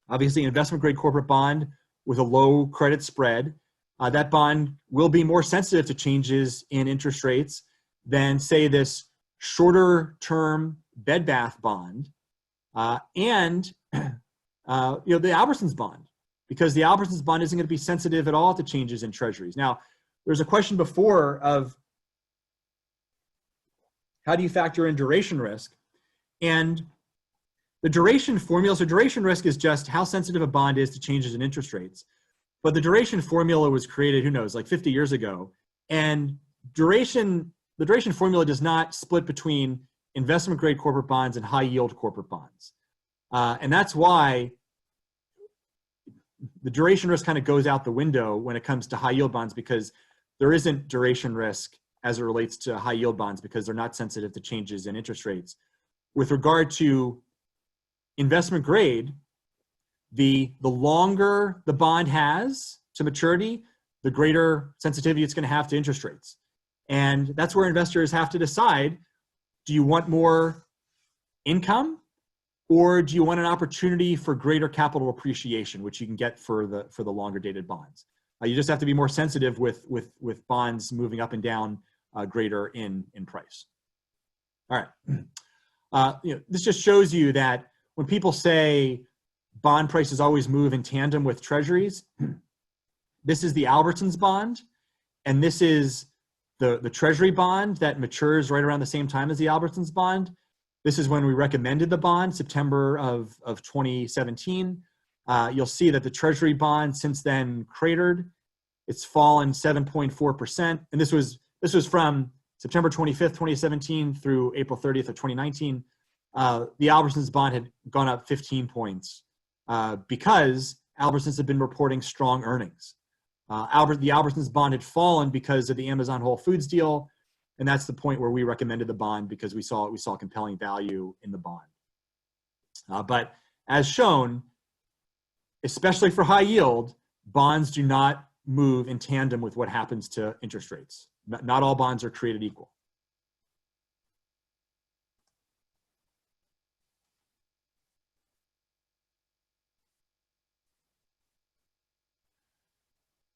Obviously, an investment grade corporate bond with a low credit spread, that bond will be more sensitive to changes in interest rates than, say, this shorter term Bed Bath bond and the Albertsons bond, because the Albertsons bond isn't going to be sensitive at all to changes in treasuries. Now, there's a question before of how do you factor in duration risk? And the duration formula, so duration risk is just how sensitive a bond is to changes in interest rates. But the duration formula was created, who knows, like 50 years ago. And the duration formula does not split between investment grade corporate bonds and high yield corporate bonds. And that's why the duration risk kind of goes out the window when it comes to high yield bonds, because there isn't duration risk as it relates to high yield bonds because they're not sensitive to changes in interest rates. With regard to investment grade, the longer the bond has to maturity, the greater sensitivity it's going to have to interest rates. And that's where investors have to decide, do you want more income, or do you want an opportunity for greater capital appreciation, which you can get for the longer dated bonds? You just have to be more sensitive with bonds moving up and down greater in price. All right. This just shows you that when people say bond prices always move in tandem with treasuries, this is the Albertsons bond, and this is the treasury bond that matures right around the same time as the Albertsons bond. This is when we recommended the bond, September of 2017. You'll see that the treasury bond since then cratered. It's fallen 7.4%. And this was from September 25th, 2017 through April 30th of 2019. The Albertsons bond had gone up 15 points because Albertsons had been reporting strong earnings. The Albertsons bond had fallen because of the Amazon Whole Foods deal. And that's the point where we recommended the bond because we saw compelling value in the bond. But as shown, especially for high yield, bonds do not move in tandem with what happens to interest rates. Not all bonds are created equal.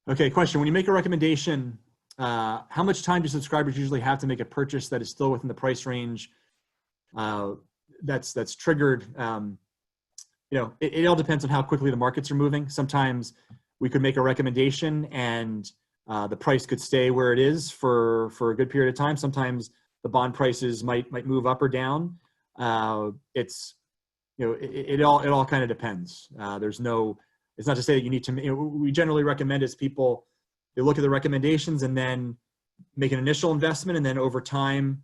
Okay, question. When you make a recommendation, how much time do subscribers usually have to make a purchase that is still within the price range that's triggered? It all depends on how quickly the markets are moving. Sometimes we could make a recommendation and the price could stay where it is for a good period of time. Sometimes the bond prices might move up or down. It all kind of depends. It's not to say that you need to, we generally recommend is people, they look at the recommendations and then make an initial investment, and then over time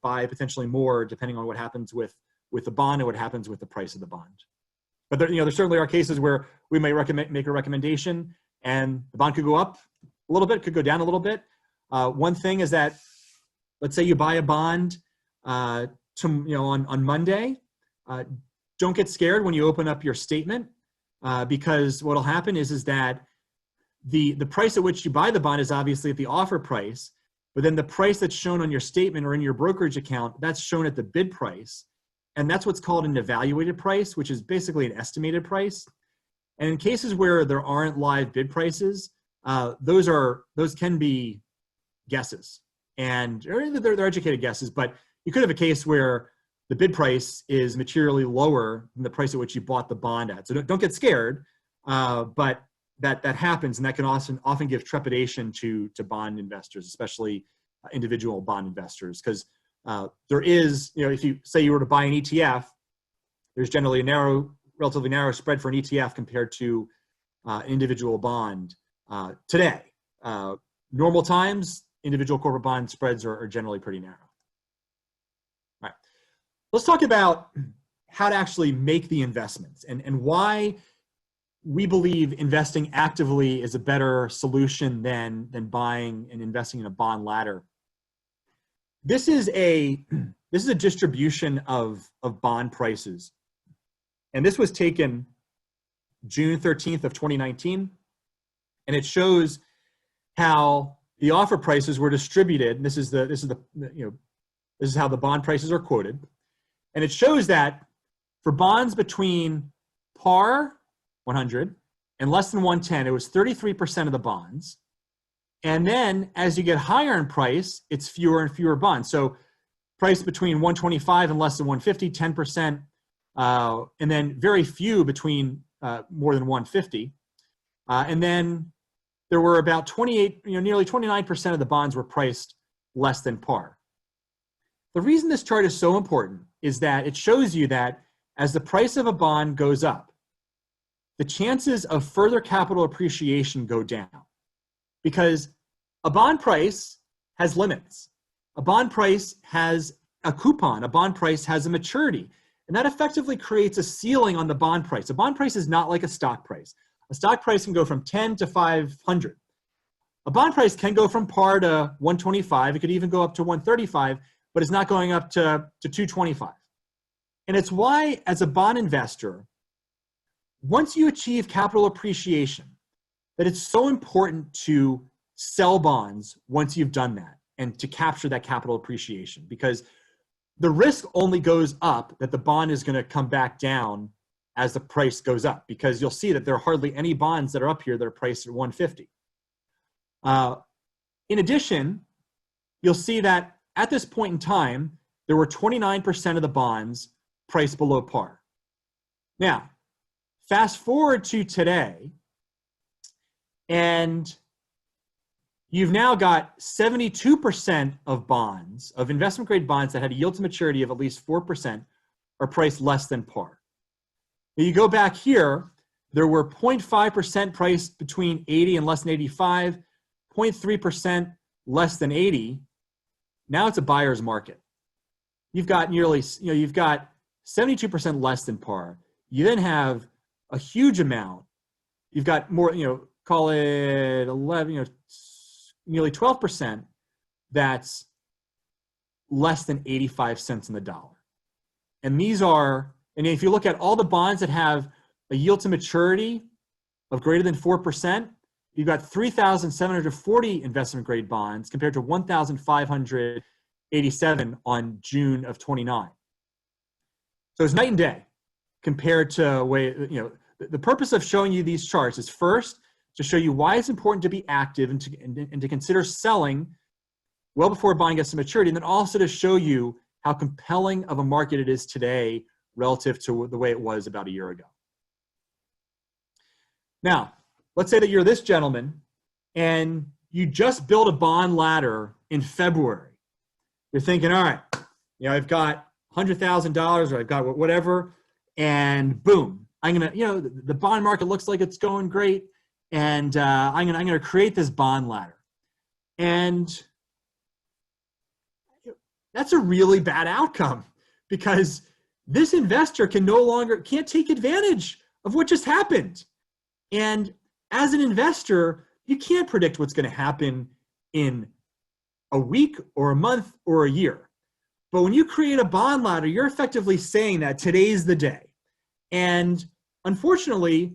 buy potentially more depending on what happens with the bond and what happens with the price of the bond. But there certainly are cases where we may make a recommendation and the bond could go up a little bit, could go down a little bit. One thing is that, let's say you buy a bond on Monday. Don't get scared when you open up your statement because what'll happen is that the price at which you buy the bond is obviously at the offer price, but then the price that's shown on your statement or in your brokerage account, that's shown at the bid price. And that's what's called an evaluated price, which is basically an estimated price. And in cases where there aren't live bid prices, those can be guesses, and they're educated guesses. But you could have a case where the bid price is materially lower than the price at which you bought the bond at. So don't get scared, but that happens, and that can often give trepidation to bond investors, especially individual bond investors, because there is, if you say you were to buy an ETF, there's generally a relatively narrow spread for an ETF compared to an individual bond today. Normal times, individual corporate bond spreads are generally pretty narrow. All right, let's talk about how to actually make the investments and why we believe investing actively is a better solution than buying and investing in a bond ladder. This is a distribution of bond prices. And this was taken June 13th of 2019. And it shows how the offer prices were distributed. And this is how the bond prices are quoted. And it shows that for bonds between par 100 and less than 110, it was 33% of the bonds. And then as you get higher in price, it's fewer and fewer bonds. So price between 125 and less than 150, 10%, and then very few between more than 150. And then there were about 28, nearly 29% of the bonds were priced less than par. The reason this chart is so important is that it shows you that as the price of a bond goes up, the chances of further capital appreciation go down, because a bond price has limits. A bond price has a coupon. A bond price has a maturity. And that effectively creates a ceiling on the bond price. A bond price is not like a stock price. A stock price can go from 10 to 500. A bond price can go from par to 125. It could even go up to 135, but it's not going up to 225. And it's why, as a bond investor, once you achieve capital appreciation, that it's so important to sell bonds once you've done that and to capture that capital appreciation, because the risk only goes up that the bond is going to come back down as the price goes up, because you'll see that there are hardly any bonds that are up here that are priced at 150. In addition, you'll see that at this point in time, there were 29% of the bonds priced below par. Now, fast forward to today, and you've now got 72% of bonds, of investment grade bonds that had a yield to maturity of at least 4%, are priced less than par. Now you go back here, there were 0.5% priced between 80 and less than 85, 0.3% less than 80. Now it's a buyer's market. You've got you've got 72% less than par. You then have a huge amount. You've got more, call it 11, nearly 12% that's less than 85 cents on the dollar. And these are, and if you look at all the bonds that have a yield to maturity of greater than 4%, you've got 3,740 investment grade bonds compared to 1,587 on June of 29. So it's night and day compared to the purpose of showing you these charts is first to show you why it's important to be active and to consider selling well before a bond gets to maturity, and then also to show you how compelling of a market it is today relative to the way it was about a year ago. Now, let's say that you're this gentleman and you just built a bond ladder in February. You're thinking, all right, I've got $100,000 or I've got whatever, and boom, I'm gonna, the bond market looks like it's going great, and I'm gonna create this bond ladder. And that's a really bad outcome because this investor can't take advantage of what just happened. And as an investor, you can't predict what's going to happen in a week or a month or a year. But when you create a bond ladder, you're effectively saying that today's the day. And unfortunately,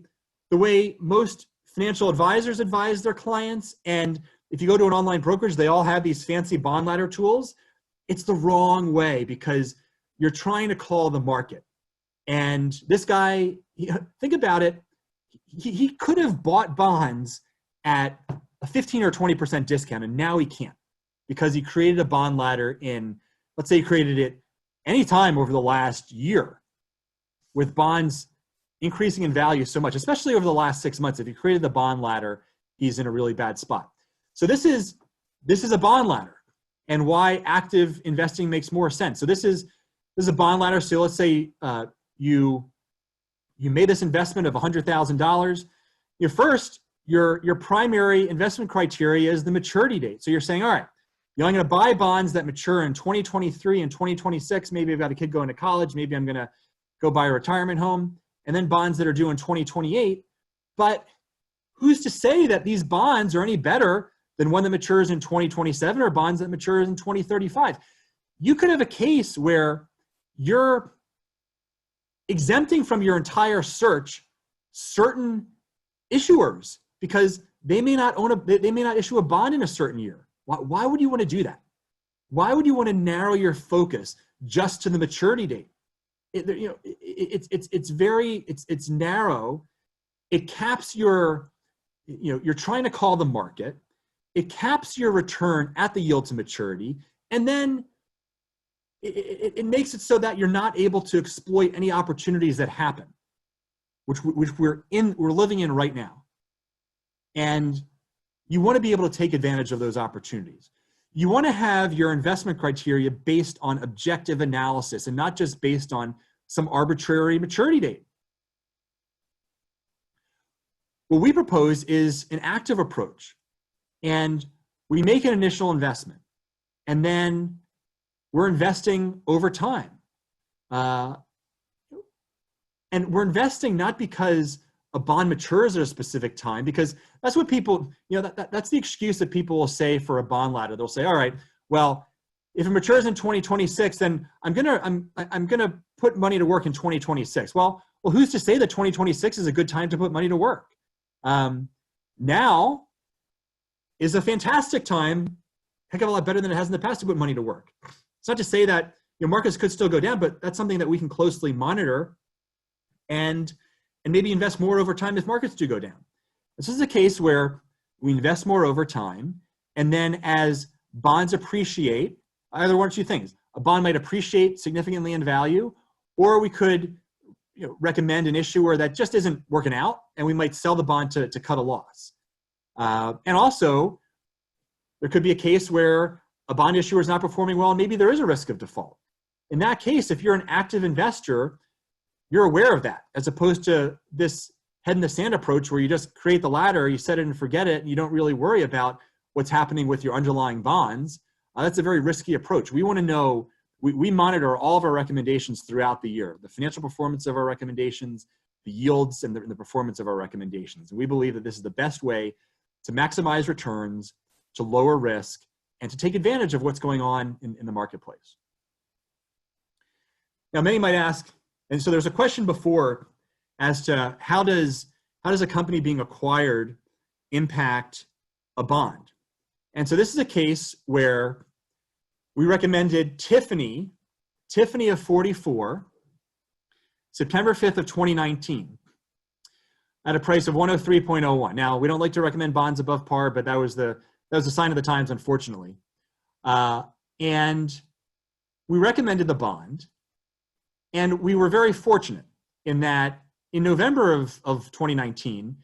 the way most financial advisors advise their clients, and if you go to an online brokerage, they all have these fancy bond ladder tools. It's the wrong way because you're trying to call the market. And this guy, think about it, he could have bought bonds at a 15 or 20% discount, and now he can't because he created a bond ladder in, let's say he created it anytime over the last year with bonds increasing in value so much, especially over the last 6 months. If he created the bond ladder, he's in a really bad spot. So this is a bond ladder and why active investing makes more sense. So this is a bond ladder. So let's say you made this investment of $100,000. Your primary investment criteria is the maturity date. So you're saying, all right, I'm going to buy bonds that mature in 2023 and 2026. Maybe I've got a kid going to college. Maybe I'm going to go buy a retirement home. And then bonds that are due in 2028. But who's to say that these bonds are any better than one that matures in 2027 or bonds that mature in 2035? You could have a case where you're exempting from your entire search certain issuers because they may not issue a bond in a certain year. Why would you want to do that? Why would you want to narrow your focus just to the maturity date? It's narrow. It caps your, you're trying to call the market. It caps your return at the yield to maturity, and then it makes it so that you're not able to exploit any opportunities that happen, which we're living in right now. And you want to be able to take advantage of those opportunities. You want to have your investment criteria based on objective analysis and not just based on some arbitrary maturity date. What we propose is an active approach, and we make an initial investment, and then we're investing over time. And we're investing not because a bond matures at a specific time, because that's what people, that's the excuse that people will say for a bond ladder. They'll say, all right, well, if it matures in 2026, then I'm gonna put money to work in 2026. Well, who's to say that 2026 is a good time to put money to work? Now is a fantastic time, heck of a lot better than it has in the past to put money to work. It's not to say that markets could still go down, but that's something that we can closely monitor and maybe invest more over time if markets do go down. This is a case where we invest more over time, and then as bonds appreciate, either one or two things. A bond might appreciate significantly in value, or we could recommend an issuer that just isn't working out, and we might sell the bond to cut a loss. And also, there could be a case where a bond issuer is not performing well, and maybe there is a risk of default. In that case, if you're an active investor, you're aware of that, as opposed to this head in the sand approach where you just create the ladder, you set it and forget it, and you don't really worry about what's happening with your underlying bonds. That's a very risky approach. We want to know, we monitor all of our recommendations throughout the year, the financial performance of our recommendations, the yields, and the performance of our recommendations. And we believe that this is the best way to maximize returns, to lower risk, and to take advantage of what's going on in the marketplace. Now, many might ask, and so there's a question before as to how does a company being acquired impact a bond? And so this is a case where we recommended Tiffany of 44, September 5th of 2019, at a price of 103.01. Now, we don't like to recommend bonds above par, but that was the sign of the times, unfortunately. And we recommended the bond, and we were very fortunate in that in November of 2019,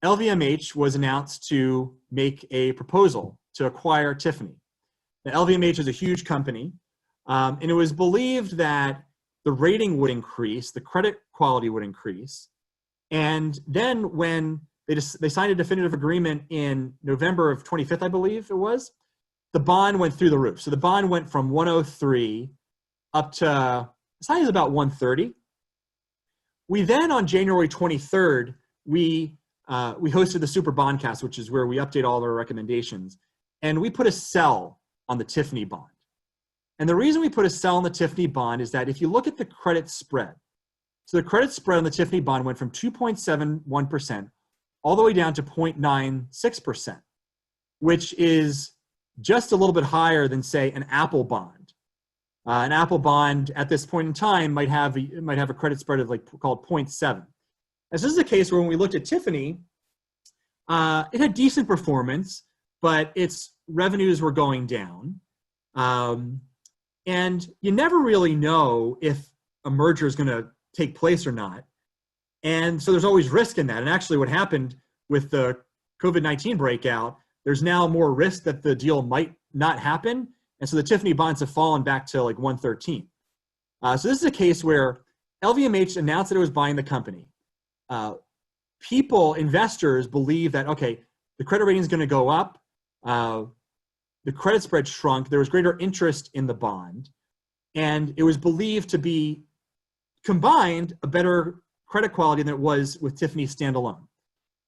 LVMH was announced to make a proposal to acquire Tiffany. Now, LVMH is a huge company, and it was believed that the rating would increase, the credit quality would increase, and then when they signed a definitive agreement in November of 25th, I believe it was, the bond went through the roof. So the bond went from 103 up to as high as about 130. We then, on January 23rd, we hosted the Super Bondcast, which is where we update all of our recommendations, and we put a sell on the Tiffany bond. And the reason we put a sell on the Tiffany bond is that if you look at the credit spread, so the credit spread on the Tiffany bond went from 2.71% all the way down to 0.96%, which is just a little bit higher than, say, an Apple bond. An Apple bond at this point in time might have a credit spread of called 0.7. As this is a case where when we looked at Tiffany, it had decent performance, but its revenues were going down. And you never really know if a merger is going to take place or not. And so there's always risk in that. And actually what happened with the COVID-19 breakout, there's now more risk that the deal might not happen. And so the Tiffany bonds have fallen back to 113. So this is a case where LVMH announced that it was buying the company. Investors believe that, okay, the credit rating is going to go up. The credit spread shrunk. There was greater interest in the bond. And it was believed to be combined a better credit quality than it was with Tiffany standalone.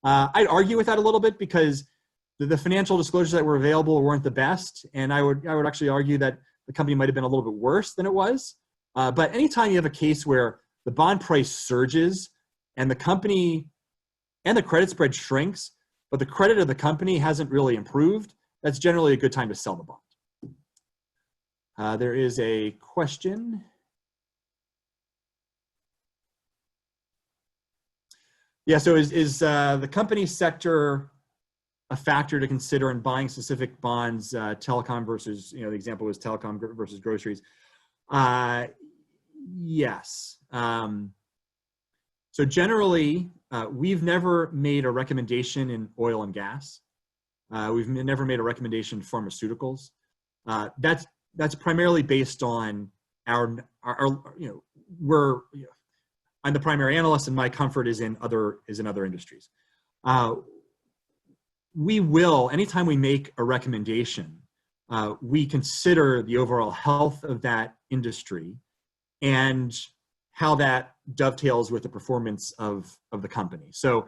I'd argue with that a little bit because the financial disclosures that were available weren't the best. And I would actually argue that the company might have been a little bit worse than it was. But anytime you have a case where the bond price surges and the company and the credit spread shrinks, but the credit of the company hasn't really improved, that's generally a good time to sell the bond. There is a question. Yeah, so is the company sector a factor to consider in buying specific bonds, telecom versus, the example was telecom versus groceries? Yes. So generally, we've never made a recommendation in oil and gas. We've never made a recommendation in pharmaceuticals. That's primarily based on I'm the primary analyst, and my comfort is in other industries. We will, anytime we make a recommendation, we consider the overall health of that industry and how that dovetails with the performance of the company. So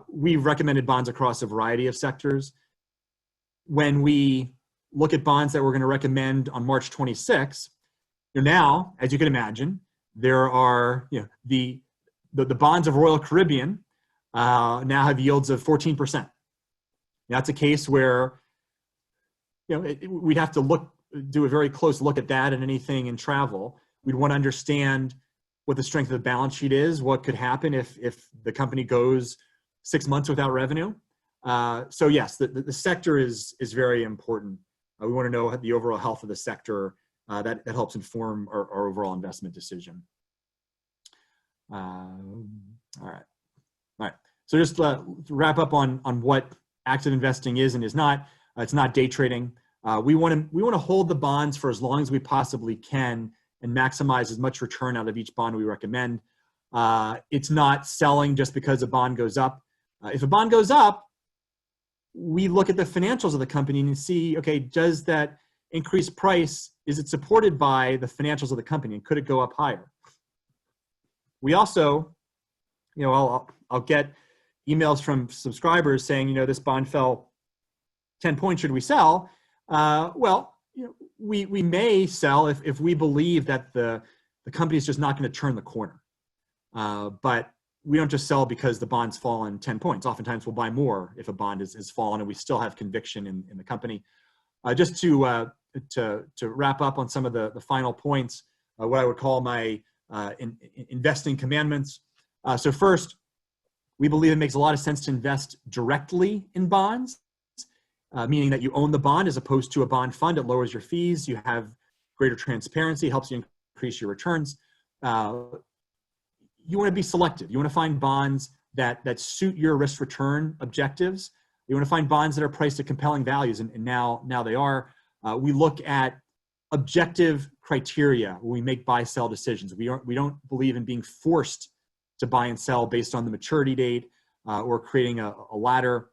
we've recommended bonds across a variety of sectors. When we look at bonds that we're going to recommend on March 26th, now, as you can imagine, there are, the bonds of Royal Caribbean now have yields of 14%. That's a case where, we'd have to do a very close look at that and anything in travel. We'd want to understand what the strength of the balance sheet is, what could happen if the company goes 6 months without revenue. So yes, the sector is very important. We want to know the overall health of the sector. That helps inform our overall investment decision. All right. So just to wrap up on what active investing is and is not. It's not day trading. We want to hold the bonds for as long as we possibly can and maximize as much return out of each bond we recommend. It's not selling just because a bond goes up. If a bond goes up, we look at the financials of the company and see, okay, does that increased price, is it supported by the financials of the company, and could it go up higher? We also, I'll get emails from subscribers saying, this bond fell 10 points, should we sell? Well, we may sell if we believe that the company is just not going to turn the corner. But we don't just sell because the bond's fallen 10 points. Oftentimes we'll buy more if a bond is fallen and we still have conviction in the company. Just to wrap up on some of the final points, what I would call my investing commandments. So first, we believe it makes a lot of sense to invest directly in bonds, meaning that you own the bond as opposed to a bond fund. It lowers your fees. You have greater transparency, helps you increase your returns. You want to be selective. You want to find bonds that suit your risk return objectives. You want to find bonds that are priced at compelling values, and now they are. We look at objective criteria when we make buy-sell decisions. We don't believe in being forced to buy and sell based on the maturity date or creating a ladder.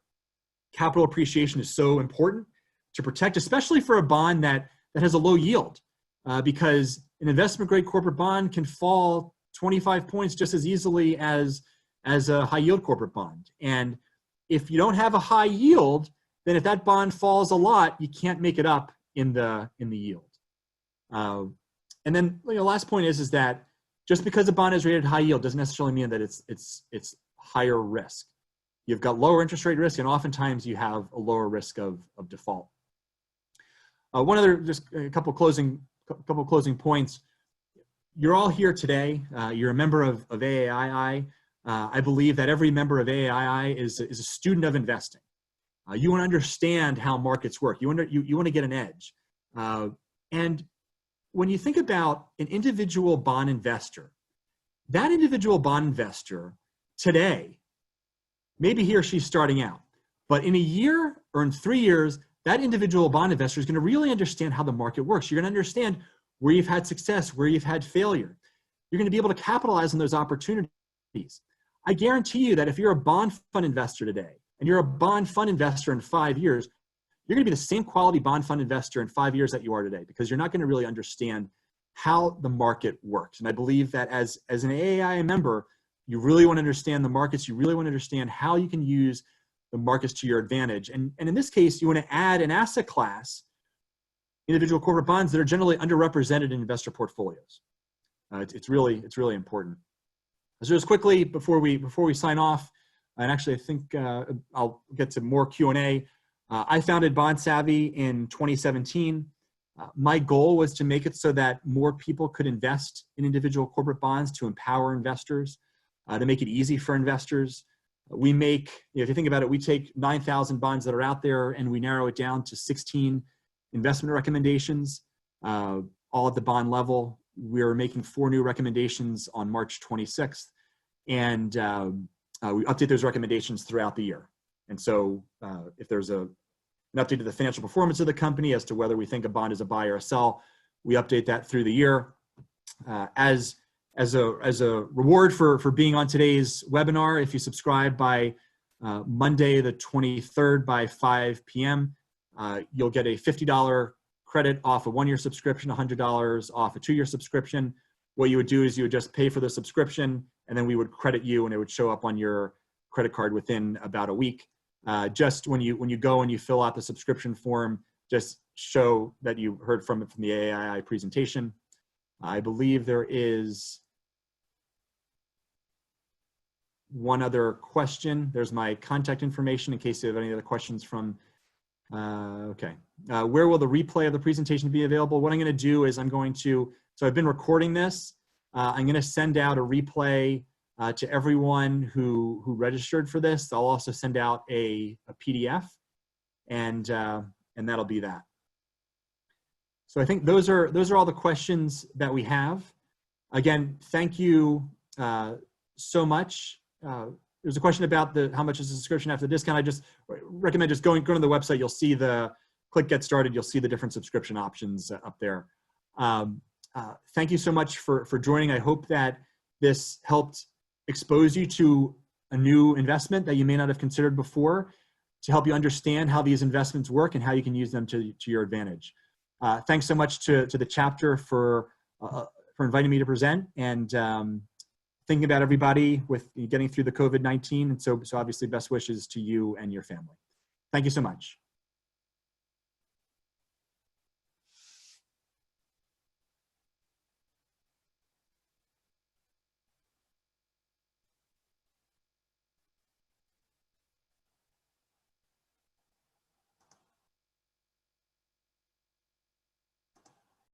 Capital appreciation is so important to protect, especially for a bond that has a low yield, because an investment-grade corporate bond can fall 25 points just as easily as a high-yield corporate bond. And if you don't have a high yield, then if that bond falls a lot, you can't make it up in the yield. And then last point is that just because a bond is rated high yield doesn't necessarily mean that it's higher risk. You've got lower interest rate risk, and oftentimes you have a lower risk of default. One other, just a couple closing points. You're all here today. You're a member of AAII. I believe that every member of AAII is a student of investing. You want to understand how markets work. You want to get an edge. And when you think about an individual bond investor, that individual bond investor today, maybe he or she's starting out, but in a year or in 3 years, that individual bond investor is going to really understand how the market works. You're going to understand where you've had success, where you've had failure. You're going to be able to capitalize on those opportunities. I guarantee you that if you're a bond fund investor today and you're a bond fund investor in 5 years, you're going to be the same quality bond fund investor in 5 years that you are today, because you're not going to really understand how the market works. And I believe that as an AAI member, you really want to understand the markets. You really want to understand how you can use the markets to your advantage. And in this case, you want to add an asset class, individual corporate bonds, that are generally underrepresented in investor portfolios. It's really important. So just quickly before we sign off, and actually I think I'll get to more Q&A. I founded BondSavvy in 2017. My goal was to make it so that more people could invest in individual corporate bonds, to empower investors, to make it easy for investors. We make, if you think about it, we take 9,000 bonds that are out there and we narrow it down to 16 investment recommendations, all at the bond level. We're making 4 new recommendations on March 26th, and we update those recommendations throughout the year. And so if there's an update to the financial performance of the company as to whether we think a bond is a buy or a sell, we update that through the year. As a reward for being on today's webinar, if you subscribe by Monday the 23rd by 5 p.m., you'll get a $50 credit off a 1-year subscription, $100 off a 2-year subscription. What you would do is you would just pay for the subscription, and then we would credit you, and it would show up on your credit card within about a week. Just when you go and you fill out the subscription form, just show that you heard from the AAII presentation. I believe there is one other question. There's my contact information in case you have any other questions from, okay. Where will the replay of the presentation be available? What I'm gonna do is so I've been recording this. I'm gonna send out a replay to everyone who registered for this. I'll also send out a PDF, and that'll be that. So I think those are all the questions that we have. Again, thank you so much. There's a question about how much is the subscription after the discount. I just recommend just going to the website. You'll see click Get Started. You'll see the different subscription options up there. Thank you so much for joining. I hope that this helped expose you to a new investment that you may not have considered before, to help you understand how these investments work and how you can use them to your advantage. Thanks so much to the chapter for inviting me to present, and thinking about everybody with getting through the COVID-19. And so obviously best wishes to you and your family. Thank you so much.